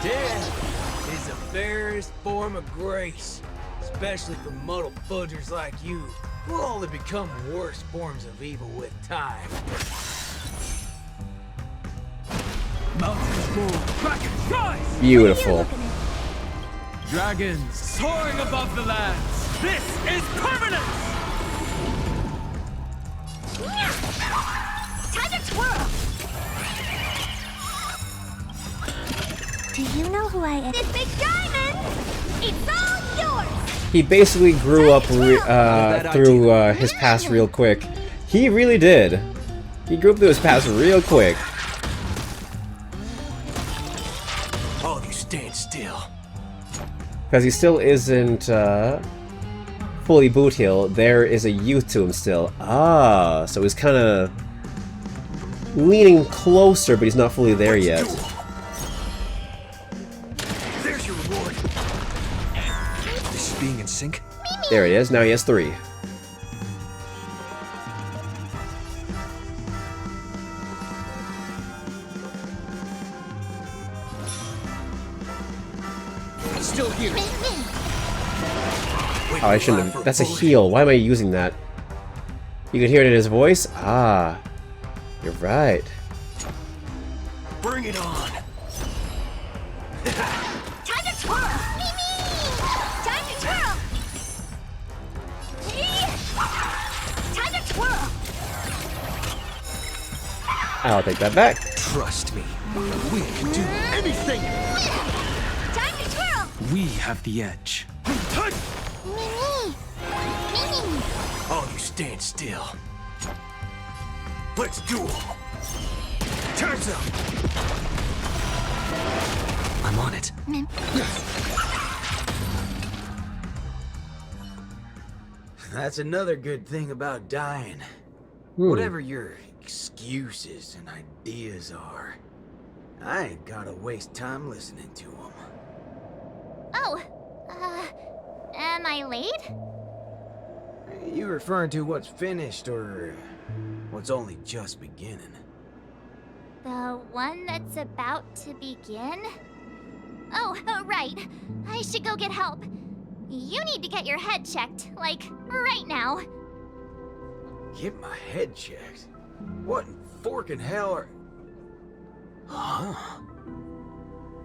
Death is the fairest form of grace, especially for muddled fudgers like you. We'll only become worse forms of evil with time. Mountains move back in skies! Beautiful. Dragons soaring above the lands. This is permanence! Time to twirl! Do you know who I am? This big diamond! It's all yours! He basically grew up through his past real quick. He really did. He grew up through his past real quick. All of you stand still. Because he still isn't fully Boot Hill. There is a youth to him still. Ah, so he's kind of leaning closer, but he's not fully there yet. There's your reward. This is being in sync. There it is. Now he has 3. Still here. Oh, I shouldn't have. That's a heal. Why am I using that? You can hear it in his voice? Ah. You're right. Bring it on. Time to twirl! Time to twirl! Time to twirl! I'll take that back. Trust me. We can do anything. Time to twirl! We have the edge. Mimi! All of you stand still. Let's duel. Time's up. I'm on it. That's another good thing about dying. Whatever your excuses and ideas are, I ain't gotta waste time listening to him. Oh, am I late? You referring to what's finished or what's only just beginning? The one that's about to begin? Oh, right. I should go get help. You need to get your head checked, like, right now. Get my head checked? What in forking hell are... Huh?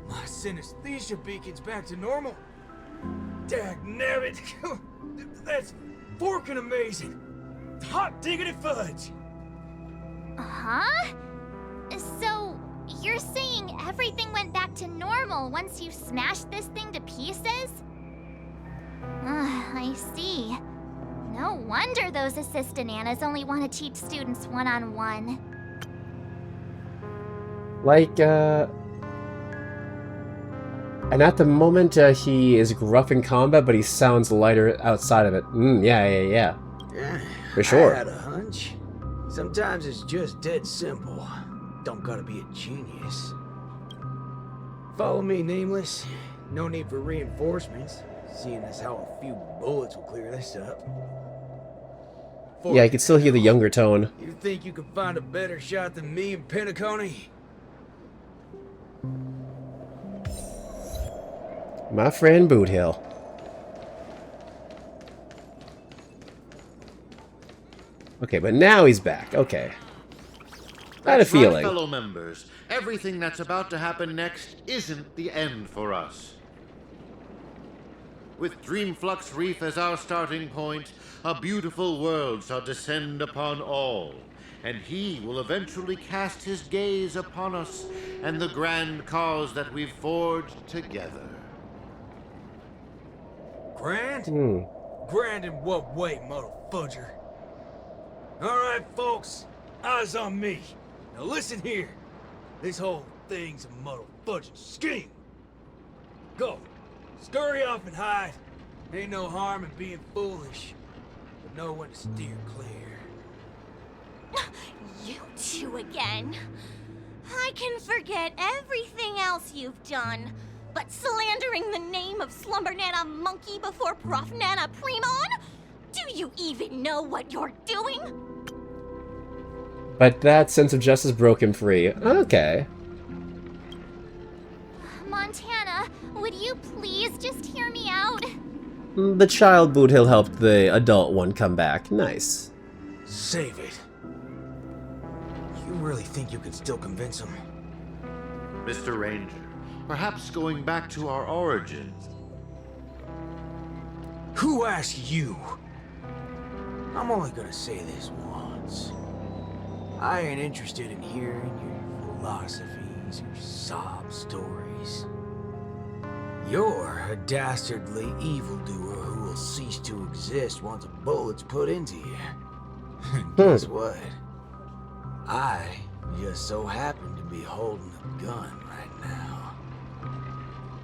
My synesthesia beacon's back to normal. Dagnabbit! That's forking amazing! Hot diggity fudge! Huh? So, you're saying everything went back to normal once you smashed this thing to pieces? I see. No wonder those assistant Annas only want to teach students one-on-one. Like, and at the moment, he is gruff in combat, but he sounds lighter outside of it. Yeah. For sure. I had a hunch. Sometimes it's just dead simple. Don't gotta be a genius. Follow me, Nameless. No need for reinforcements, seeing as how a few bullets will clear this up. Yeah, I can still hear the younger tone. You think you can find a better shot than me and Pentacone? My friend Boothill. Okay, but now he's back. Okay. I had a feeling. Fellow members, everything that's about to happen next isn't the end for us. With Dreamflux Reef as our starting point, a beautiful world shall descend upon all, and he will eventually cast his gaze upon us and the grand cause that we've forged together. Grand? Grand in what way, motherfudger? Alright, folks, eyes on me. Now listen here. This whole thing's a motherfudging scheme. Go. Scurry off and hide. Ain't no harm in being foolish, but know when to steer clear. You two again. I can forget everything else you've done, but slandering the name of Slumber Nana Monkey before Prof Nana Primon? Do you even know what you're doing? But that sense of justice broke him free. Okay. Montana, would you please just hear me out? The child Boothill helped the adult one come back. Nice. Save it. You really think you can still convince him? Mr. Ranger, perhaps going back to our origins. Who asked you? I'm only gonna say this once. I ain't interested in hearing your philosophies, your sob stories. You're a dastardly evildoer who will cease to exist once a bullet's put into you. And guess what? I just so happen to be holding a gun right now.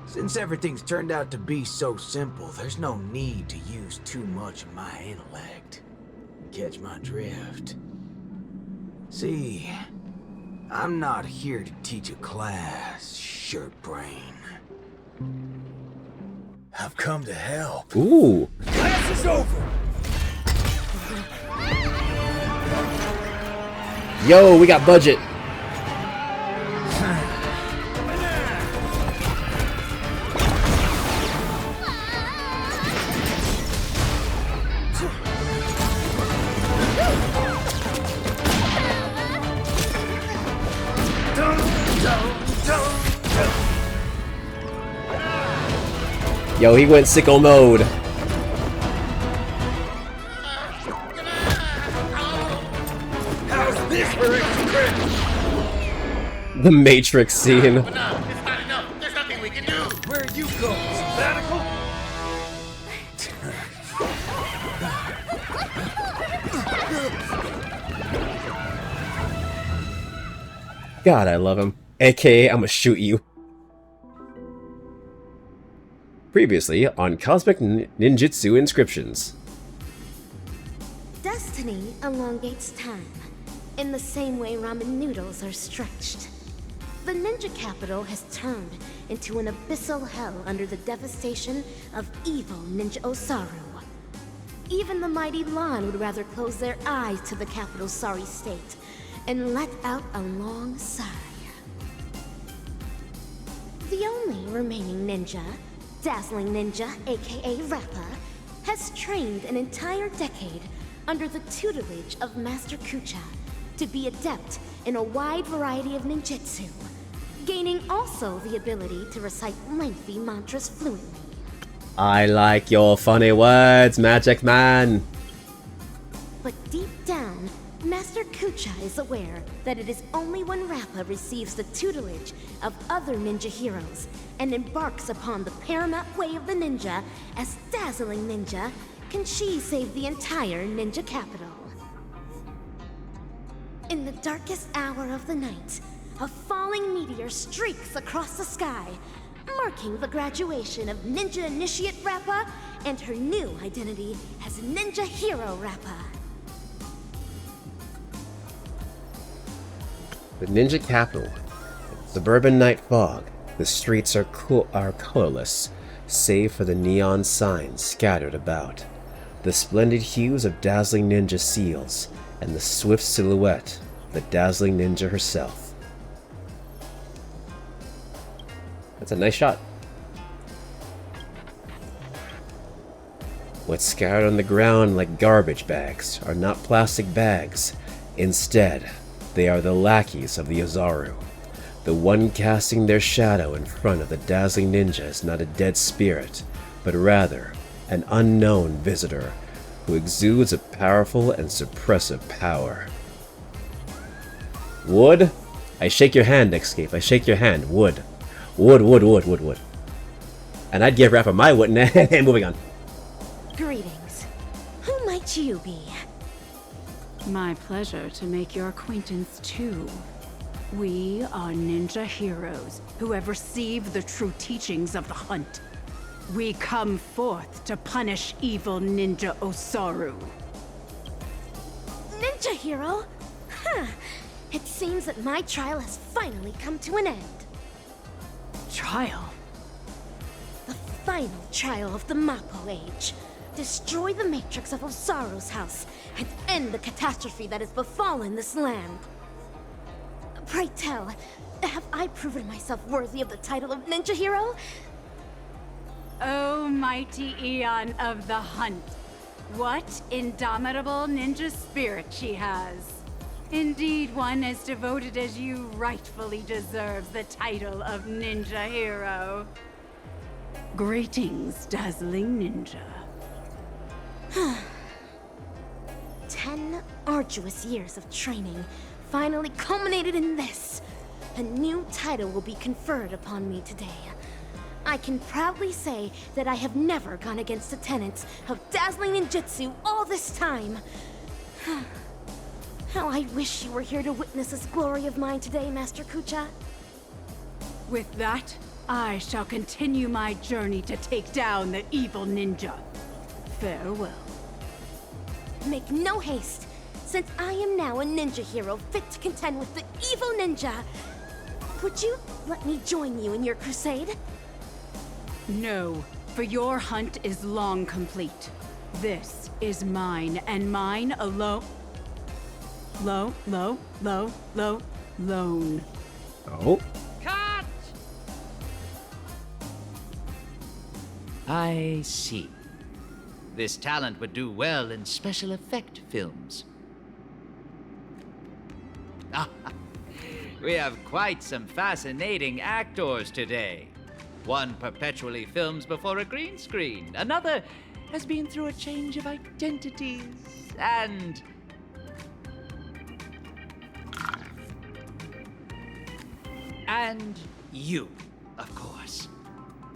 Since everything's turned out to be so simple, there's no need to use too much of my intellect. Catch my drift? See, I'm not here to teach a class, shirt brain. I've come to help. Ooh. Class is over! Yo, we got budget. Yo, he went sicko mode. How's this for extra credit? The Matrix scene. No, it's not enough. There's nothing we can do. Where are you going? Sabbatical? God, I love him. AKA, I'ma shoot you. Previously on Cosmic Ninjutsu Inscriptions. Destiny elongates time, in the same way ramen noodles are stretched. The ninja capital has turned into an abyssal hell under the devastation of evil Ninja Osaru. Even the mighty Lan would rather close their eyes to the capital's sorry state and let out a long sigh. The only remaining ninja, Dazzling Ninja, aka Rappa, has trained an entire decade under the tutelage of Master Kucha to be adept in a wide variety of ninjutsu, gaining also the ability to recite lengthy mantras fluently. I like your funny words, Magic Man. But deep down, Master Kucha is aware that it is only when Rappa receives the tutelage of other ninja heroes and embarks upon the paramount way of the ninja as Dazzling Ninja can she save the entire ninja capital. In the darkest hour of the night, a falling meteor streaks across the sky, marking the graduation of Ninja Initiate Rappa and her new identity as Ninja Hero Rappa. The ninja capital. Suburban night fog. The streets are colorless, save for the neon signs scattered about. The splendid hues of Dazzling Ninja seals, and the swift silhouette of the Dazzling Ninja herself. That's a nice shot. What's scattered on the ground like garbage bags are not plastic bags. Instead, they are the lackeys of the Osaru. The one casting their shadow in front of the Dazzling Ninja is not a dead spirit, but rather an unknown visitor who exudes a powerful and suppressive power. Wood? I shake your hand, Escape. I shake your hand. Wood. Wood, wood, wood, wood, wood. And I'd give Rappa my wood. Moving on. Greetings. Who might you be? My pleasure to make your acquaintance too. We are ninja heroes who have received the true teachings of the hunt. We come forth to punish evil Ninja Osaru. Ninja hero? Huh. It seems that my trial has finally come to an end. Trial? The final trial of the Mappo Age. Destroy the matrix of Osaru's house and end the catastrophe that has befallen this land. Pray tell, have I proven myself worthy of the title of Ninja Hero? O mighty Eon of the Hunt, what indomitable ninja spirit she has. Indeed, one as devoted as you rightfully deserves the title of Ninja Hero. Greetings, Dazzling Ninja. 10 arduous years of training finally culminated in this. A new title will be conferred upon me today. I can proudly say that I have never gone against the tenets of dazzling ninjutsu all this time. How I wish you were here to witness this glory of mine today, Master Kucha. With that, I shall continue my journey to take down the evil ninja. Farewell. Make no haste, since I am now a ninja hero fit to contend with the evil ninja. Would you let me join you in your crusade? No, for your hunt is long complete. This is mine, and mine alone. Lone. Oh. Cut! I see. This talent would do well in special effect films. We have quite some fascinating actors today. One perpetually films before a green screen. Another has been through a change of identities. And you, of course.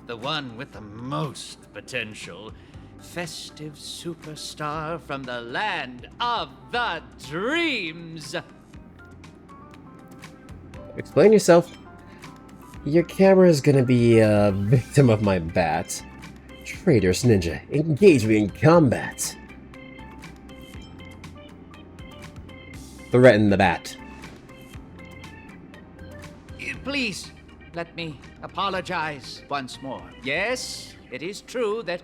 The one with the most potential. Festive superstar from the land of the dreams. Explain yourself. Your camera is gonna be a victim of my bat. Traitors ninja, engage me in combat. Threaten the bat. please, let me apologize once more. Yes, it is true that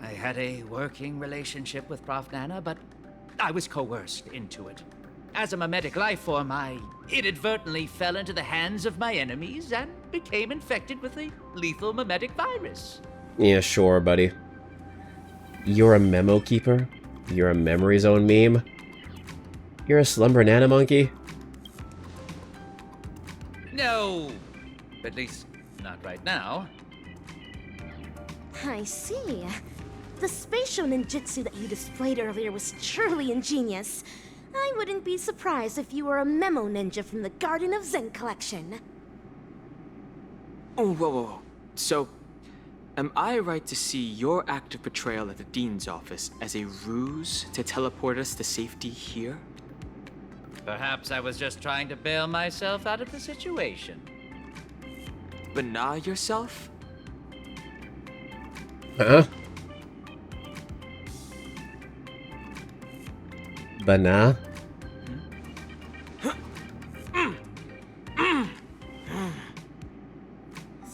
I had a working relationship with Prof. Nana, but I was coerced into it. As a mimetic life form, I inadvertently fell into the hands of my enemies and became infected with a lethal mimetic virus. Yeah, sure, buddy. You're a memo keeper? You're a memory zone meme? You're a slumber nana monkey? No, at least not right now. I see. The spatial ninjutsu that you displayed earlier was truly ingenious. I wouldn't be surprised if you were a memo ninja from the Garden of Zen collection. Oh, whoa. So, am I right to see your active portrayal at the Dean's office as a ruse to teleport us to safety here? Perhaps I was just trying to bail myself out of the situation. Bana yourself? Huh? Bana?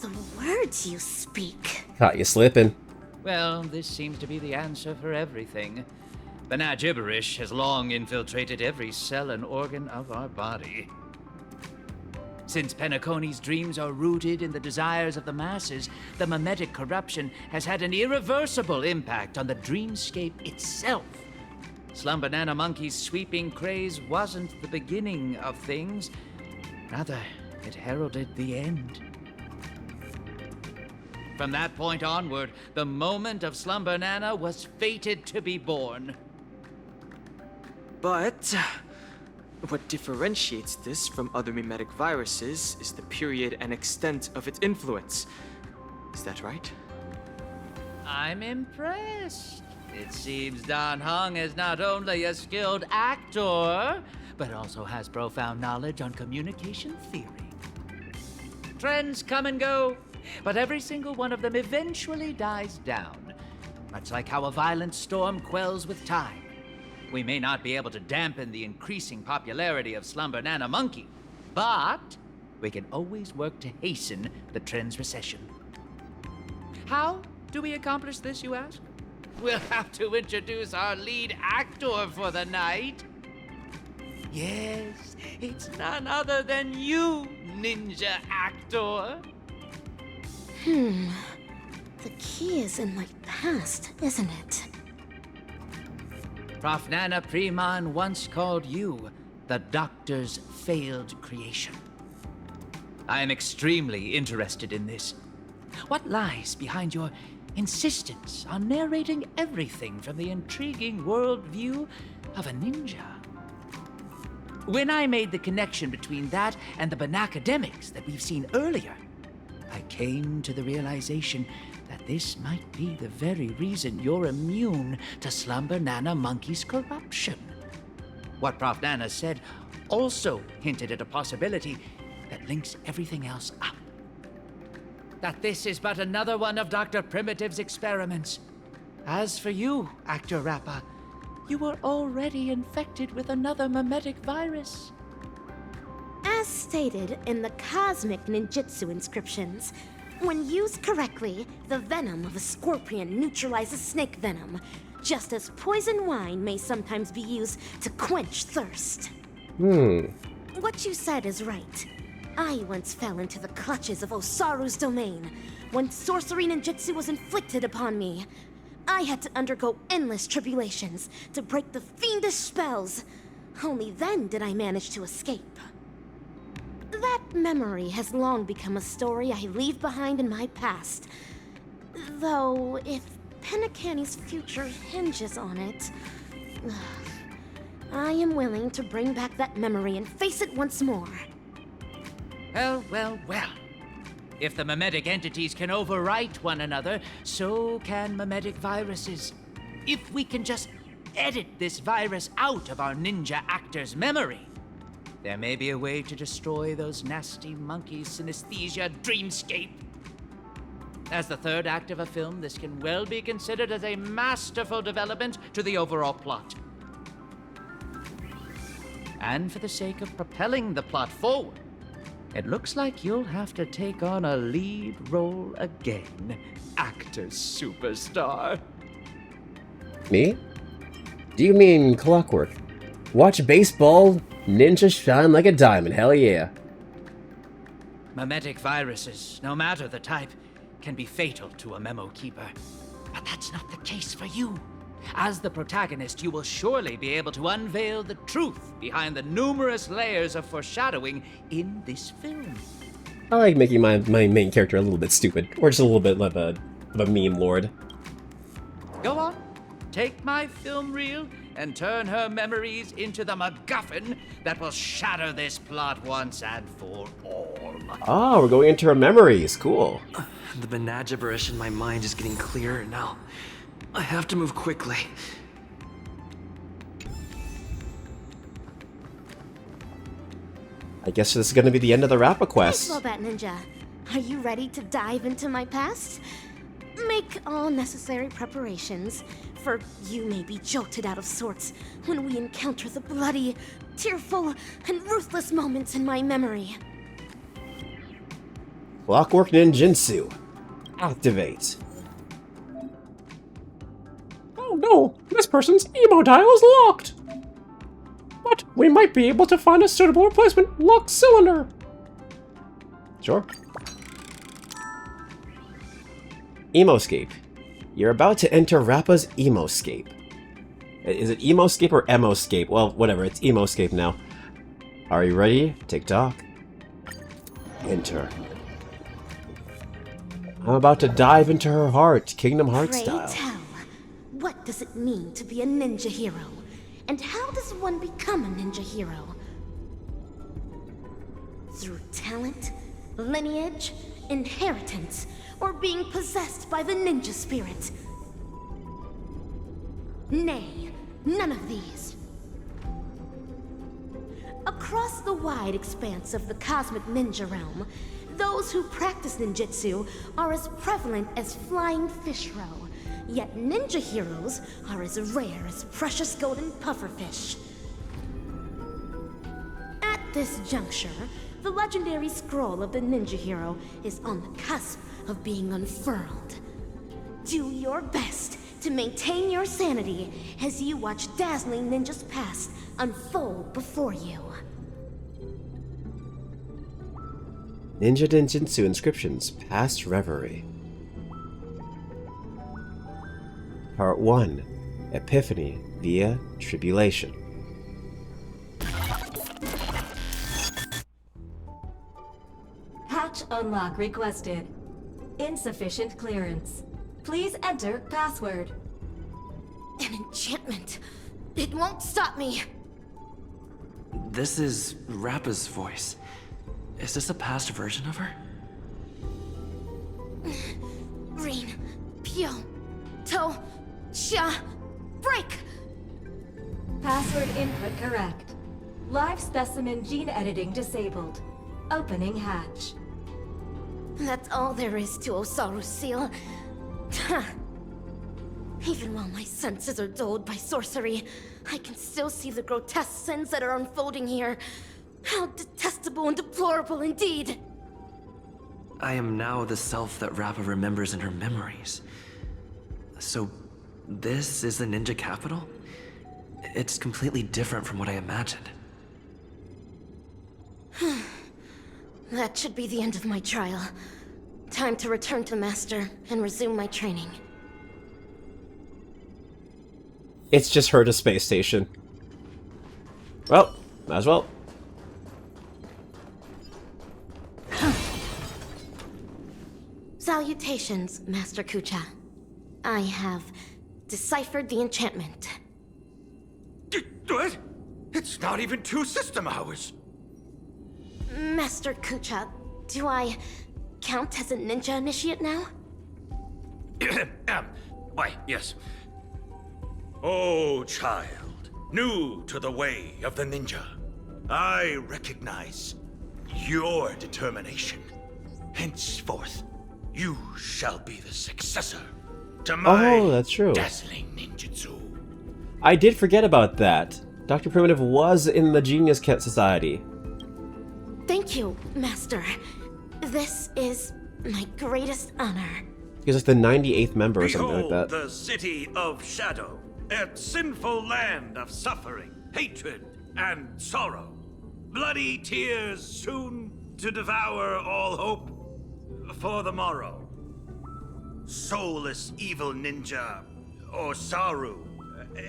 The words you speak. Caught you slipping. Well, this seems to be the answer for everything. Bana gibberish has long infiltrated every cell and organ of our body. Since Penacony's dreams are rooted in the desires of the masses, the mimetic corruption has had an irreversible impact on the dreamscape itself. Slumber Nana Monkey's sweeping craze wasn't the beginning of things. Rather, it heralded the end. From that point onward, the moment of Slumber Nana was fated to be born. But what differentiates this from other mimetic viruses is the period and extent of its influence. Is that right? I'm impressed. It seems Dan Heng is not only a skilled actor, but also has profound knowledge on communication theory. Trends come and go, but every single one of them eventually dies down, much like how a violent storm quells with time. We may not be able to dampen the increasing popularity of Slumber Nana Monkey, but we can always work to hasten the trend's recession. How do we accomplish this, you ask? We'll have to introduce our lead actor for the night. Yes, it's none other than you, ninja actor. The key is in my past, isn't it? Prof. Nana Preman once called you the Doctor's failed creation. I am extremely interested in this. What lies behind your insistence on narrating everything from the intriguing worldview of a ninja? When I made the connection between that and the Banacademics that we've seen earlier, I came to the realization that this might be the very reason you're immune to Slumber Nana Monkey's corruption. What Prof. Nana said also hinted at a possibility that links everything else up. That this is but another one of Dr. Primitive's experiments. As for you, Actor Rappa, you were already infected with another mimetic virus. As stated in the cosmic ninjutsu inscriptions, when used correctly, the venom of a scorpion neutralizes snake venom, just as poison wine may sometimes be used to quench thirst. What you said is right. I once fell into the clutches of Osaru's domain. When sorcery ninjutsu was inflicted upon me, I had to undergo endless tribulations to break the fiendish spells. Only then did I manage to escape. That memory has long become a story I leave behind in my past. Though, if Penacony's future hinges on it, I am willing to bring back that memory and face it once more. Well. If the mimetic entities can overwrite one another, so can mimetic viruses. If we can just edit this virus out of our ninja actor's memory, there may be a way to destroy those nasty monkeys' synesthesia dreamscape. As the third act of a film, this can well be considered as a masterful development to the overall plot. And for the sake of propelling the plot forward, it looks like you'll have to take on a lead role again, actor superstar. Me? Do you mean Clockwork? Watch baseball, ninja shine like a diamond, hell yeah. Memetic viruses, no matter the type, can be fatal to a memo keeper. But that's not the case for you. As the protagonist, you will surely be able to unveil the truth behind the numerous layers of foreshadowing in this film. I like making my main character a little bit stupid, or just a little bit of a meme lord. Go on, take my film reel and turn her memories into the MacGuffin that will shatter this plot once and for all. Oh, we're going into her memories. Cool. The gibberish in my mind is getting clearer now. I have to move quickly. I guess this is going to be the end of the Rappa quest. Nice that, Ninja. Are you ready to dive into my past? Make all necessary preparations, for you may be jolted out of sorts when we encounter the bloody, tearful, and ruthless moments in my memory. Clockwork Ninjutsu. Activate. Oh no, this person's emo dial is locked. But we might be able to find a suitable replacement locked cylinder. Sure. Emoscape. You're about to enter Rappa's Emoscape. Is it Emoscape or Emoscape? Well, whatever, it's Emoscape now. Are you ready? Tick-tock. Enter. I'm about to dive into her heart, Kingdom Hearts style. Pray tell, what does it mean to be a ninja hero? And how does one become a ninja hero? Through talent, lineage, inheritance, or being possessed by the ninja spirit? Nay, none of these. Across the wide expanse of the cosmic ninja realm, those who practice ninjutsu are as prevalent as flying fish roe, yet ninja heroes are as rare as precious golden pufferfish. At this juncture, the legendary scroll of the ninja hero is on the cusp of being unfurled. Do your best to maintain your sanity as you watch dazzling ninjas past unfold before you. Ninja Ninjutsu inscriptions, past reverie. Part 1. Epiphany via tribulation. Hatch unlock requested. Insufficient clearance. Please enter password. An enchantment. It won't stop me. This is Rappa's voice. Is this a past version of her? Rin, Pyo, To, Sha, break! Password input correct. Live specimen gene editing disabled. Opening hatch. That's all there is to Osaru's seal. Even while my senses are dulled by sorcery, I can still see the grotesque sins that are unfolding here. How detestable and deplorable indeed! I am now the self that Rappa remembers in her memories. So, this is the ninja capital? It's completely different from what I imagined. That should be the end of my trial. Time to return to Master and resume my training. It's just her to space station. Well, might as well. Salutations, Master Kucha. I have deciphered the enchantment. What? It's not even 2 system hours. Master Kucha, do I count as a ninja initiate now? Why, yes. Oh, child, new to the way of the ninja, I recognize your determination. Henceforth, you shall be the successor to my that's true. dazzling ninjutsu. I did forget about that. Dr. Primitive was in the Genius Cat Society. Thank Thank you, Master. This is my greatest honor. He's like the 98th member or something like that. The city of shadow, a sinful land of suffering, hatred, and sorrow. Bloody tears soon to devour all hope for the morrow. Soulless evil ninja, or Saru,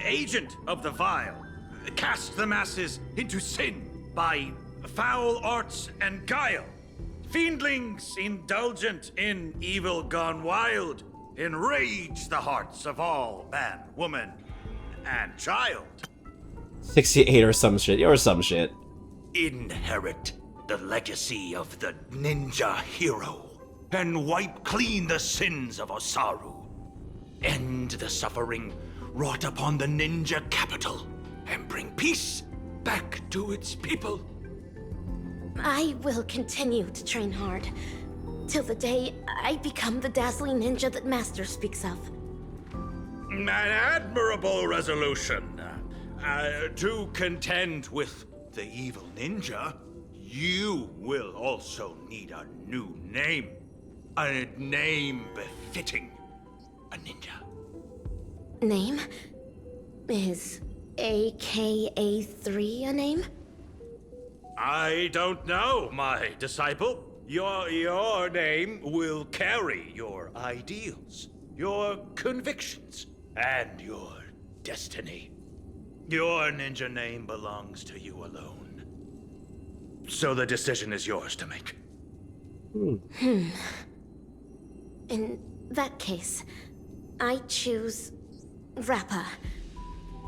agent of the vile, cast the masses into sin by foul arts and guile. Fiendlings indulgent in evil gone wild, enrage the hearts of all man, woman, and child. 68 or some shit. Inherit the legacy of the ninja hero and wipe clean the sins of Osaru. End the suffering wrought upon the ninja capital and bring peace back to its people. I will continue to train hard, till the day I become the dazzling ninja that Master speaks of. An admirable resolution. To contend with the evil ninja, you will also need a new name. A name befitting a ninja. Name? Is AKA3 a name? I don't know, my disciple. Your name will carry your ideals, your convictions, and your destiny. Your ninja name belongs to you alone. So the decision is yours to make. In that case, I choose Rappa.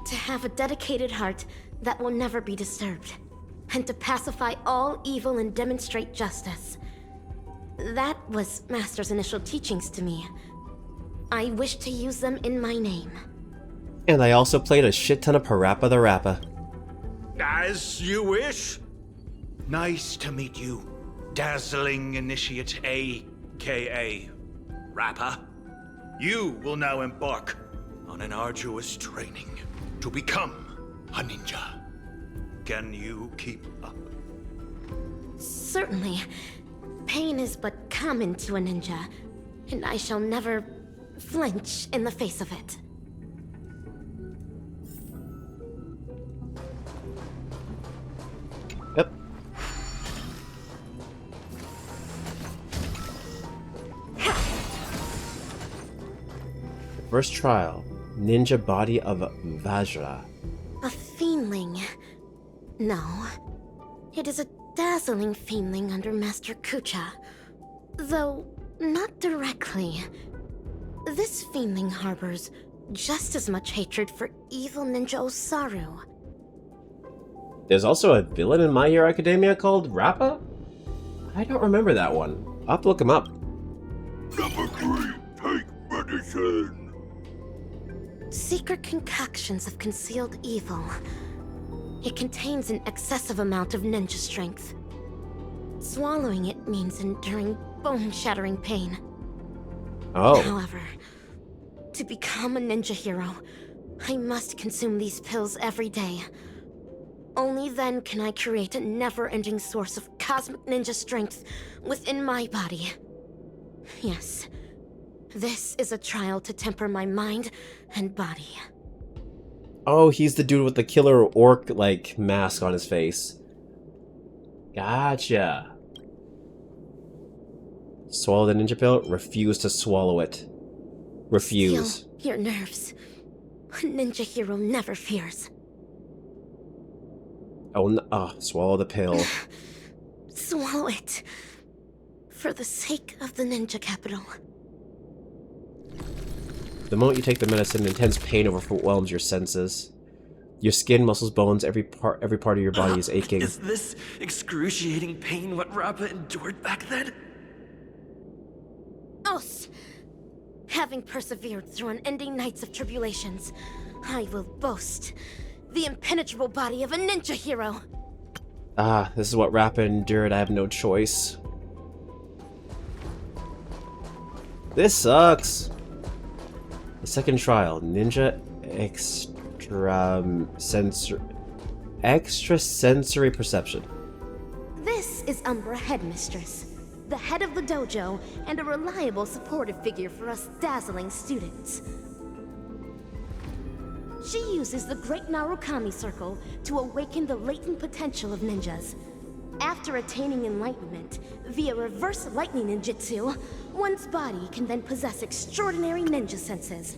To have a dedicated heart that will never be disturbed, and to pacify all evil and demonstrate justice. That was Master's initial teachings to me. I wish to use them in my name. And I also played a shit ton of Parappa the Rappa. As you wish. Nice to meet you, dazzling initiate AKA Rappa. You will now embark on an arduous training to become a ninja. Can you keep up? Certainly. Pain is but common to a ninja, and I shall never flinch in the face of it. Yep. First trial, Ninja Body of Vajra. A fiendling. No. It is a dazzling fiendling under Master Kucha. Though, not directly. This fiendling harbors just as much hatred for evil ninja Osaru. There's also a villain in My Hero Academia called Rappa? I don't remember that one. I'll have to look him up. Number 3, take medicine. Secret concoctions of concealed evil. It contains an excessive amount of ninja strength. Swallowing it means enduring bone-shattering pain. Oh. However, to become a ninja hero, I must consume these pills every day. Only then can I create a never-ending source of cosmic ninja strength within my body. Yes, this is a trial to temper my mind and body. Oh, he's the dude with the killer orc-like mask on his face. Gotcha. Swallow the ninja pill? Refuse to swallow it. Refuse. Still, your nerves. A ninja hero never fears. Oh, swallow the pill. Swallow it. For the sake of the ninja capital. The moment you take the medicine, intense pain overwhelms your senses. Your skin, muscles, bones, every part of your body is aching. Is this excruciating pain what Rappa endured back then? Os! Having persevered through unending nights of tribulations, I will boast the impenetrable body of a ninja hero. Ah, this is what Rappa endured. I have no choice. This sucks. The second trial, Ninja Extrasensory Perception. This is Umbra Headmistress, the head of the dojo and a reliable supportive figure for us dazzling students. She uses the Great Narukami Circle to awaken the latent potential of ninjas. After attaining enlightenment via reverse lightning ninjutsu, one's body can then possess extraordinary ninja senses.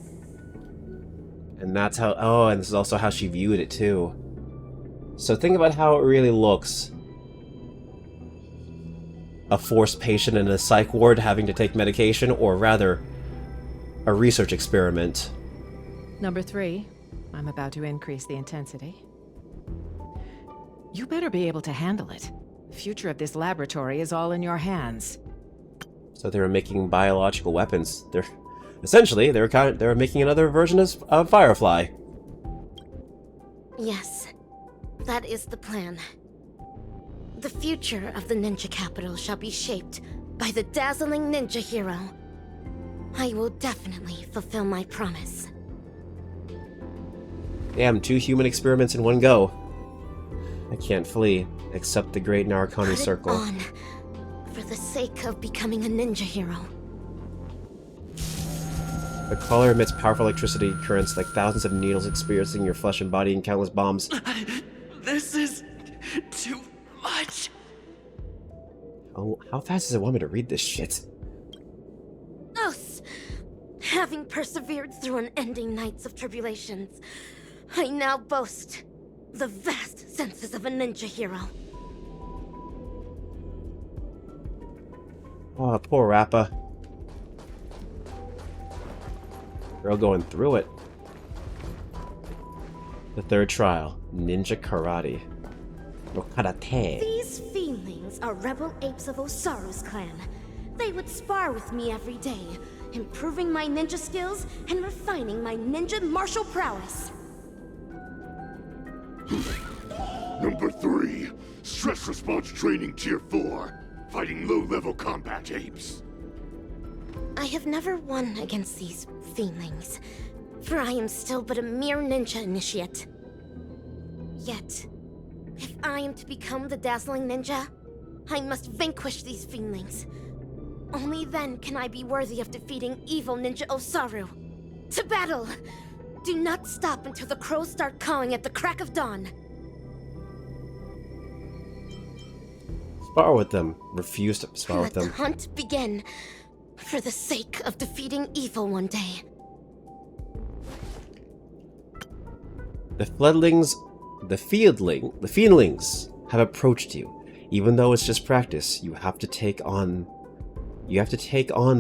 And that's how... Oh, and this is also how she viewed it, too. So think about how it really looks. A forced patient in a psych ward having to take medication, or rather, a research experiment. Number 3, I'm about to increase the intensity. You better be able to handle it. The future of this laboratory is all in your hands. So they were making biological weapons. They're essentially they were making another version of Firefly. Yes, that is the plan. The future of the ninja capital shall be shaped by the dazzling ninja hero. I will definitely fulfill my promise. Damn, 2 human experiments in one go. I can't flee, except the Great Narukami Circle. On, for the sake of becoming a ninja hero. The collar emits powerful electricity currents like thousands of needles experiencing your flesh and body and countless bombs. This is too much. Oh, how fast does it want me to read this shit? Thus, having persevered through unending nights of tribulations, I now boast the vast senses of a ninja hero. Oh, poor Rappa. Girl going through it. The third trial, Ninja Karate. Or Karate. These feelings are rebel apes of Osaru's clan. They would spar with me every day, improving my ninja skills and refining my ninja martial prowess. Number 3, Stress Response Training Tier 4, fighting low-level combat apes. I have never won against these feelings, for I am still but a mere ninja initiate. Yet, if I am to become the dazzling ninja, I must vanquish these feelings. Only then can I be worthy of defeating evil ninja Osaru. To battle! Do not stop until the crows start cawing at the crack of dawn. Spar with them. Refuse to spar with Let them. the hunt begin, for the sake of defeating evil one day. The Fiendlings have approached you. Even though it's just practice, you have to take on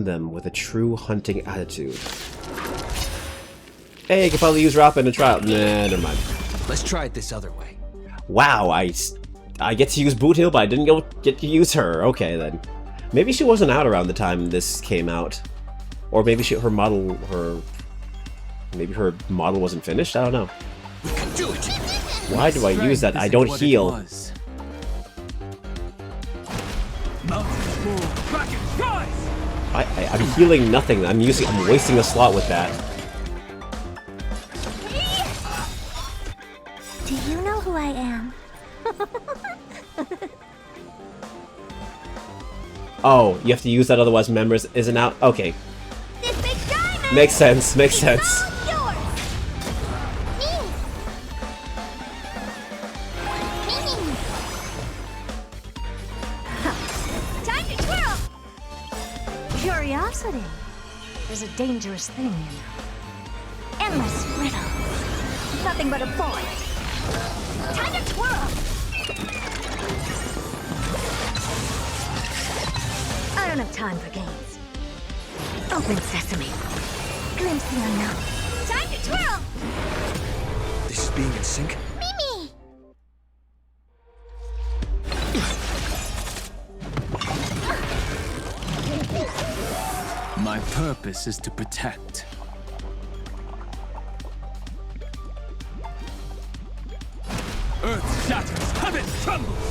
them with a true hunting attitude. Hey, you can probably use Rappa in a trial. Nah, never mind. Let's try it this other way. Wow, I get to use Boot Hill, but I didn't get to use her. Okay, then. Maybe she wasn't out around the time this came out. Or maybe her model wasn't finished? I don't know. We can do it! Why do I use that? I don't heal. I'm healing nothing. I'm wasting a slot with that. Do you know who I am? Oh, you have to use that, otherwise members isn't out. Okay. Makes sense. Makes sense. Time to twirl! Curiosity is a dangerous thing, you know. Endless riddles. Nothing but a void. Time to twirl! I don't have time for games. Open sesame. Glimpse the unknown. Time to twirl! This is being in sync? Mimi! My purpose is to protect. Earth shatters, heaven trembles!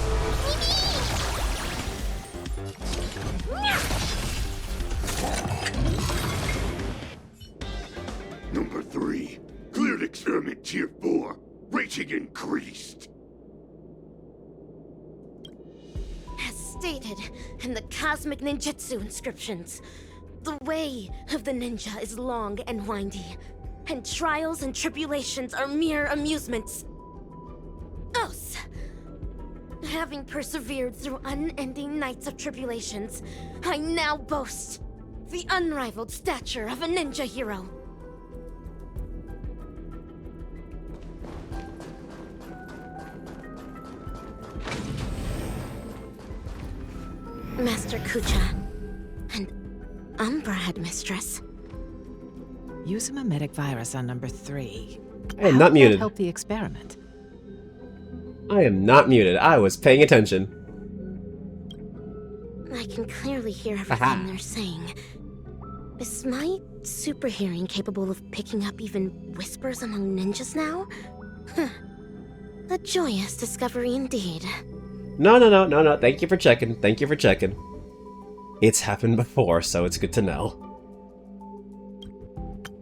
Number 3, cleared experiment Tier 4, rating increased. stated in the Cosmic Ninjutsu inscriptions, the way of the ninja is long and windy, and trials and tribulations are mere amusements. Thus, having persevered through unending nights of tribulations, I now boast the unrivaled stature of a ninja hero. Master Kucha, and Umbra Headmistress. Use a mimetic virus on number 3. I am not muted. Help the experiment. I am not muted. I was paying attention. I can clearly hear everything Aha. they're saying. Is my super hearing capable of picking up even whispers among ninjas now? Huh. A joyous discovery indeed. No. Thank you for checking. Thank you for checking. It's happened before, so it's good to know.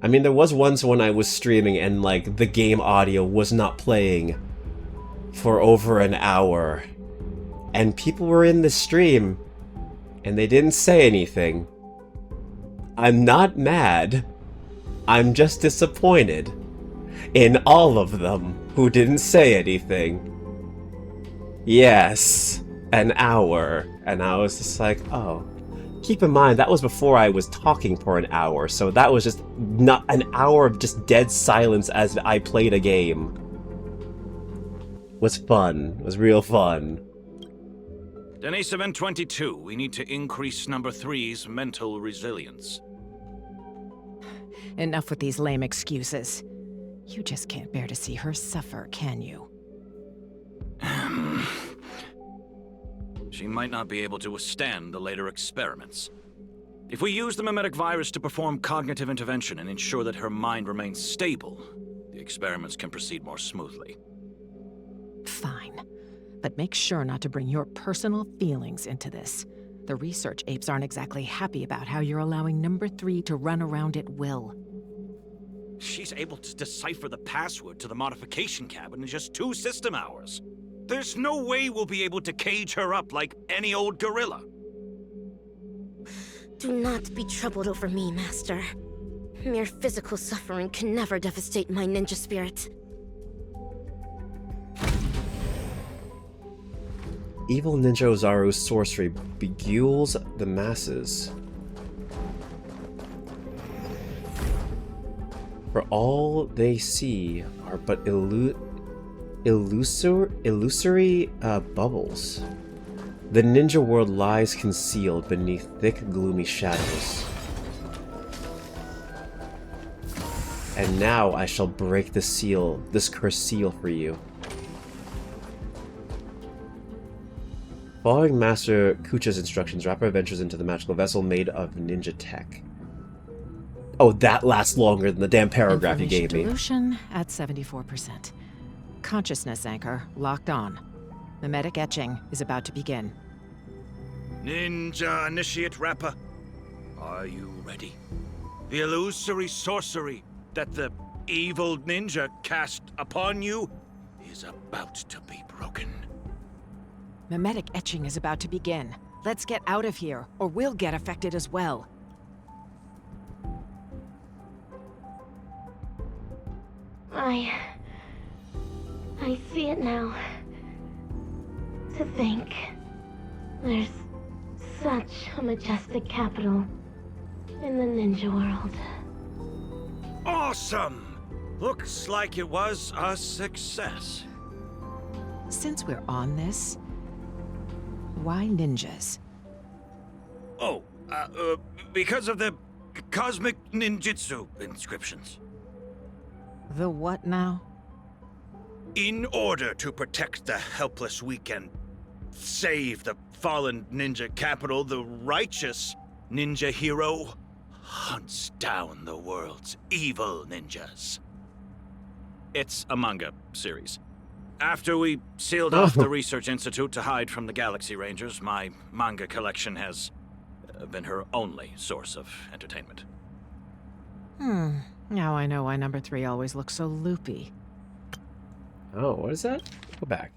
I mean, there was once when I was streaming and, like, the game audio was not playing for over an hour. And people were in the stream, and they didn't say anything. I'm not mad. I'm just disappointed in all of them who didn't say anything. Yes, an hour. And I was just like, oh. Keep in mind, that was before I was talking for an hour, so that was just not an hour of just dead silence as I played a game. Was fun. Was real fun. Denisovin 22, we need to increase number 3's mental resilience. Enough with these lame excuses. You just can't bear to see her suffer, can you? She might not be able to withstand the later experiments. If we use the mimetic virus to perform cognitive intervention and ensure that her mind remains stable, the experiments can proceed more smoothly. Fine. But make sure not to bring your personal feelings into this. The research apes aren't exactly happy about how you're allowing number 3 to run around at will. She's able to decipher the password to the modification cabin in just 2 system hours. There's no way we'll be able to cage her up like any old gorilla. Do not be troubled over me, Master. Mere physical suffering can never devastate my ninja spirit. Evil Ninja Ozaru's sorcery beguiles the masses. For all they see are but illusory bubbles. The ninja world lies concealed beneath thick, gloomy shadows. And now I shall break the seal, this cursed seal for you. Following Master Kucha's instructions, Rappa ventures into the magical vessel made of ninja tech. Oh, that lasts longer than the damn paragraph you gave me. Dilution at 74%. Consciousness anchor locked on. Mimetic etching is about to begin. Ninja Initiate Rappa, are you ready? The illusory sorcery that the evil ninja cast upon you is about to be broken. Mimetic etching is about to begin. Let's get out of here, or we'll get affected as well. I see it now. To think, there's such a majestic capital in the ninja world. Awesome! Looks like it was a success. Since we're on this, why ninjas? Oh, because of the Cosmic Ninjutsu inscriptions. The what now? In order to protect the helpless weak and save the fallen ninja capital, the righteous ninja hero hunts down the world's evil ninjas. It's a manga series. After we sealed off the Research Institute to hide from the Galaxy Rangers, my manga collection has been her only source of entertainment. Now I know why number 3 always looks so loopy. Oh, what is that? Go back.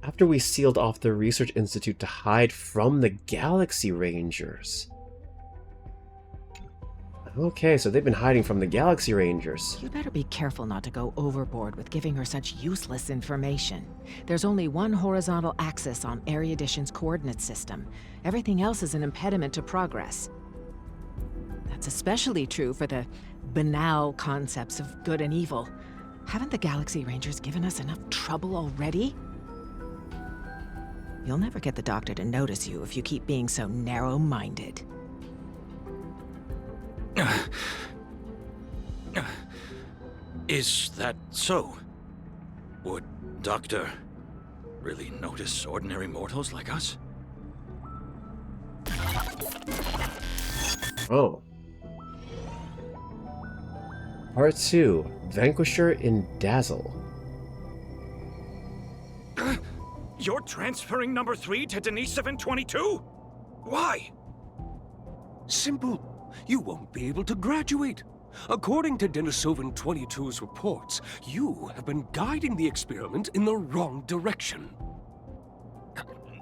After we sealed off the Research Institute to hide from the Galaxy Rangers. Okay, so they've been hiding from the Galaxy Rangers. You better be careful not to go overboard with giving her such useless information. There's only one horizontal axis on Erudition's coordinate system. Everything else is an impediment to progress. That's especially true for the banal concepts of good and evil. Haven't the Galaxy Rangers given us enough trouble already? You'll never get the Doctor to notice you if you keep being so narrow-minded. Is that so? Would Doctor really notice ordinary mortals like us? Oh. Part 2. Vanquisher in Dazzle. You're transferring number 3 to Denisovin 22? Why? Simple. You won't be able to graduate. According to Denisovin 22's reports, you have been guiding the experiment in the wrong direction.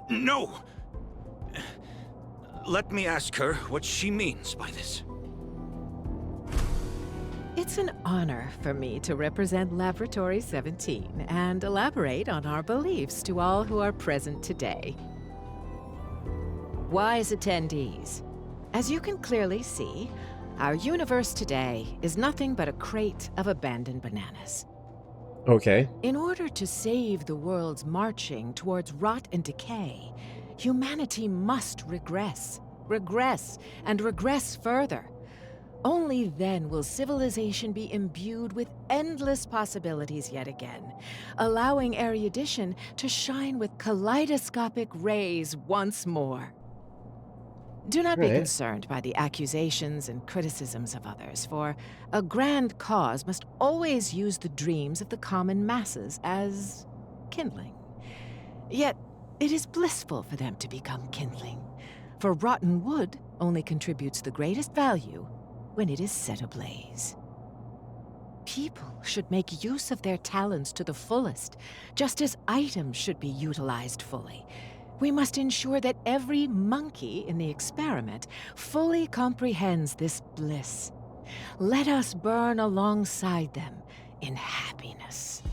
No! Let me ask her what she means by this. It's an honor for me to represent Laboratory 17 and elaborate on our beliefs to all who are present today. Wise attendees, as you can clearly see, our universe today is nothing but a crate of abandoned bananas. Okay. In order to save the world's marching towards rot and decay, humanity must regress, and regress further. Only then will civilization be imbued with endless possibilities yet again, allowing erudition to shine with kaleidoscopic rays once more. Do not be concerned by the accusations and criticisms of others, for a grand cause must always use the dreams of the common masses as kindling. Yet, it is blissful for them to become kindling, for rotten wood only contributes the greatest value when it is set ablaze. People should make use of their talents to the fullest, just as items should be utilized fully. We must ensure that every monkey in the experiment fully comprehends this bliss. Let us burn alongside them in happiness.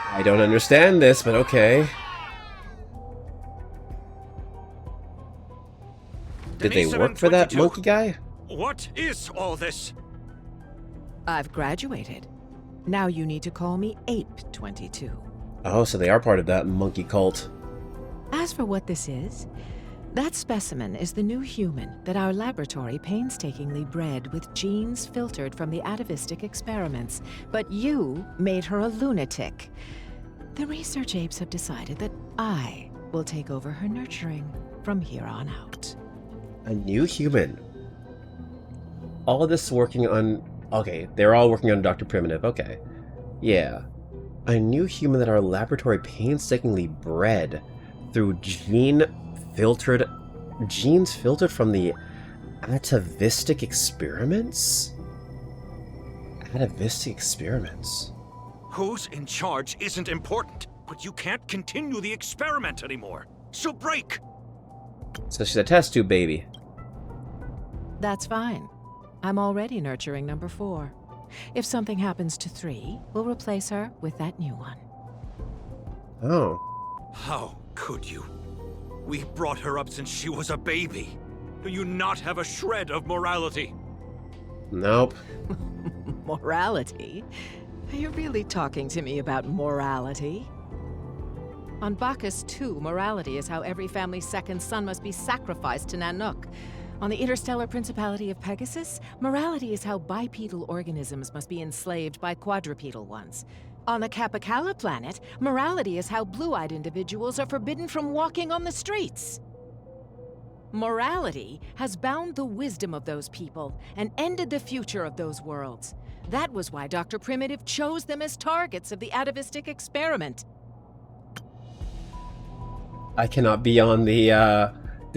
I don't understand this, but okay. Did they work for that monkey guy? What is all this? I've graduated. Now you need to call me Ape 22. Oh, so they are part of that monkey cult. As for what this is, that specimen is the new human that our laboratory painstakingly bred with genes filtered from the atavistic experiments, but you made her a lunatic. The research apes have decided that I will take over her nurturing from here on out. A new human. All of this working on... Okay, they're all working on Dr. Primitive, okay. Yeah. A new human that our laboratory painstakingly bred through genes filtered from the atavistic experiments? Atavistic experiments? Who's in charge isn't important, but you can't continue the experiment anymore. So break! So she's a test tube baby. That's fine. I'm already nurturing number 4. If something happens to 3, we'll replace her with that new one. Oh. How could you? We brought her up since she was a baby. Do you not have a shred of morality? Nope. Morality? Are you really talking to me about morality? On Bacchus 2, morality is how every family's second son must be sacrificed to Nanook. On the interstellar principality of Pegasus, morality is how bipedal organisms must be enslaved by quadrupedal ones. On the Capicala planet, morality is how blue-eyed individuals are forbidden from walking on the streets. Morality has bound the wisdom of those people and ended the future of those worlds. That was why Dr. Primitive chose them as targets of the atavistic experiment. I cannot be on the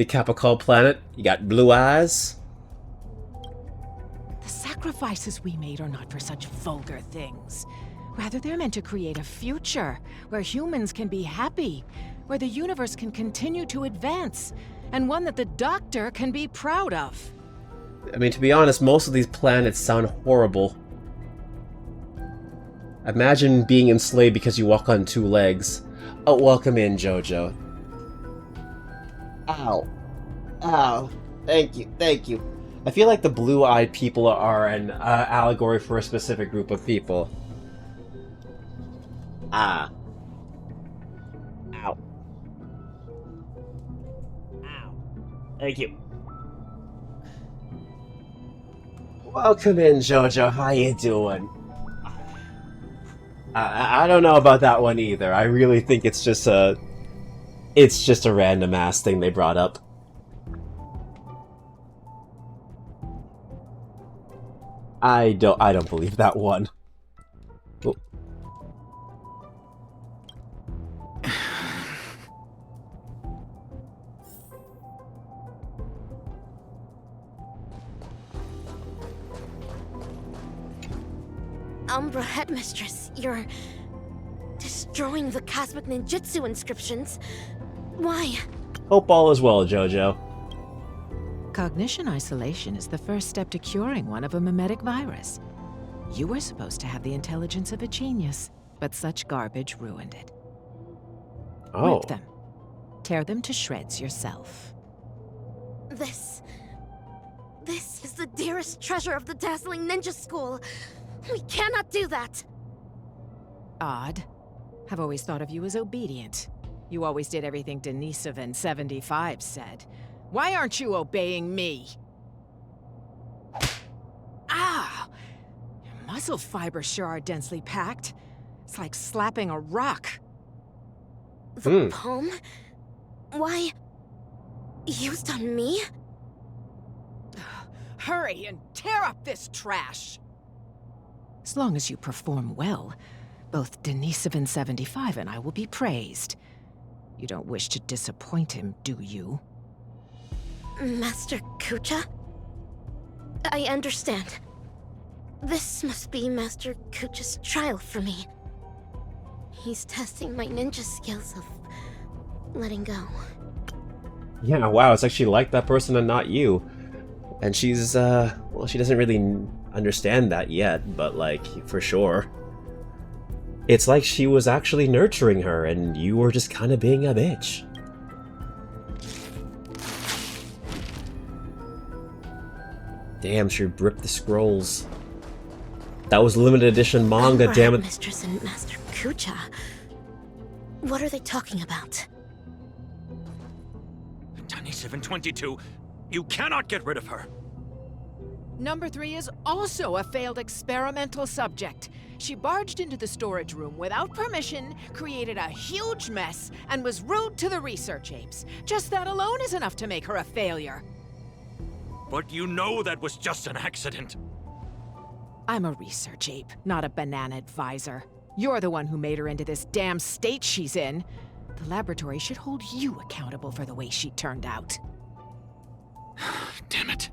Capical planet. You got blue eyes. The sacrifices we made are not for such vulgar things. Rather, they're meant to create a future where humans can be happy, where the universe can continue to advance, and one that the Doctor can be proud of. I mean, to be honest, most of these planets sound horrible. Imagine being enslaved because you walk on 2 legs. Oh, welcome in, Jojo. Ow. Ow. Thank you, thank you. I feel like the blue-eyed people are an allegory for a specific group of people. Ah. Ow. Ow. Thank you. Welcome in, Jojo. How you doing? I don't know about that one either. I really think it's just a random ass thing they brought up. I don't believe that one. Oh. Umbra Headmistress, you're destroying the Cosmic Ninjutsu inscriptions. Why? Hope all is well, Jojo. Cognition isolation is the first step to curing one of a mimetic virus. You were supposed to have the intelligence of a genius, but such garbage ruined it. Oh. Rip them. Tear them to shreds yourself. This is the dearest treasure of the dazzling ninja school. We cannot do that. Odd. I've always thought of you as obedient. You always did everything Denisovan 75 said. Why aren't you obeying me? Ah! Your muscle fibers sure are densely packed. It's like slapping a rock. The poem? Why? Used on me? Hurry and tear up this trash! As long as you perform well, both Denisovan 75 and I will be praised. You don't wish to disappoint him, do you? Master Kucha? I understand. This must be Master Kucha's trial for me. He's testing my ninja skills of letting go. Yeah, wow, it's actually like that person and not you. And she's, well, she doesn't really understand that yet, but, like, for sure. It's like she was actually nurturing her, and you were just kind of being a bitch. Damn, she ripped the scrolls. That was limited edition manga, damn it. Mistress and Master Kucha. What are they talking about? Tiny 722, you cannot get rid of her. Number 3 is also a failed experimental subject. She barged into the storage room without permission, created a huge mess, and was rude to the research apes. Just that alone is enough to make her a failure. But you know that was just an accident. I'm a research ape, not a banana advisor. You're the one who made her into this damn state she's in. The laboratory should hold you accountable for the way she turned out. Damn it.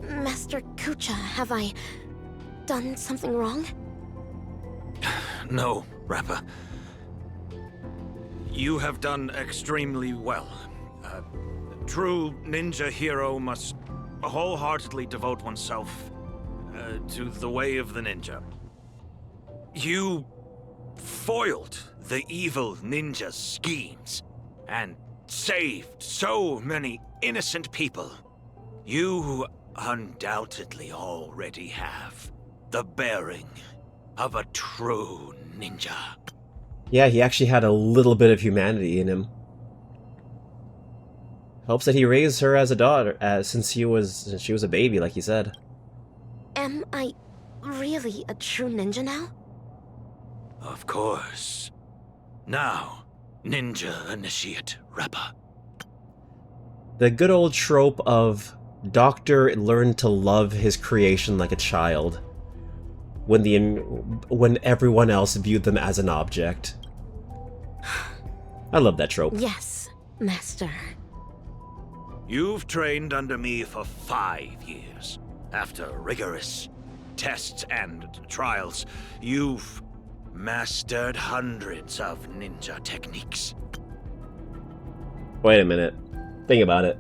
Master Kucha, have I done something wrong? No, Rappa. You have done extremely well. A true ninja hero must wholeheartedly devote oneself to the way of the ninja. You foiled the evil ninja's schemes and saved so many innocent people. You undoubtedly already have the bearing of a true ninja. Yeah, he actually had a little bit of humanity in him. Helps that he raised her as a daughter, since she was a baby, like he said. Am I really a true ninja now? Of course. Now, ninja initiate Rappa. The good old trope of Doctor learned to love his creation like a child, when everyone else viewed them as an object. I love that trope. Yes, Master. You've trained under me for 5 years. After rigorous tests and trials, you've mastered hundreds of ninja techniques. Wait a minute. Think about it.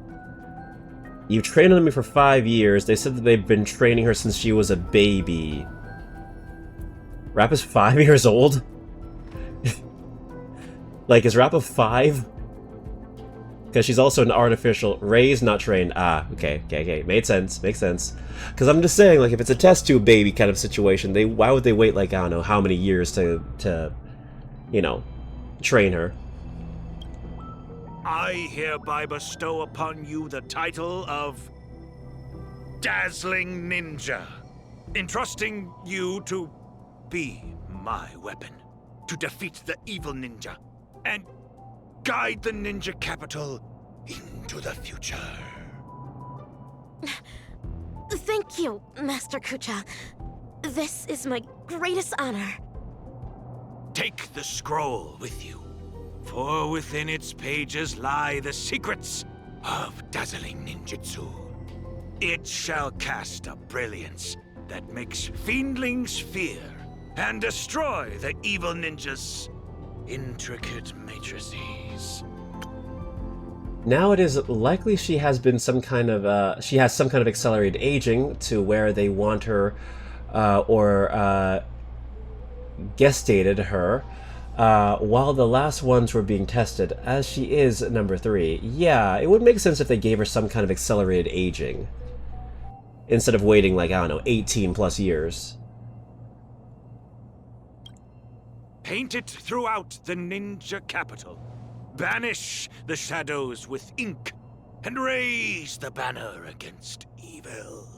You trained under me for 5 years. They said that they've been training her since she was a baby. Rappa's 5 years old? Like, is Rappa 5? Because she's also an artificial. Raised, not trained. Ah, okay. Made sense. Makes sense. Because I'm just saying, like, if it's a test tube baby kind of situation, why would they wait, like, I don't know, how many years to you know, train her? I hereby bestow upon you the title of Dazzling Ninja, entrusting you to be my weapon, to defeat the evil ninja, and guide the ninja capital into the future. Thank you, Master Kucha. This is my greatest honor. Take the scroll with you, for within its pages lie the secrets of dazzling ninjutsu. It shall cast a brilliance that makes fiendlings fear and destroy the evil ninja's intricate matrices. Now it is likely she has been some kind of she has some kind of accelerated aging to where they want her or gestated her while the last ones were being tested, as she is number 3. Yeah, it would make sense if they gave her some kind of accelerated aging instead of waiting, like, I don't know, 18 plus years. Paint it throughout the ninja capital. Banish the shadows with ink, and raise the banner against evil.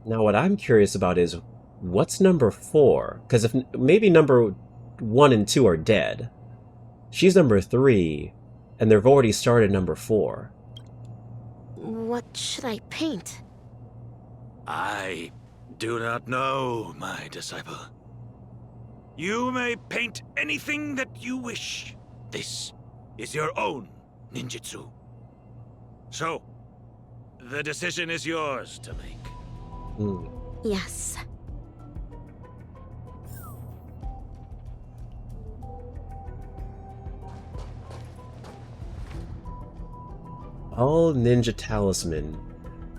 Now what I'm curious about is, what's number 4? Because if maybe number 1 and 2 are dead. She's number 3, and they've already started number 4. What should I paint? I do not know, my disciple. You may paint anything that you wish. This is your own ninjutsu. So, the decision is yours to make. Yes. All ninja talisman.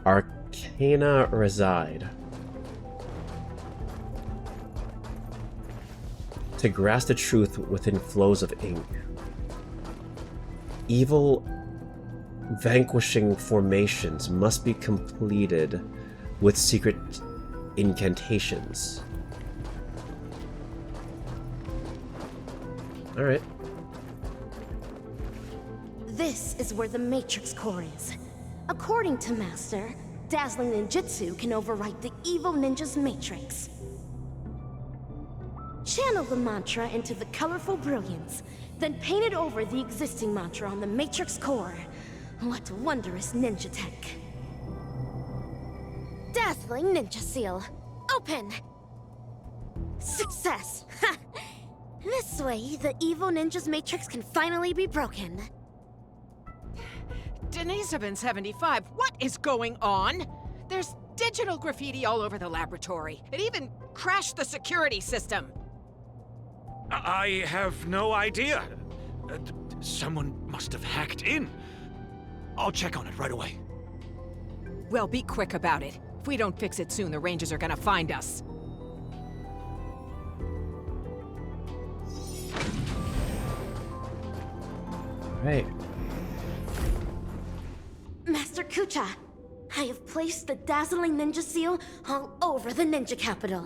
Arcana reside. To grasp the truth within flows of ink. Evil vanquishing formations must be completed with secret incantations. Alright. This is where the Matrix Core is. According to Master, dazzling ninjutsu can overwrite the evil ninja's matrix. Channel the mantra into the colorful brilliance, then paint it over the existing mantra on the Matrix Core. What wondrous ninja tech. Dazzling Ninja Seal. Open! Success! Ha! This way, the evil ninja's matrix can finally be broken. Denisovin 75, what is going on? There's digital graffiti all over the laboratory. It even crashed the security system. I have no idea. Someone must have hacked in. I'll check on it right away. Well, be quick about it. If we don't fix it soon, the Rangers are gonna find us. Right. Master Kucha, I have placed the dazzling ninja seal all over the ninja capital.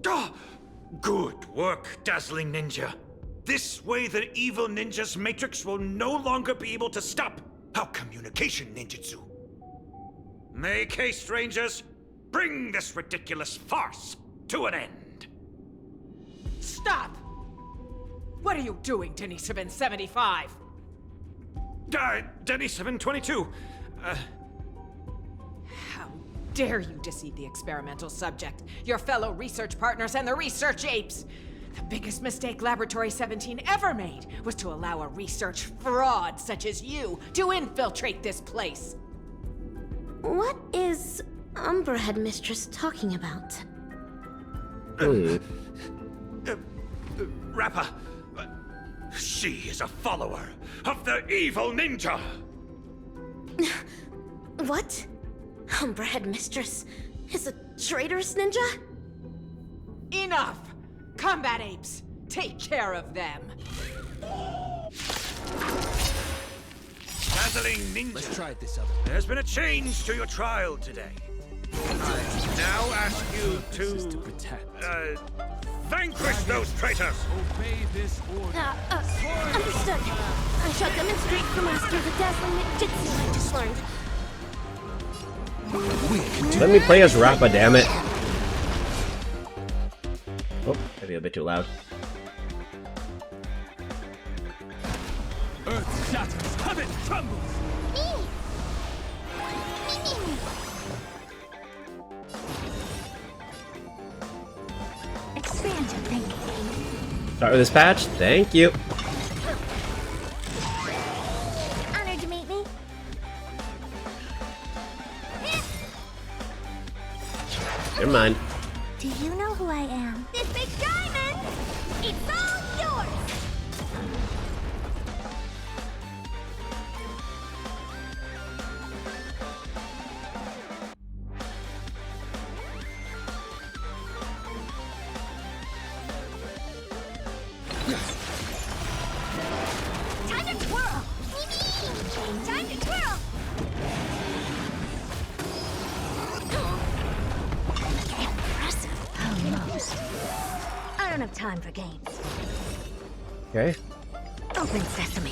Oh, good work, Dazzling Ninja. This way the evil ninja's matrix will no longer be able to stop our communication ninjutsu. Make haste, Rangers. Bring this ridiculous farce to an end. Stop! What are you doing, Denisovin 75? Denisovin 22. How dare you deceive the experimental subject, your fellow research partners, and the research apes? The biggest mistake Laboratory 17 ever made was to allow a research fraud such as you to infiltrate this place. What is Umbra Headmistress talking about? Rappa, she is a follower of the evil ninja! What? Umbra Headmistress is a traitorous ninja? Enough! Combat apes! Take care of them! Dazzling ninja! Let's try it this other. There's been a change to your trial today. I now ask you to vanquish those traitors! Obey this order. Understood. I shall demonstrate for Master the dazzling ninjutsu I just learned. Let me play as Rappa, damn it. Oh, maybe a bit too loud. Earth shatters, heaven trembles. Expand your thinking. Start with this patch. Thank you. Honored to meet me. Never mind. Do you know who I am? This big diamond! It's all yours! Time to twirl! Time to twirl! Impressive pose. I don't have time for games. Okay. Open sesame.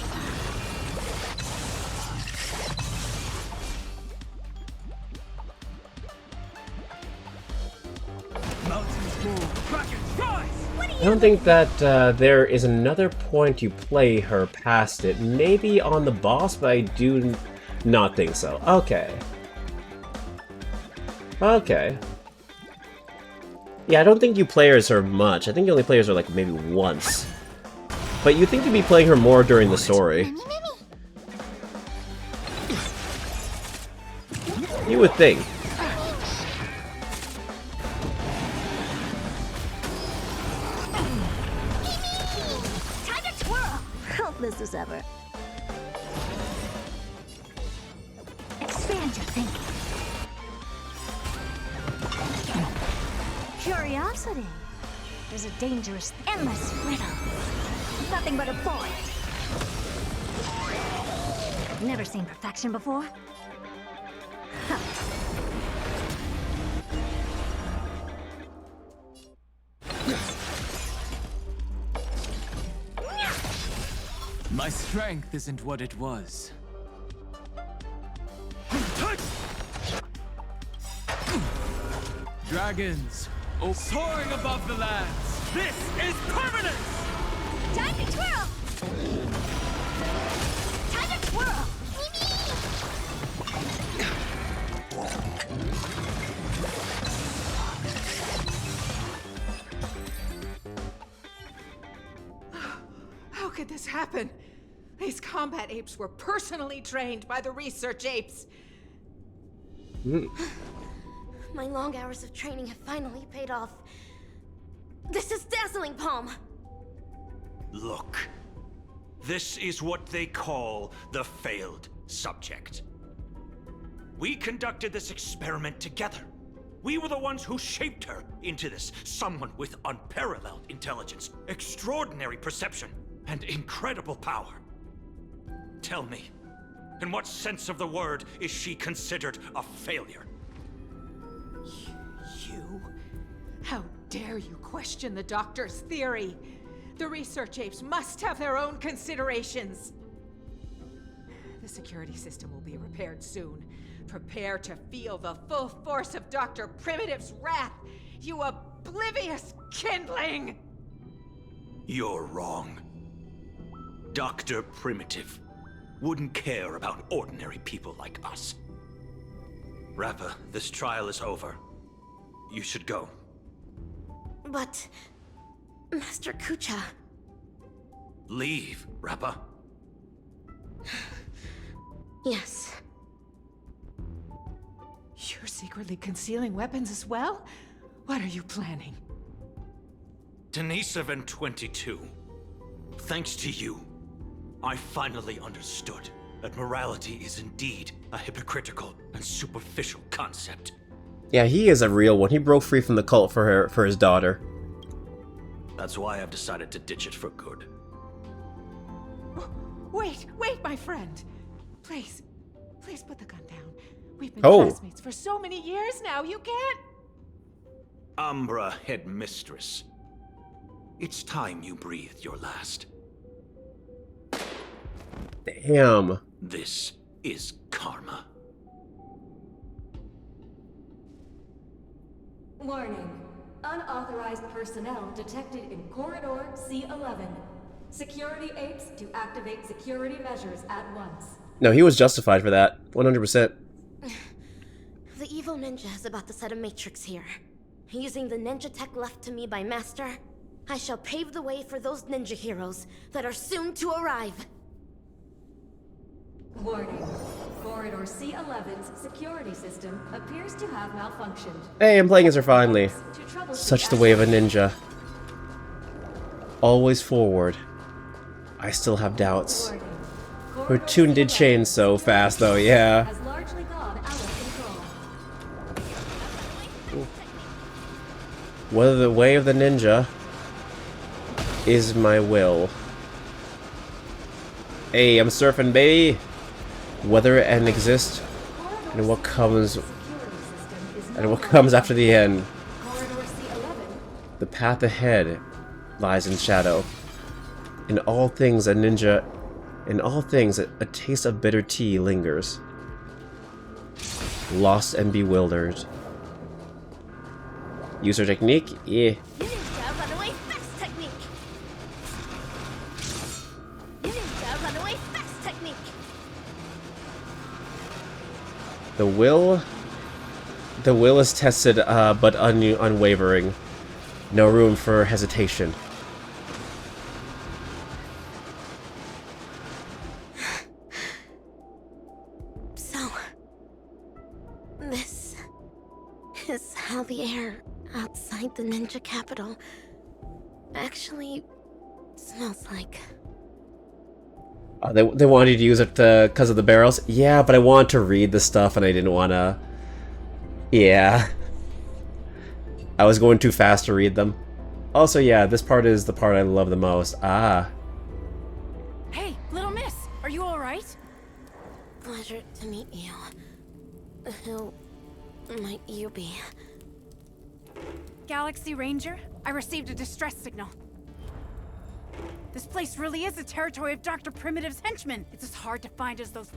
Mountains move, kraken rise. I don't think that there is another point you play her past it. Maybe on the boss, but I do not think so. Okay. Okay. Yeah, I don't think you play as her much. I think you only play as her like maybe once. But you think you'd be playing her more during the story. You would think. Time to twirl! Helpless as ever. Expand your thinking. Curiosity is a dangerous, endless riddle. Nothing but a point. Never seen perfection before? Huh. My strength isn't what it was. Dragons, soaring above the lands. This is permanence! Time to twirl! Time to twirl! How could this happen? These combat apes were personally trained by the research apes. My long hours of training have finally paid off. This is dazzling, Palm. Look. This is what they call the failed subject. We conducted this experiment together. We were the ones who shaped her into this someone with unparalleled intelligence, extraordinary perception, and incredible power. Tell me, in what sense of the word is she considered a failure? You? How dare you question the doctor's theory? The research apes must have their own considerations. The security system will be repaired soon. Prepare to feel the full force of Dr. Primitive's wrath, you oblivious kindling! You're wrong. Dr. Primitive wouldn't care about ordinary people like us. Rappa, this trial is over. You should go. But Master Kucha. Leave, Rappa. Yes. You're secretly concealing weapons as well? What are you planning? Denisovan 22. Thanks to you, I finally understood that morality is indeed a hypocritical and superficial concept. Yeah, he is a real one. He broke free from the cult for his daughter. That's why I've decided to ditch it for good. Wait, my friend. Please put the gun down. We've been Oh. classmates for so many years now, you can't... Umbra Headmistress. It's time you breathed your last. Damn. This is karma. Warning. Unauthorized personnel detected in Corridor C11. Security apes to activate security measures at once. No, he was justified for that. 100%. The evil ninja is about to set a matrix here. Using the ninja tech left to me by Master, I shall pave the way for those ninja heroes that are soon to arrive. Warning. Corridor C11's security system appears to have malfunctioned. Hey, I'm playing as her finally. Such the way of a ninja. Always forward. I still have doubts. Her tune did change so fast, though, yeah. Has largely gone out of control. Whether the way of the ninja is my will. Hey, I'm surfing, baby. Whether and exist, and what comes after the end. The path ahead lies in shadow. In all things, a taste of bitter tea lingers. Lost and bewildered. User technique? Yeah. Ninja runaway fast technique. Ninja runaway fast technique. The will is tested, but unwavering. No room for hesitation. So, this is how the air outside the ninja capital actually smells like. They wanted to use it because of the barrels? Yeah, but I wanted to read the stuff and I didn't want to... Yeah. I was going too fast to read them. Also, yeah, this part is the part I love the most. Ah. Hey, little miss, are you alright? Pleasure to meet you. Who might you be? Galaxy Ranger, I received a distress signal. This place really is the territory of Dr. Primitive's henchmen. It's as hard to find as those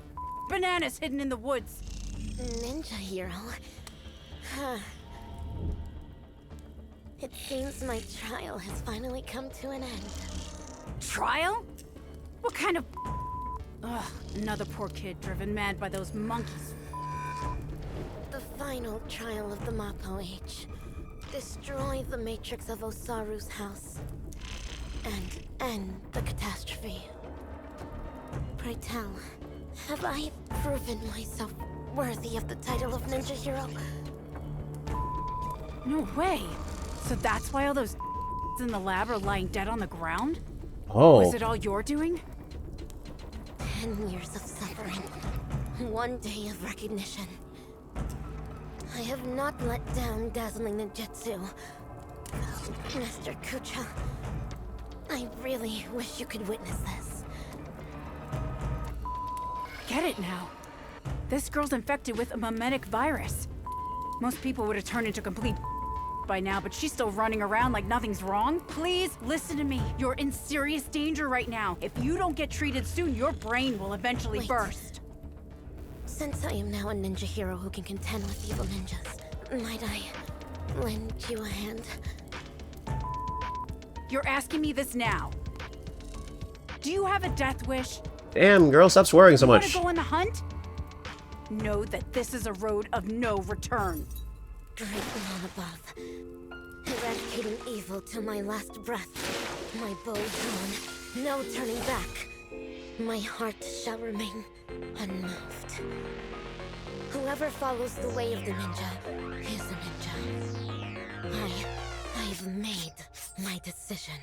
bananas hidden in the woods. Ninja hero? Huh. It seems my trial has finally come to an end. Trial? What kind of... Ugh, another poor kid driven mad by those monkeys. The final trial of the Mappo Age. Destroy the matrix of Osaru's house. And end the catastrophe. Pray tell, have I proven myself worthy of the title of Ninja Hero? No way. So that's why all those in the lab are lying dead on the ground? Oh. Was it all your doing? 10 years of suffering. 1 day of recognition. I have not let down dazzling ninjutsu. Mr. Kucha, I really wish you could witness this. Get it now. This girl's infected with a mimetic virus. Most people would have turned into complete by now, but she's still running around like nothing's wrong. Please listen to me. You're in serious danger right now. If you don't get treated soon, your brain will eventually burst. Since I am now a ninja hero who can contend with evil ninjas, might I lend you a hand? You're asking me this now. Do you have a death wish? Damn, girl, stop swearing so You much. want to go on the hunt? Know that this is a road of no return. Great one above. Eradicating evil till my last breath. My bow drawn, no turning back. My heart shall remain unmoved. Whoever follows the way of the ninja is a ninja. I've made my decision.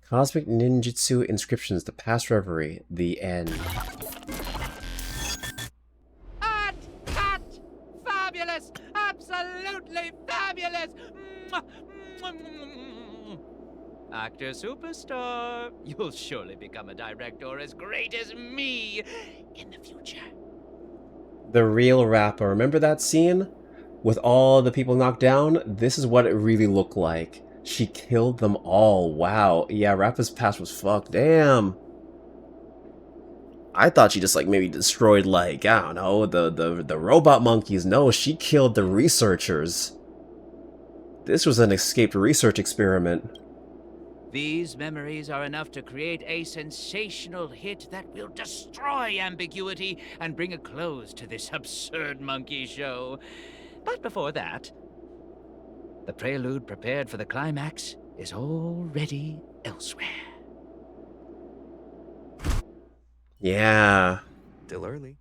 Cosmic Ninjutsu Inscriptions, The Past Reverie, The End. Cut! Fabulous! Absolutely fabulous! Actor superstar, you'll surely become a director as great as me in the future. The real Rappa. Remember that scene? With all the people knocked down? This is what it really looked like. She killed them all. Wow. Yeah, Rappa's past was fucked. Damn. I thought she just, like, maybe destroyed, like, I don't know, the robot monkeys. No, she killed the researchers. This was an escaped research experiment. These memories are enough to create a sensational hit that will destroy ambiguity and bring a close to this absurd monkey show. But before that, the prelude prepared for the climax is already elsewhere. Yeah. Still early.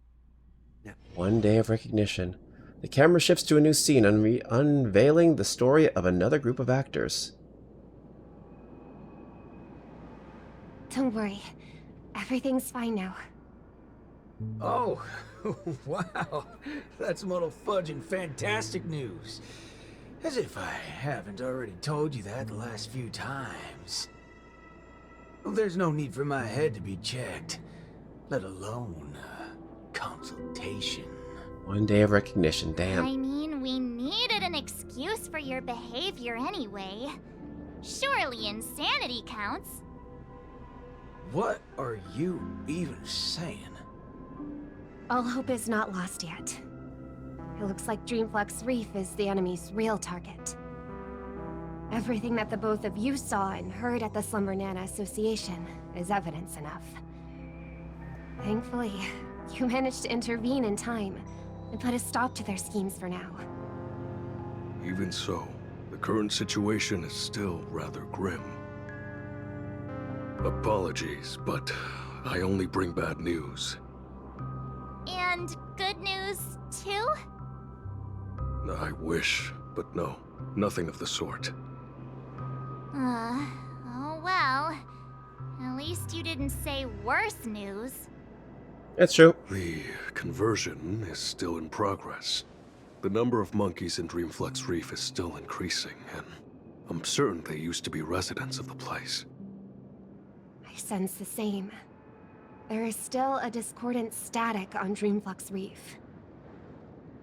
One day of recognition. The camera shifts to a new scene, unveiling the story of another group of actors. Don't worry. Everything's fine now. Oh, wow. That's muddle fudging fantastic news. As if I haven't already told you that the last few times. There's no need for my head to be checked, let alone consultation. One day of recognition, damn. I mean, we needed an excuse for your behavior anyway. Surely insanity counts. What are you even saying? All hope is not lost yet. It looks like Dreamflux Reef is the enemy's real target. Everything that the both of you saw and heard at the Slumber Nana Association is evidence enough. Thankfully, you managed to intervene in time and put a stop to their schemes for now. Even so, the current situation is still rather grim. Apologies, but I only bring bad news. And good news, too? I wish, but no, nothing of the sort. Oh well. At least you didn't say worse news. That's true. The conversion is still in progress. The number of monkeys in Dreamflux Reef is still increasing, and I'm certain they used to be residents of the place. I sense the same. There is still a discordant static on Dreamflux Reef.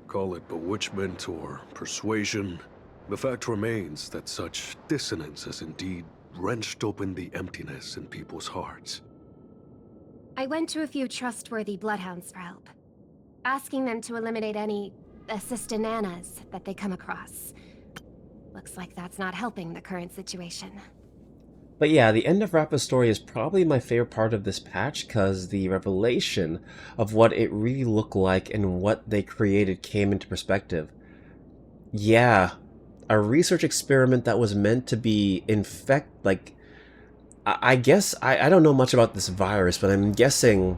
Call it bewitchment or persuasion, the fact remains that such dissonance has indeed wrenched open the emptiness in people's hearts. I went to a few trustworthy bloodhounds for help, asking them to eliminate any assistananas that they come across. Looks like that's not helping the current situation. But yeah, the end of Rappa's story is probably my favorite part of this patch, because the revelation of what it really looked like and what they created came into perspective. Yeah, a research experiment that was meant to be I guess, I don't know much about this virus, but I'm guessing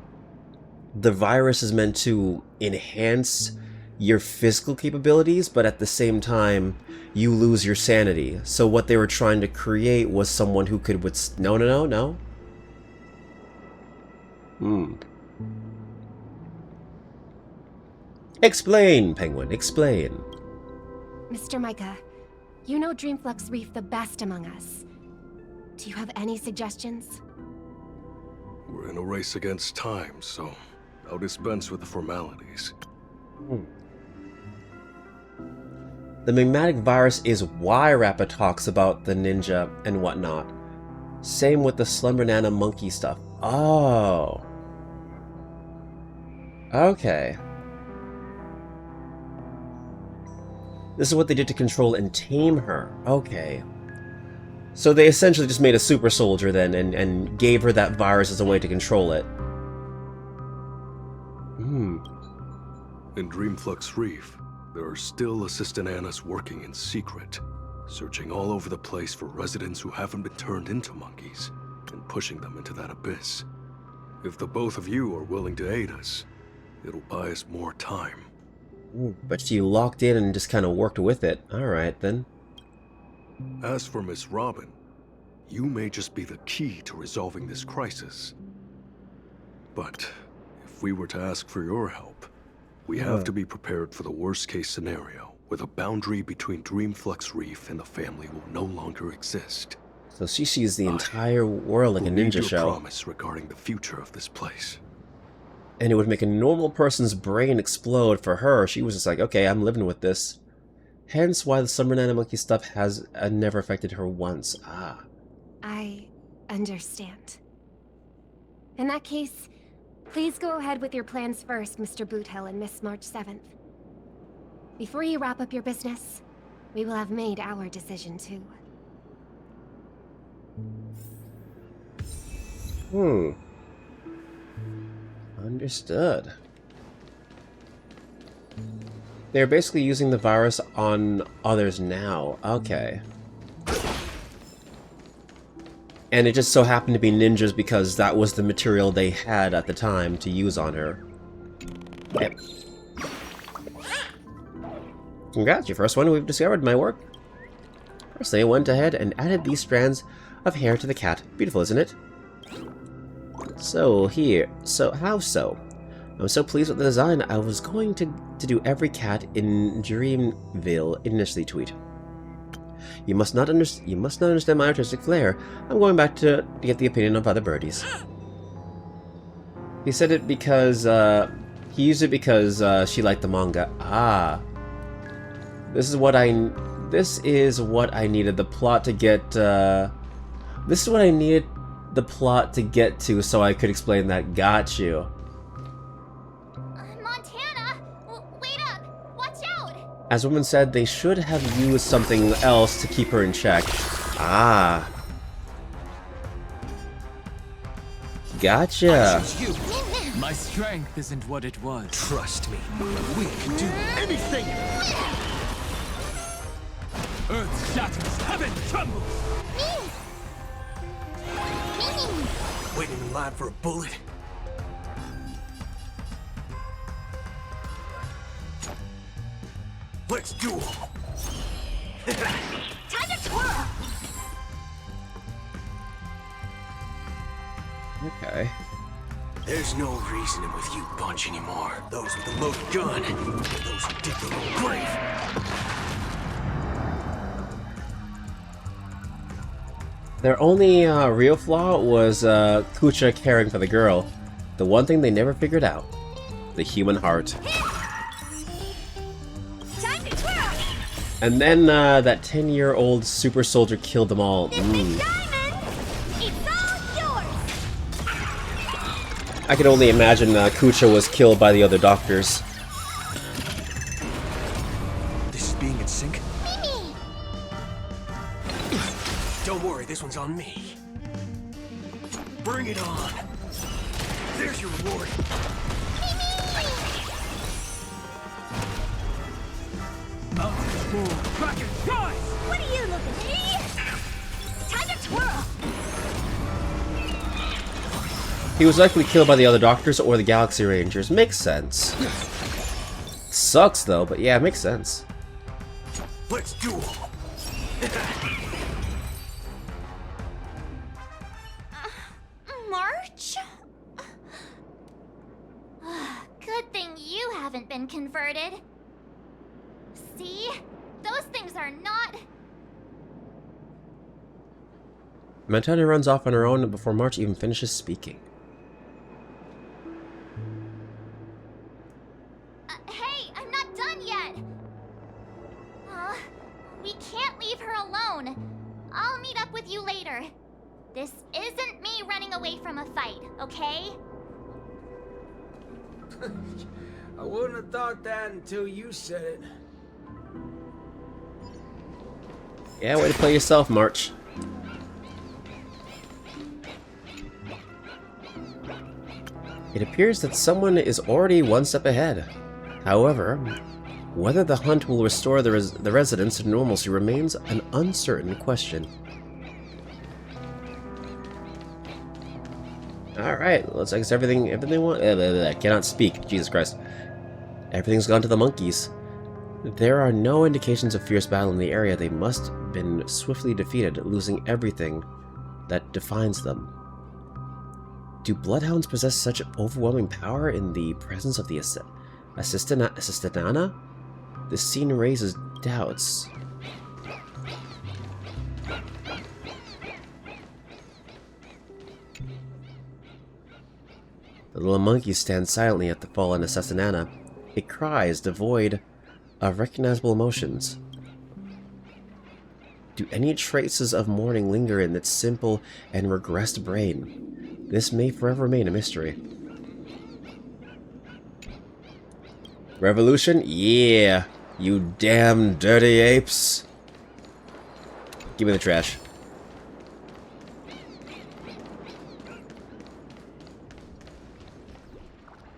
the virus is meant to enhance your physical capabilities, but at the same time, you lose your sanity. So what they were trying to create was someone who could No. Explain, Penguin, explain. Mr. Micah, you know Dreamflux Reef the best among us. Do you have any suggestions? We're in a race against time, so I'll dispense with the formalities. The magmatic virus is why Rappa talks about the ninja and whatnot. Same with the Slumber Nana monkey stuff. Oh. Okay. This is what they did to control and tame her. Okay. So they essentially just made a super soldier then and gave her that virus as a way to control it. In Dreamflux Reef, there are still Assistant Annas working in secret, searching all over the place for residents who haven't been turned into monkeys, and pushing them into that abyss. If the both of you are willing to aid us, it'll buy us more time. Ooh, but you locked in and just kind of worked with it. Alright, then. As for Miss Robin, you may just be the key to resolving this crisis. But if we were to ask for your help, we have to be prepared for the worst-case scenario, where the boundary between Dreamflux Reef and the family will no longer exist. So she sees the entire world like a ninja show. Promise regarding the future of this place. And it would make a normal person's brain explode. For her, she was just like, okay, I'm living with this. Hence why the Slumber Nana Monkey stuff has never affected her once. Ah. I understand. In that case, please go ahead with your plans first, Mr. Boothill and Miss March 7th. Before you wrap up your business, we will have made our decision too. Understood. They're basically using the virus on others now. Okay. And it just so happened to be ninjas because that was the material they had at the time to use on her. Yep. Congrats, your first one we've discovered my work. First, I went ahead and added these strands of hair to the cat. Beautiful, isn't it? So, how so? I'm so pleased with the design, I was going to do every cat in Dreamville initially tweet. You must not understand my artistic flair. I'm going back to get the opinion of other birdies. He said it because, he used it because, she liked the manga. Ah. This is what I needed the plot to get, this is what I needed the plot to get to so I could explain that. Got you. Montana! Wait up! Watch out! As woman said, they should have used something else to keep her in check. Ah. Gotcha. My strength isn't what it was. Trust me, we can do anything! Earth shatters, heaven trembles! Waiting in line for a bullet? Let's duel! Time to twirl! Okay. There's no reasoning with you bunch anymore. Those with the loaded gun, those who dig their own grave. Their only real flaw was Kucha caring for the girl. The one thing they never figured out. The human heart. Time to twirl! And then that 10-year-old super soldier killed them all. I can only imagine Kucha was killed by the other doctors. This is being in sync? Don't worry, this one's on me. Bring it on. There's your reward. What are you looking at me? Time to twirl! He was likely killed by the other doctors or the Galaxy Rangers. Makes sense. Sucks though, but yeah, it makes sense. Let's duel. March? Good thing you haven't been converted. See? Those things are not... Montana runs off on her own before March even finishes speaking. Hey, I'm not done yet! We can't leave her alone. I'll meet up with you later. This isn't me running away from a fight, okay? I wouldn't have thought that until you said it. Yeah, way to play yourself, March. It appears that someone is already one step ahead. However, whether the hunt will restore the residents to normalcy remains an uncertain question. Alright, looks like it's everything I cannot speak, Jesus Christ. Everything's gone to the monkeys. There are no indications of fierce battle in the area. They must have been swiftly defeated, losing everything that defines them. Do bloodhounds possess such overwhelming power in the presence of the Assistana? This scene raises doubts. The little monkey stands silently at the fallen Assassinana. It cries, devoid of recognizable emotions. Do any traces of mourning linger in its simple and regressed brain? This may forever remain a mystery. Revolution? Yeah! You damn dirty apes! Give me the trash.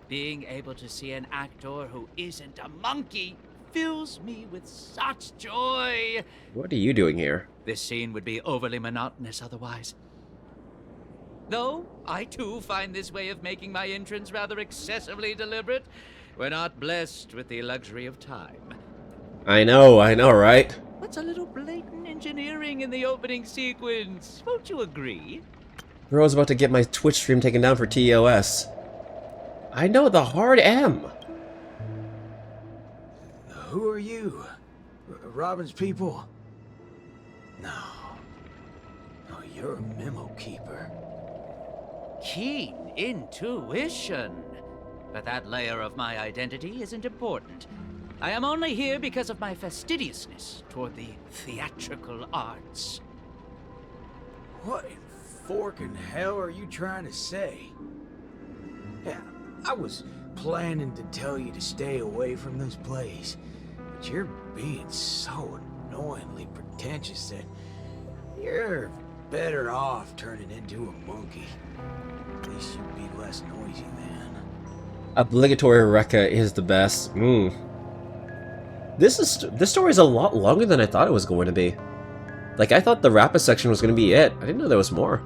Being able to see an actor who isn't a monkey fills me with such joy. What are you doing here? This scene would be overly monotonous otherwise. Though I too find this way of making my entrance rather excessively deliberate. We're not blessed with the luxury of time. I know, right? What's a little blatant engineering in the opening sequence? Won't you agree? Bro, I was about to get my Twitch stream taken down for TOS. I know the hard M. Who are you? Robin's people? No. No, you're a memo keeper. Keen intuition. But that layer of my identity isn't important. I am only here because of my fastidiousness toward the theatrical arts. What in forking hell are you trying to say? Yeah, I was planning to tell you to stay away from this place, but you're being so annoyingly pretentious that you're better off turning into a monkey. At least you'd be less noisy then. Obligatory Rekka is the best. This story is a lot longer than I thought it was going to be. Like, I thought the Rappa section was going to be it. I didn't know there was more.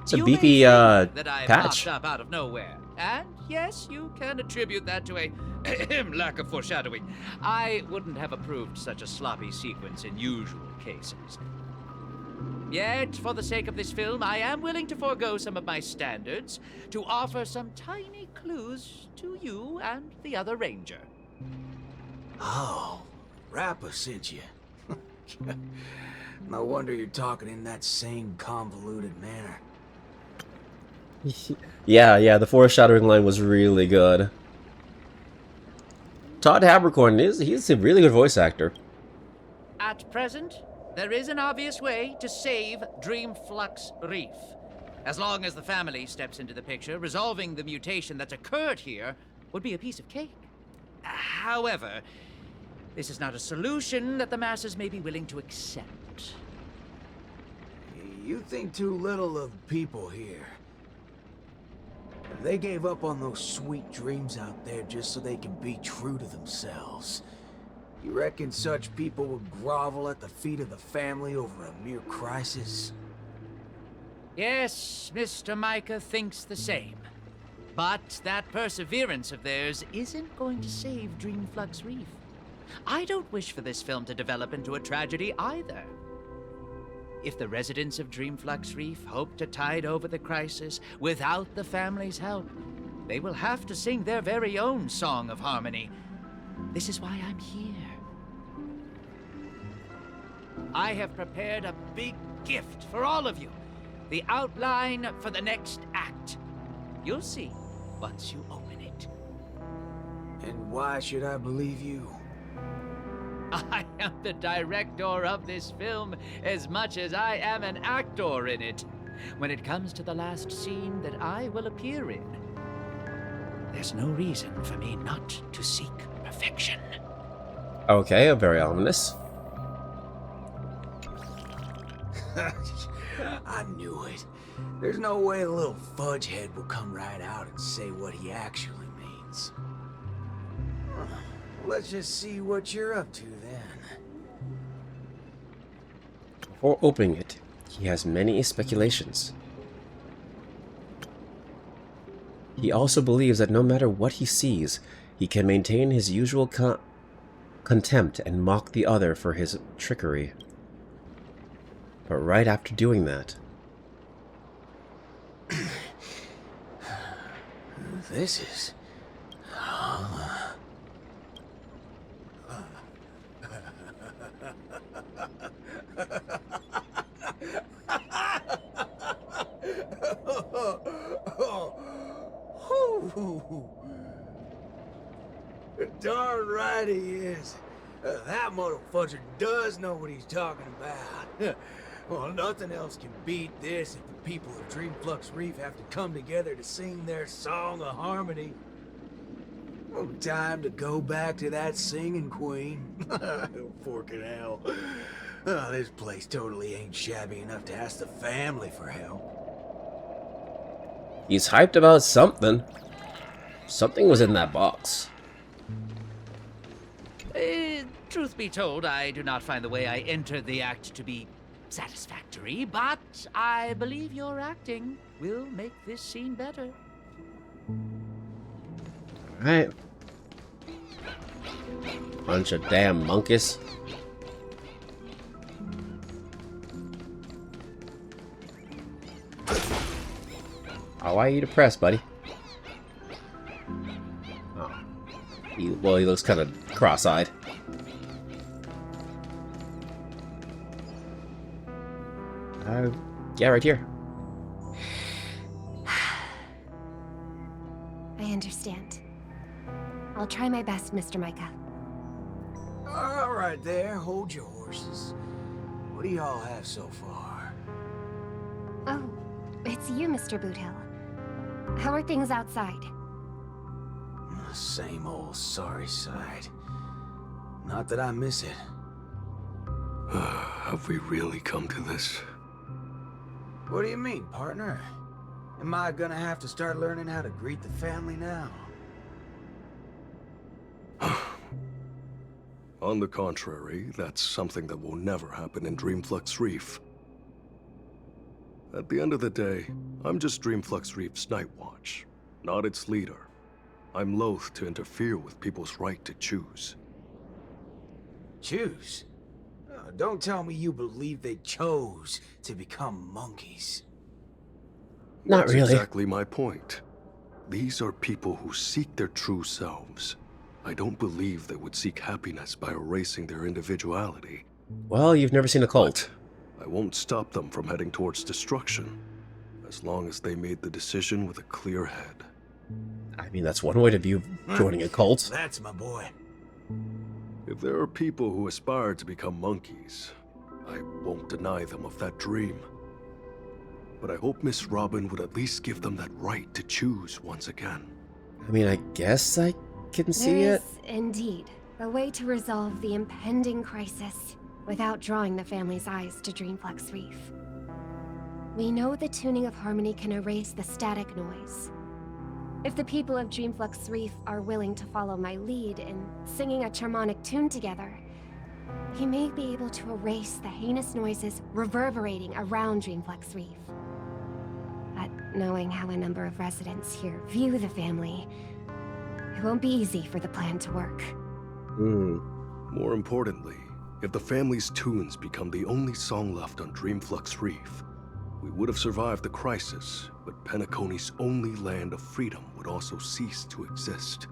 It's a beefy that I patch. popped up out of nowhere. And yes, you can attribute that to a lack of foreshadowing. I wouldn't have approved such a sloppy sequence in usual cases. Yet, for the sake of this film, I am willing to forego some of my standards to offer some tiny clues to you and the other ranger. Oh, Rappa sent you. No wonder you're talking in that same convoluted manner. Yeah, the foreshadowing line was really good. Todd Habercorn he's a really good voice actor. At present, there is an obvious way to save Dreamflux Reef. As long as the family steps into the picture, resolving the mutation that's occurred here would be a piece of cake. However, this is not a solution that the masses may be willing to accept. You think too little of people here. They gave up on those sweet dreams out there just so they can be true to themselves. You reckon such people would grovel at the feet of the family over a mere crisis? Yes, Mr. Micah thinks the same. But that perseverance of theirs isn't going to save Dreamflux Reef. I don't wish for this film to develop into a tragedy either. If the residents of Dreamflux Reef hope to tide over the crisis without the family's help, they will have to sing their very own song of harmony. This is why I'm here. I have prepared a big gift for all of you. The outline for the next act. You'll see once you open it. And why should I believe you? I am the director of this film as much as I am an actor in it. When it comes to the last scene that I will appear in, there's no reason for me not to seek perfection. Okay, very ominous. I knew it. There's no way a little fudgehead will come right out and say what he actually means. Let's just see what you're up to then. Before opening it, he has many speculations. He also believes that no matter what he sees, he can maintain his usual contempt and mock the other for his trickery. But right after doing that... This is... Darn right he is. That motherfucker does know what he's talking about. Well, nothing else can beat this if the people of Dreamflux Reef have to come together to sing their song of harmony. Oh, time to go back to that singing queen. Forking hell. Oh, this place totally ain't shabby enough to ask the family for help. He's hyped about something. Something was in that box. Truth be told, I do not find the way I entered the act to be satisfactory, but I believe your acting will make this scene better. Alright. Bunch of damn monkeys. Oh, why are you depressed, buddy? Oh. He looks kind of cross-eyed. Yeah, right here. I understand. I'll try my best, Mr. Micah. All right there, hold your horses. What do y'all have so far? Oh, it's you, Mr. Boothill. How are things outside? Same old sorry side. Not that I miss it. Have we really come to this? What do you mean, partner? Am I gonna have to start learning how to greet the family now? On the contrary, that's something that will never happen in Dreamflux Reef. At the end of the day, I'm just Dreamflux Reef's Night Watch, not its leader. I'm loath to interfere with people's right to choose. Choose? Don't tell me you believe they chose to become monkeys. Not That's really. exactly my point. These are people who seek their true selves. I don't believe they would seek happiness by erasing their individuality. Well, you've never seen a cult. But I won't stop them from heading towards destruction, as long as they made the decision with a clear head. I mean, that's one way to view joining a cult. That's my boy. If there are people who aspire to become monkeys, I won't deny them of that dream. But I hope Miss Robin would at least give them that right to choose once again. I mean, I guess I can see There it. is, indeed, a way to resolve the impending crisis without drawing the family's eyes to Dreamflux Reef. We know the tuning of harmony can erase the static noise. If the people of Dreamflux Reef are willing to follow my lead in singing a charmonic tune together, he may be able to erase the heinous noises reverberating around Dreamflux Reef. But knowing how a number of residents here view the family, it won't be easy for the plan to work. More importantly, if the family's tunes become the only song left on Dreamflux Reef, we would have survived the crisis, but Penacony's only land of freedom would also cease to exist.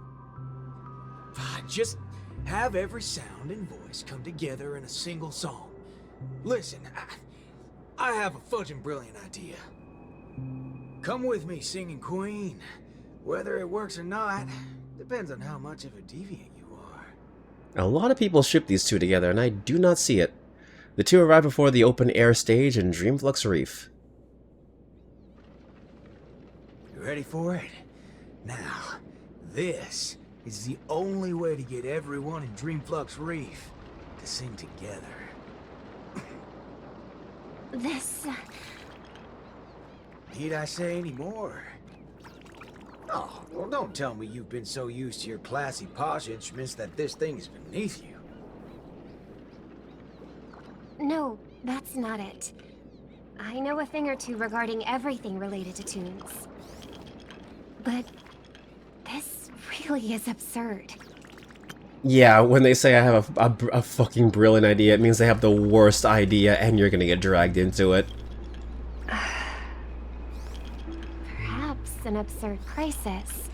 Just have every sound and voice come together in a single song. Listen, I have a fudging brilliant idea. Come with me, singing queen. Whether it works or not, depends on how much of a deviant you are. A lot of people ship these two together, and I do not see it. The two arrive before the open air stage in Dreamflux Reef. You ready for it? Now, this is the only way to get everyone in Dreamflux Reef to sing together. This... Need I say any more? Oh, well, don't tell me you've been so used to your classy posh instruments that this thing is beneath you. No, that's not it. I know a thing or two regarding everything related to tunes. But this really is absurd. Yeah, when they say I have a fucking brilliant idea, it means they have the worst idea and you're gonna get dragged into it. Perhaps an absurd crisis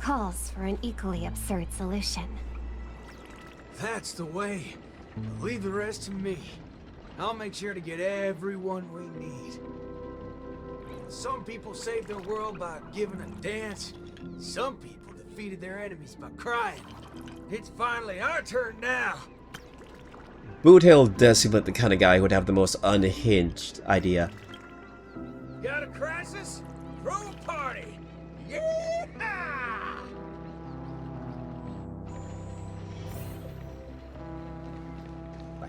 calls for an equally absurd solution. That's the way. Leave the rest to me. I'll make sure to get everyone we need. Some people saved their world by giving a dance. Some people defeated their enemies by crying. It's finally our turn now. Boothill does seem like the kind of guy who would have the most unhinged idea. Got a crisis? Throw a party. Yeah!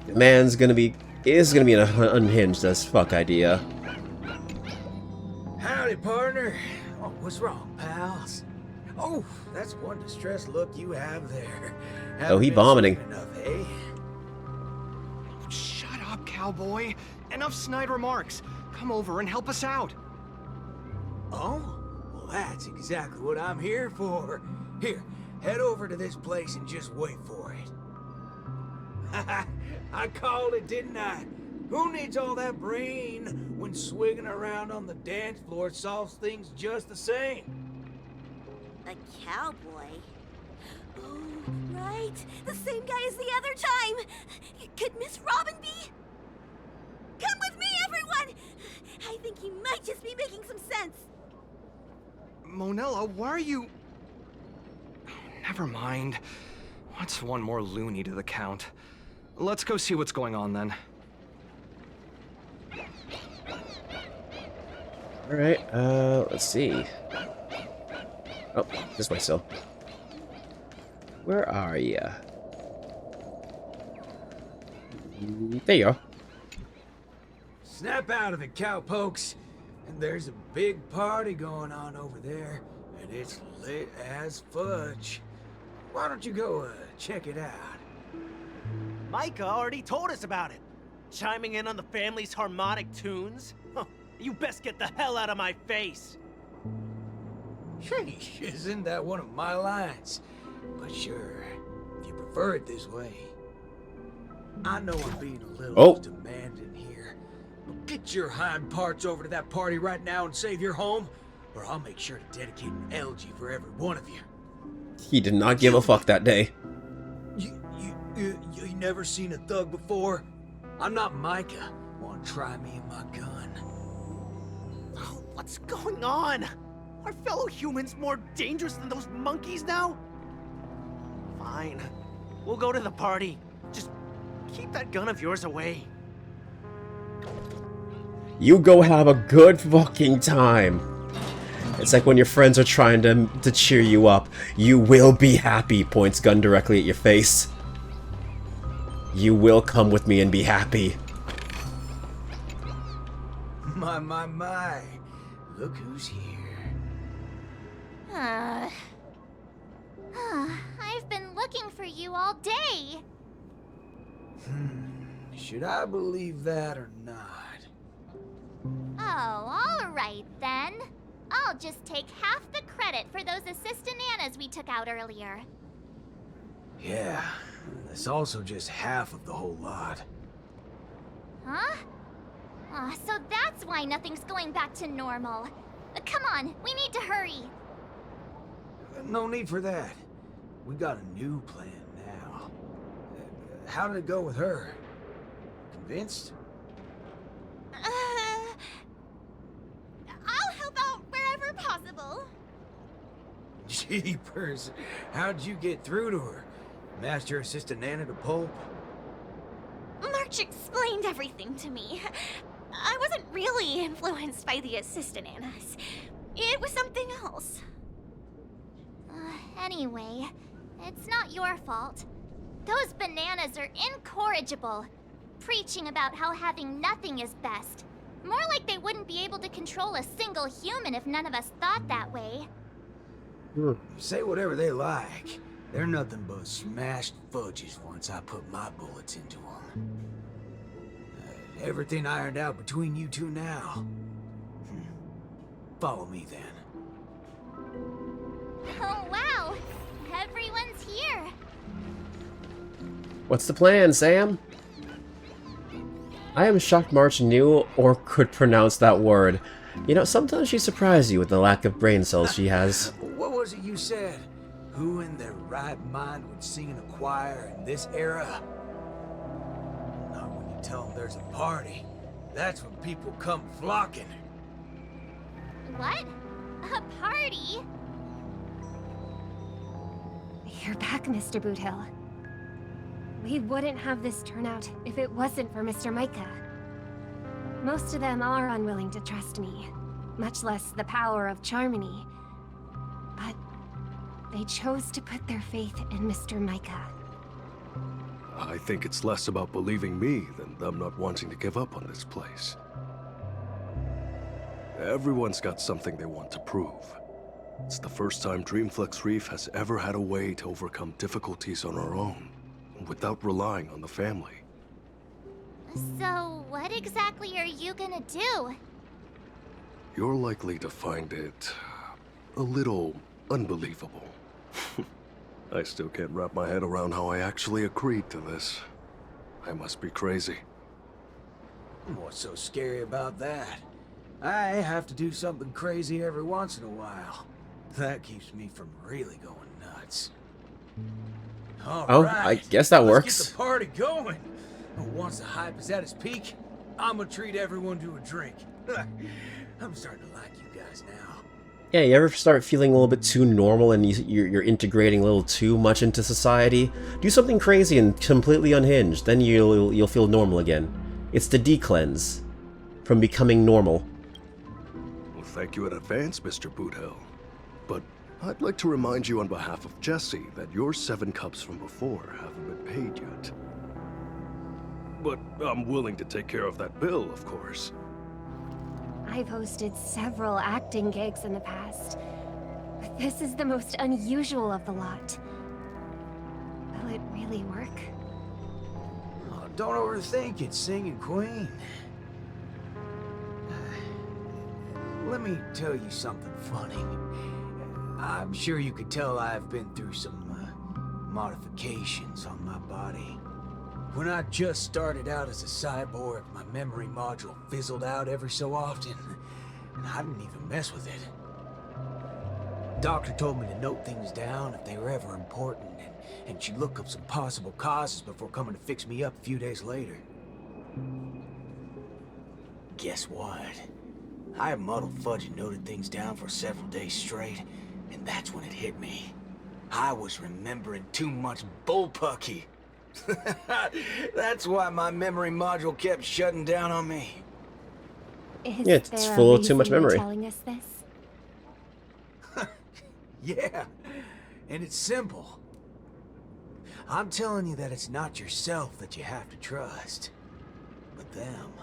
The man's gonna be an unhinged as fuck idea. Howdy, partner. Oh, what's wrong, pals? Oh, that's one distressed look you have there. Oh, he vomiting. Enough, eh? Shut up, cowboy. Enough snide remarks. Come over and help us out. Oh? Well, that's exactly what I'm here for. Here, head over to this place and just wait for it. I called it, didn't I? Who needs all that brain when swigging around on the dance floor solves things just the same? A cowboy? Oh, right. The same guy as the other time. Could Miss Robin be? Come with me, everyone! I think he might just be making some sense. Monella, why are you... Never mind. What's one more loony to the count? Let's go see what's going on then. Alright, let's see. Oh, this way still. Where are ya? There you are. Snap out of it, cowpokes. And there's a big party going on over there, and it's lit as fudge. Why don't you go check it out? Micah already told us about it. Chiming in on the family's harmonic tunes? Huh, you best get the hell out of my face. Sheesh, isn't that one of my lines? But sure, if you prefer it this way. I know I'm being a little demanding here, but get your hind parts over to that party right now and save your home, or I'll make sure to dedicate an elegy for every one of you. He did not give a fuck that day. You never seen a thug before? I'm not Micah. Wanna try me and my gun? Oh, what's going on? Are fellow humans more dangerous than those monkeys now? Fine. We'll go to the party. Just keep that gun of yours away. You go have a good fucking time. It's like when your friends are trying to cheer you up. You will be happy, points gun directly at your face. You will come with me and be happy. My. Look who's here. I've been looking for you all day. Should I believe that or not? Oh, all right then. I'll just take half the credit for those assistant nanas we took out earlier. Yeah, that's also just half of the whole lot. Huh? So that's why nothing's going back to normal. Come on, we need to hurry. No need for that. We got a new plan now. How did it go with her? Convinced? I'll help out wherever possible. Jeepers, how'd you get through to her? Master Assistant Nana to Pulp? March explained everything to me. I wasn't really influenced by the assistant Annas. It was something else. Anyway, it's not your fault. Those bananas are incorrigible, preaching about how having nothing is best. More like they wouldn't be able to control a single human if none of us thought that way. Say whatever they like. They're nothing but smashed fudges once I put my bullets into them. Everything ironed out between you two now. Follow me then. Oh, wow! Everyone's here! What's the plan, Sam? I am shocked March knew or could pronounce that word. You know, sometimes she surprises you with the lack of brain cells she has. What was it you said? Who in their right mind would sing in a choir in this era? Not when you tell them there's a party. That's when people come flocking. What? A party? You're back, Mr. Boothill. We wouldn't have this turnout if it wasn't for Mr. Micah. Most of them are unwilling to trust me, much less the power of Charmony. But they chose to put their faith in Mr. Micah. I think it's less about believing me than them not wanting to give up on this place. Everyone's got something they want to prove. It's the first time Dreamflex Reef has ever had a way to overcome difficulties on our own, without relying on the family. So, what exactly are you gonna do? You're likely to find it a little unbelievable. I still can't wrap my head around how I actually agreed to this. I must be crazy. What's so scary about that? I have to do something crazy every once in a while. That keeps me from really going nuts. Oh, I guess that works. Let's get the party going. Once the hype is at its peak, I'm gonna treat everyone to a drink. I'm starting to like you guys now. Yeah, you ever start feeling a little bit too normal and you're integrating a little too much into society? Do something crazy and completely unhinged, then you'll feel normal again. It's the de-cleanse from becoming normal. Well, thank you in advance, Mr. Boothill. But I'd like to remind you on behalf of Jesse that your 7 cups from before haven't been paid yet. But I'm willing to take care of that bill, of course. I've hosted several acting gigs in the past, but this is the most unusual of the lot. Will it really work? Oh, don't overthink it, Singing Queen. Let me tell you something funny. I'm sure you could tell I've been through some modifications on my body. When I just started out as a cyborg, my memory module fizzled out every so often, and I didn't even mess with it. Doctor told me to note things down if they were ever important, and she'd look up some possible causes before coming to fix me up a few days later. Guess what? I muddled fudge and noted things down for several days straight, and that's when it hit me. I was remembering too much bullpucky. That's why my memory module kept shutting down on me. Yeah, it's full of too much memory. Telling us this? Yeah, and it's simple. I'm telling you that it's not yourself that you have to trust, but them.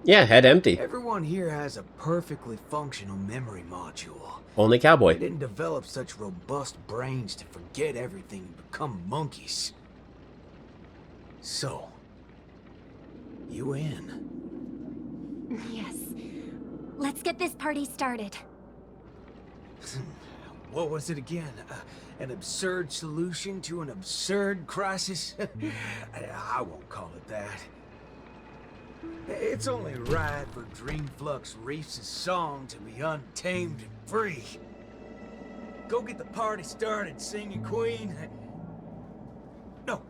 Yeah, head empty. Everyone here has a perfectly functional memory module. Only Cowboy. They didn't develop such robust brains to forget everything and become monkeys. So, you in? Yes. Let's get this party started. What was it again? An absurd solution to an absurd crisis? I won't call it that. It's only right for Dreamflux Reefs' song to be untamed and free. Go get the party started, Singing Queen. No,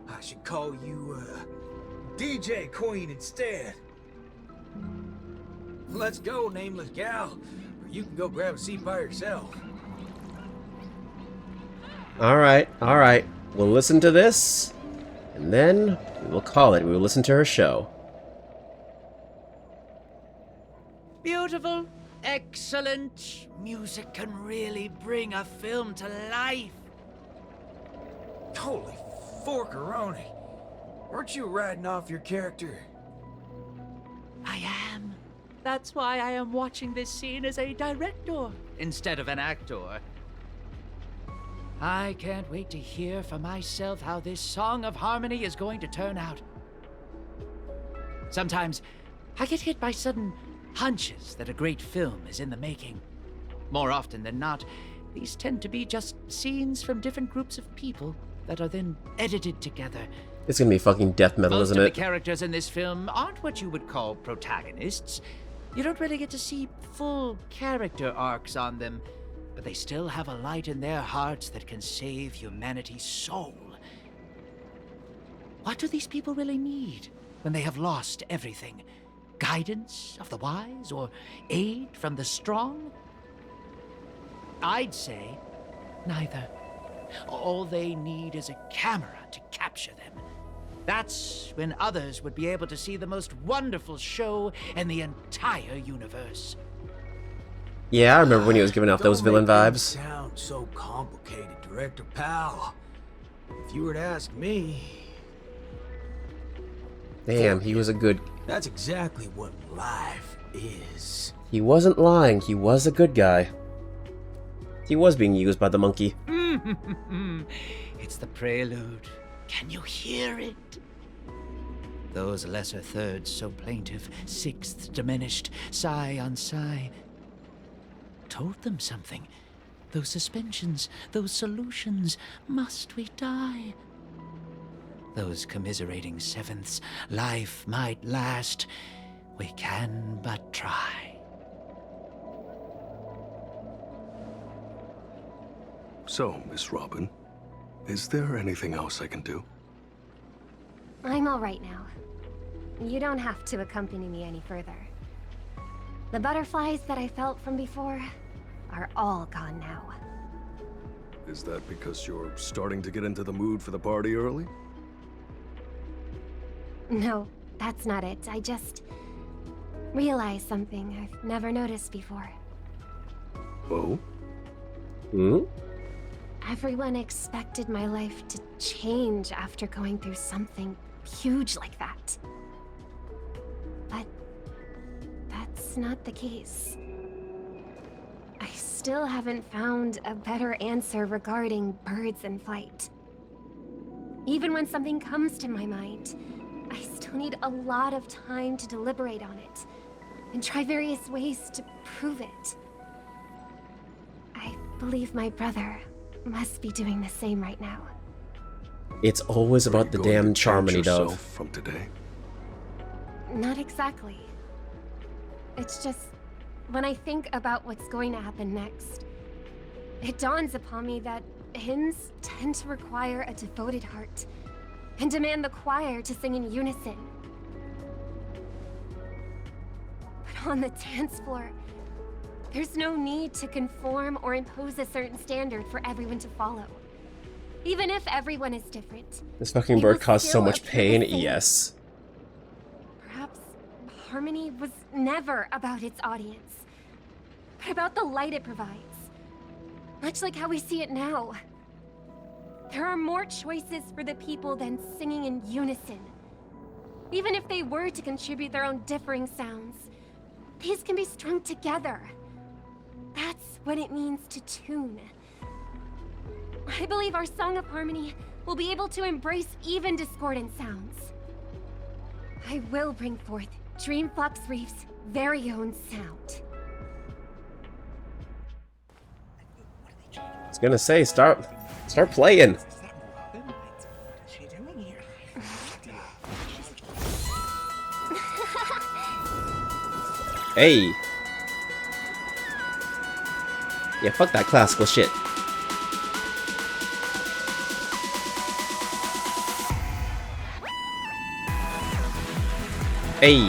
I should call you, DJ Queen instead. Let's go, nameless gal, or you can go grab a seat by yourself. Alright. We'll listen to this, and then we'll call it. We'll listen to her show. Beautiful, excellent. Music can really bring a film to life. Holy forkeroni. Weren't you riding off your character? I am. That's why I am watching this scene as a director instead of an actor. I can't wait to hear for myself how this Song of Harmony is going to turn out. Sometimes I get hit by sudden hunches that a great film is in the making. More often than not, these tend to be just scenes from different groups of people that are then edited together. It's gonna be fucking death metal, Most isn't of it? the characters in this film aren't what you would call protagonists. You don't really get to see full character arcs on them, but they still have a light in their hearts that can save humanity's soul. What do these people really need when they have lost everything? Guidance of the wise or aid from the strong? I'd say neither. All they need is a camera to capture them. That's when others would be able to see the most wonderful show in the entire universe. Yeah, I remember when he was giving off those villain Don't make vibes. things sound so complicated, Director Pal. If you were to ask me, Damn, he was a good... that's exactly what life is. He wasn't lying, he was a good guy. He was being used by the monkey. It's the prelude. Can you hear it? Those lesser thirds so plaintive, sixths diminished, sigh on sigh, told them something. Those suspensions, those solutions, must we die? Those commiserating sevenths, life might last, we can but try. So, Miss Robin, is there anything else I can do? I'm all right now. You don't have to accompany me any further. The butterflies that I felt from before are all gone now. Is that because you're starting to get into the mood for the party early? No, that's not it. I just realized something I've never noticed before. Oh? Hmm? Everyone expected my life to change after going through something huge like that. But that's not the case. I still haven't found a better answer regarding birds in flight. Even when something comes to my mind, I still need a lot of time to deliberate on it and try various ways to prove it. I believe my brother must be doing the same right now. It's always about the damn Charmony dove. From today? Not exactly. It's just, when I think about what's going to happen next, it dawns upon me that hymns tend to require a devoted heart and demand the choir to sing in unison. But on the dance floor, there's no need to conform or impose a certain standard for everyone to follow. Even if everyone is different. This fucking it bird will caused so still much appear pain, the same. yes. Perhaps harmony was never about its audience, but about the light it provides. Much like how we see it now. There are more choices for the people than singing in unison. Even if they were to contribute their own differing sounds, these can be strung together. That's what it means to tune. I believe our Song of Harmony will be able to embrace even discordant sounds. I will bring forth Dreamflux Reef's very own sound. I was gonna say, start playing. Hey. Yeah, fuck that classical shit. Hey.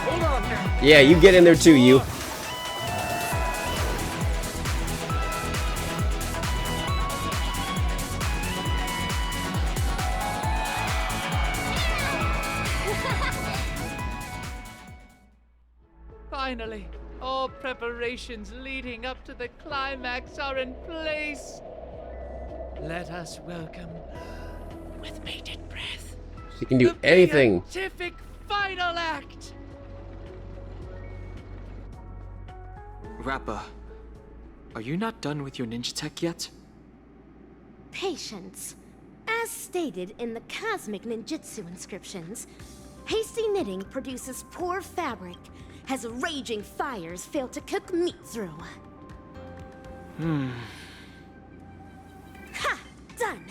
Hold on now. Yeah, you get in there too, you. Finally, all preparations leading up to the climax are in place. Let us welcome with bated breath She can do anything. beatific fire final act! Rappa, are you not done with your ninja tech yet? Patience. As stated in the cosmic ninjutsu inscriptions, hasty knitting produces poor fabric, as raging fires fail to cook meat through. Ha! Done!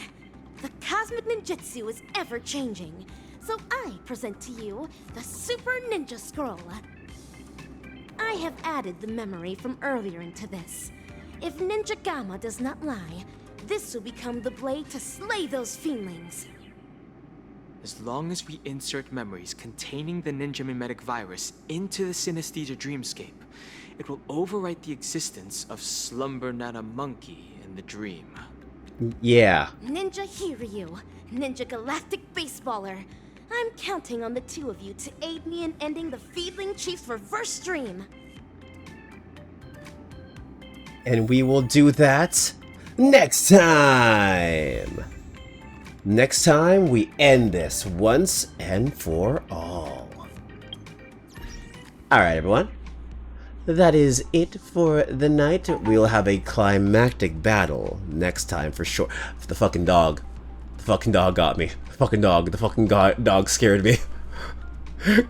The cosmic ninjutsu is ever-changing, so I present to you the Super Ninja Scroll. I have added the memory from earlier into this. If Ninja Gamma does not lie, this will become the blade to slay those fiendlings. As long as we insert memories containing the ninja mimetic virus into the synesthesia dreamscape, it will overwrite the existence of Slumber Nana Monkey in the dream. Yeah. Ninja Hiryu, Ninja Galactic Baseballer. I'm counting on the two of you to aid me in ending the Feedling Chief's reverse dream. And we will do that next time! Next time, we end this once and for all. Alright, everyone. That is it for the night. We'll have a climactic battle next time for sure. The fucking dog. The fucking dog got me. The fucking dog. The fucking dog scared me.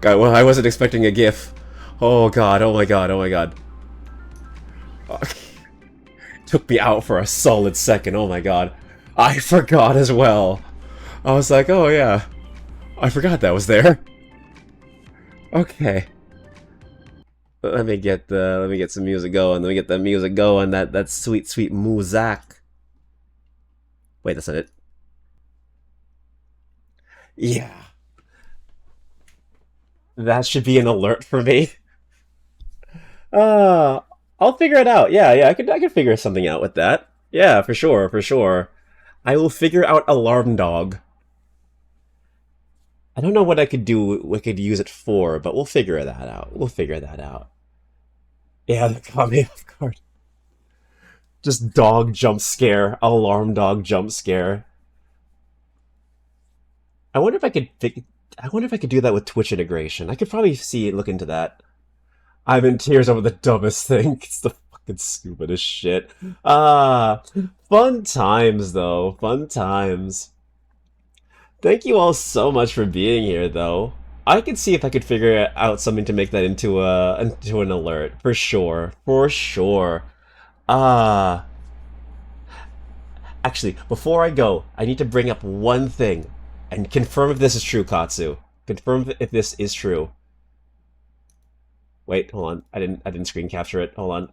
God, well, I wasn't expecting a gif. Oh god, oh my god, oh my god. Took me out for a solid second, oh my god. I forgot as well. I was like, oh yeah. I forgot that was there. Okay. Let me get some music going. Let me get the music going. That sweet, sweet muzak. Wait, that's not it. Yeah. That should be an alert for me. I'll figure it out. Yeah, I could figure something out with that. Yeah, for sure, for sure. I will figure out alarm dog. I don't know what I could do, we could use it for, but we'll figure that out. We'll figure that out. Yeah, that caught me off guard. Just dog jump scare, alarm dog jump scare. I wonder if I could do that with Twitch integration. I could probably look into that. I'm in tears over the dumbest thing. It's the fucking stupidest shit. Fun times though. Fun times. Thank you all so much for being here, though. I could see if I could figure out something to make that into an alert, for sure, for sure. Actually, before I go, I need to bring up one thing and confirm if this is true, Katsu. Confirm if this is true. Wait, hold on. I didn't screen capture it. Hold on.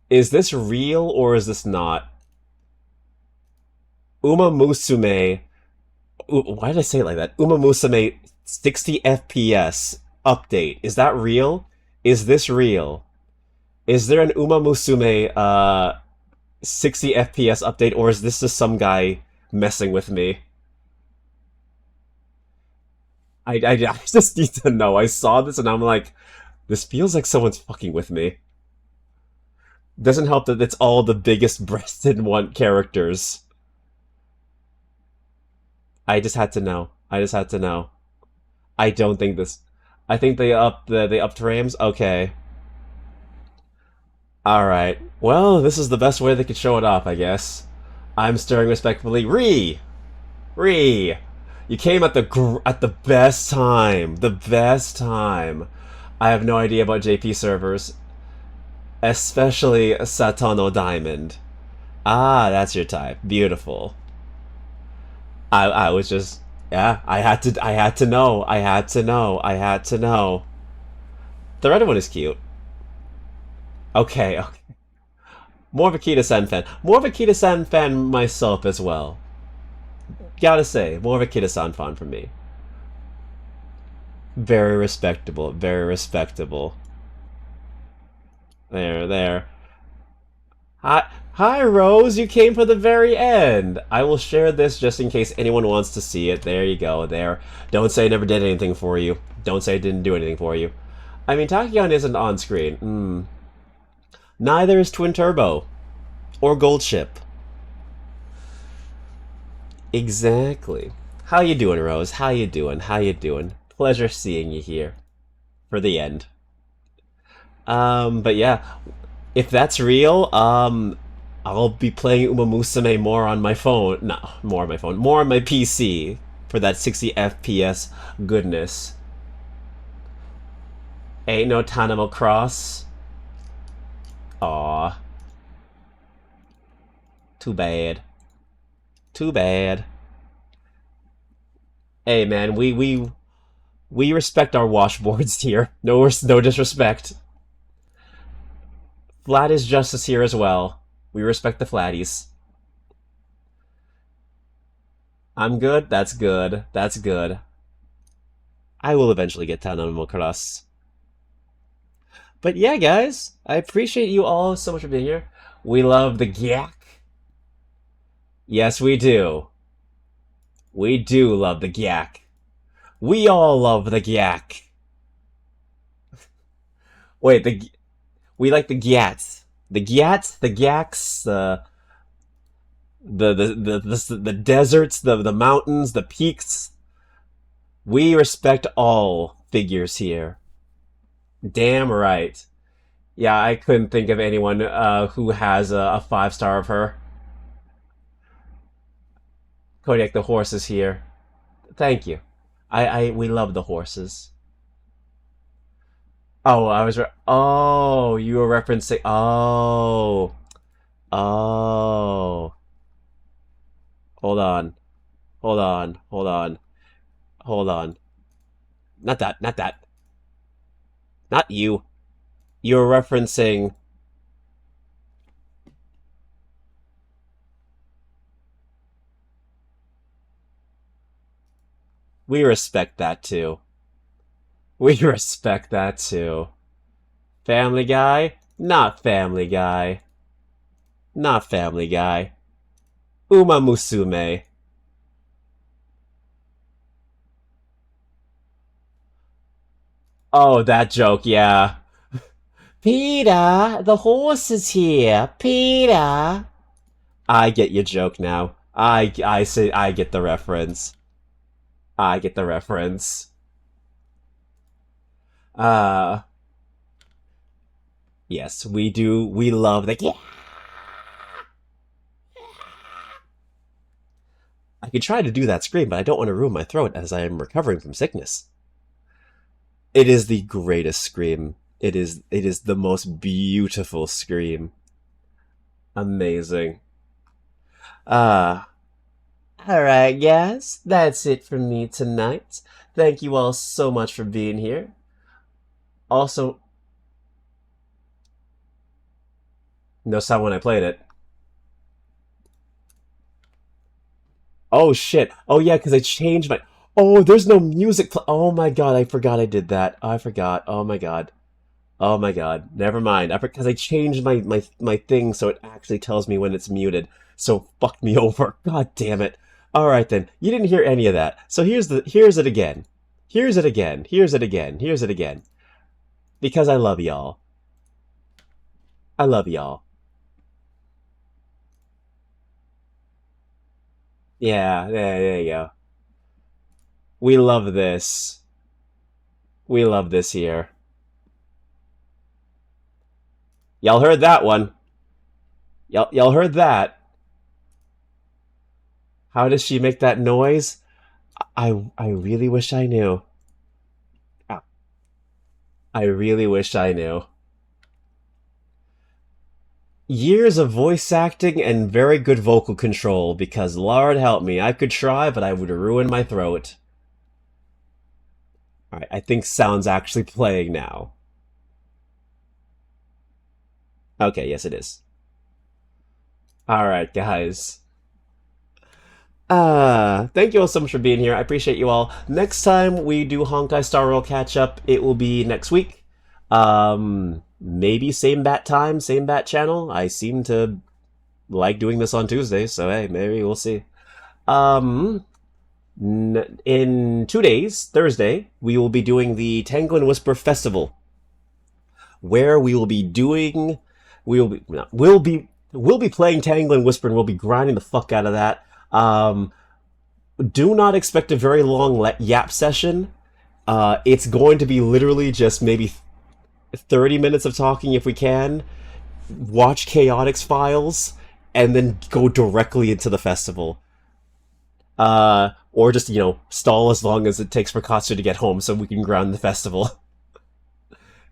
Is this real or is this not? Uma Musume. Why did I say it like that? Uma Musume 60 FPS update. Is that real? Is this real? Is there an Uma Musume 60 FPS update, or is this just some guy messing with me? I just need to know. I saw this and I'm like, this feels like someone's fucking with me. Doesn't help that it's all the biggest breasted characters. I just had to know. I just had to know. I don't think this. I think they upped frames. Okay. All right. Well, this is the best way they could show it off, I guess. I'm staring respectfully. Ree. You came at the best time. The best time. I have no idea about JP servers, especially Satano Diamond. Ah, that's your type. Beautiful. I was just, yeah, I had to know. The red one is cute. Okay. More of a Kita-san fan. More of a Kita-san fan myself as well. Gotta say, more of a Kita-san fan from me. Very respectable, very respectable. There. Hi, Rose, you came for the very end. I will share this just in case anyone wants to see it. There you go, there. Don't say I never did anything for you. Don't say I didn't do anything for you. I mean, Tachyon isn't on screen. Neither is Twin Turbo. Or Gold Ship. Exactly. How you doing, Rose? How you doing? Pleasure seeing you here. For the end. But yeah, if that's real, I'll be playing Uma Musume more on my phone. No, more on my phone. More on my PC for that 60 FPS goodness. Ain't no Tanamo Cross. Aw. Too bad. Too bad. Hey man, we respect our washboards here. No disrespect. Flat is justice here as well. We respect the flatties. I'm good? That's good. That's good. I will eventually get Tanamo Cross. But yeah, guys, I appreciate you all so much for being here. We love the Gyak. Yes, we do. We do love the Gyak. We all love the Gyak. Wait, we like the Gyats. The Gyats, the Gyaks, the deserts, the mountains, the peaks. We respect all figures here. Damn right. Yeah, I couldn't think of anyone who has a 5-star of her. Kodiak, the horse is here. Thank you. We love the horses. Oh, oh, you were referencing. Oh. Oh. Hold on. Hold on. Hold on. Hold on. Not that. Not that. Not you. You're referencing. We respect that too. We respect that too. Family Guy? Not Family Guy. Not Family Guy. Uma Musume. Oh, that joke, yeah. Peter, the horse is here. Peter. I get your joke now. I get the reference. I get the reference. Yes, we do. We love the. I could try to do that scream, but I don't want to ruin my throat as I am recovering from sickness. It is the greatest scream. It is the most beautiful scream. Amazing. Alright, guys. That's it from me tonight. Thank you all so much for being here. Also, no sound when I played it. Oh shit. Oh yeah, because I changed my... Oh, there's no music. Oh my god, I forgot I did that. I forgot. Oh my god. Oh my god. Never mind. Because I changed my thing so it actually tells me when it's muted. So fuck me over. God damn it. Alright then. You didn't hear any of that. So here's it again. Here's it again. Here's it again. Here's it again. Because I love y'all. I love y'all. Yeah, there you go. We love this. We love this here. Y'all heard that one. Y'all heard that. How does she make that noise? I really wish I knew. I really wish I knew. Years of voice acting and very good vocal control, because Lord help me, I could try, but I would ruin my throat. Alright, I think sound's actually playing now. Okay, yes it is. Alright, guys. Thank you all so much for being here. I appreciate you all. Next time we do Honkai Star Rail catch-up, it will be next week. Maybe same bat time, same bat channel. I seem to like doing this on Tuesdays, so hey, maybe we'll see. In 2 days, Thursday, we will be doing the Tangle and Whisper Festival, where we will be doing, we'll be playing Tangle and Whisper, and we'll be grinding the fuck out of that. Do not expect a very long yap session. It's going to be literally just maybe 30 minutes of talking if we can, watch Chaotix Files, and then go directly into the festival. Or just, stall as long as it takes for Katsu to get home so we can ground the festival.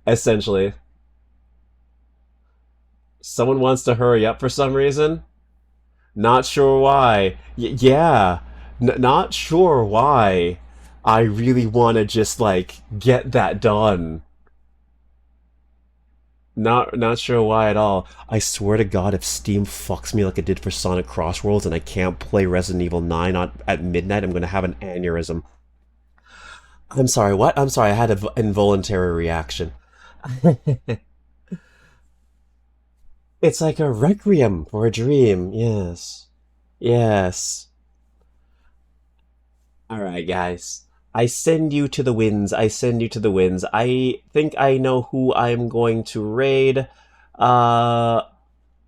Essentially. Someone wants to hurry up for some reason? Not sure why. Yeah, not sure why. I really want to just, get that done. Not sure why at all. I swear to God, if Steam fucks me like it did for Sonic Crossworlds and I can't play Resident Evil 9 at midnight, I'm gonna have an aneurysm. I'm sorry, what? I'm sorry, I had an involuntary reaction. It's like a requiem for a dream, yes. Yes. Alright, guys. I send you to the winds. I send you to the winds. I think I know who I'm going to raid. I'm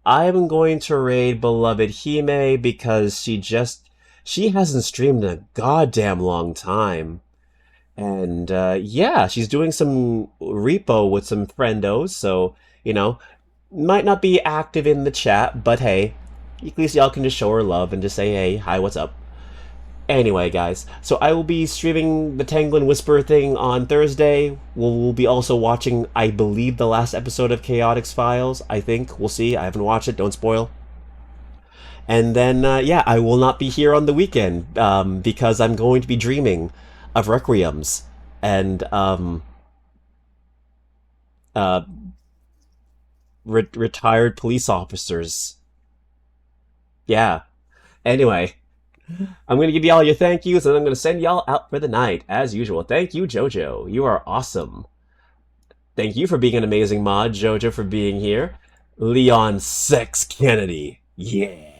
going to raid Beloved Hime because she hasn't streamed in a goddamn long time. And, yeah, she's doing some repo with some friendos, so, might not be active in the chat, but hey, at least y'all can just show her love and just say, hey, hi, what's up? Anyway, guys, so I will be streaming the Tanglin Whisper thing on Thursday. We'll be also watching, I believe, the last episode of Chaotix Files. I think. We'll see. I haven't watched it. Don't spoil. And then, yeah, I will not be here on the weekend because I'm going to be dreaming of Requiems and retired police officers. Yeah. Anyway. I'm going to give y'all your thank yous, and I'm going to send y'all out for the night, as usual. Thank you, Jojo. You are awesome. Thank you for being an amazing mod, Jojo, for being here. Leon Sex Kennedy. Yeah.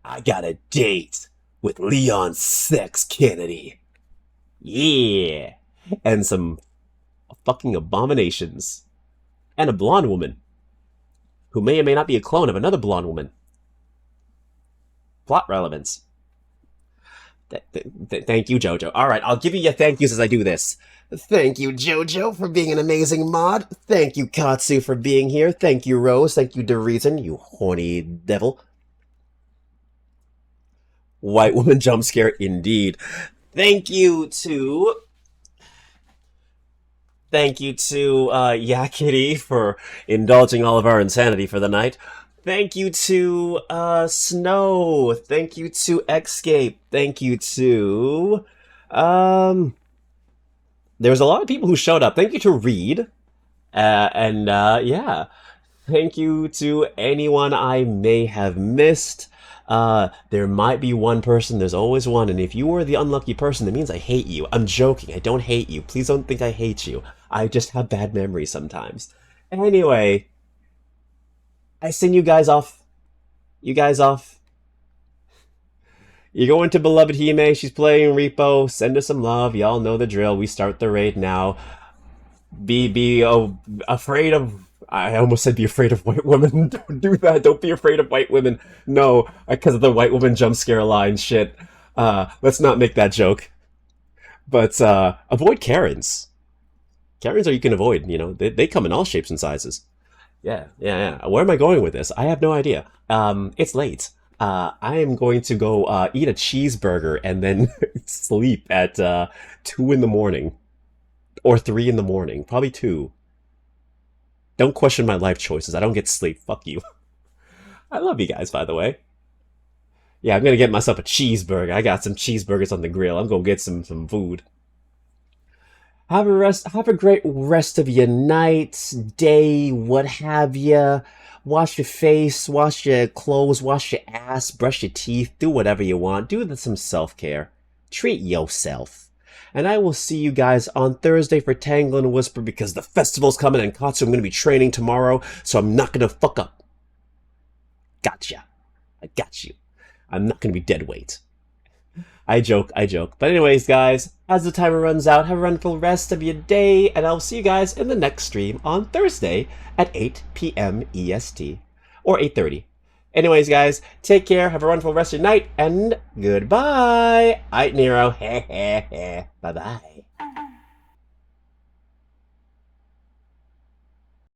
I got a date with Leon Sex Kennedy. Yeah. And some fucking abominations. And a blonde woman. Who may or may not be a clone of another blonde woman. Plot relevance. Thank you, Jojo. Alright, I'll give you your thank yous as I do this. Thank you, Jojo, for being an amazing mod. Thank you, Katsu, for being here. Thank you, Rose. Thank you, DeReason, you horny devil. White woman jump scare, indeed. Thank you to Yakity for indulging all of our insanity for the night. Thank you to Snow. Thank you to Escape. Thank you to there's a lot of people who showed up. Thank you to Reed. Yeah. Thank you to anyone I may have missed. There might be one person, there's always one, and if you are the unlucky person, that means I hate you. I'm joking, I don't hate you. Please don't think I hate you. I just have bad memories sometimes. Anyway, I send you guys off. You guys off. You go into Beloved Hime, she's playing Repo, send her some love, y'all know the drill, we start the raid now. Be afraid of... I almost said be afraid of white women. Don't do that. Don't be afraid of white women. No, because of the white woman jump scare line shit. Let's not make that joke. But avoid Karens. Karens are you can avoid, they come in all shapes and sizes. Yeah. Where am I going with this? I have no idea. It's late. I am going to go eat a cheeseburger and then sleep at 2 in the morning. Or 3 in the morning. Probably 2. Don't question my life choices. I don't get sleep. Fuck you. I love you guys, by the way. Yeah, I'm gonna get myself a cheeseburger. I got some cheeseburgers on the grill. I'm gonna get some food. Have a great rest of your night, day, what have ya. Wash your face, wash your clothes, wash your ass, brush your teeth, do whatever you want. Do some self-care. Treat yourself. And I will see you guys on Thursday for Tanglin Whisper because the festival's coming and Katsu, I'm going to be training tomorrow, so I'm not going to fuck up. Gotcha. I got you. I'm not going to be dead weight. I joke. But anyways, guys, as the timer runs out, have a wonderful rest of your day, and I'll see you guys in the next stream on Thursday at 8 p.m. EST. Or 8:30. Anyways, guys, take care, have a wonderful rest of your night, and goodbye! Aight, Nero. Bye-bye.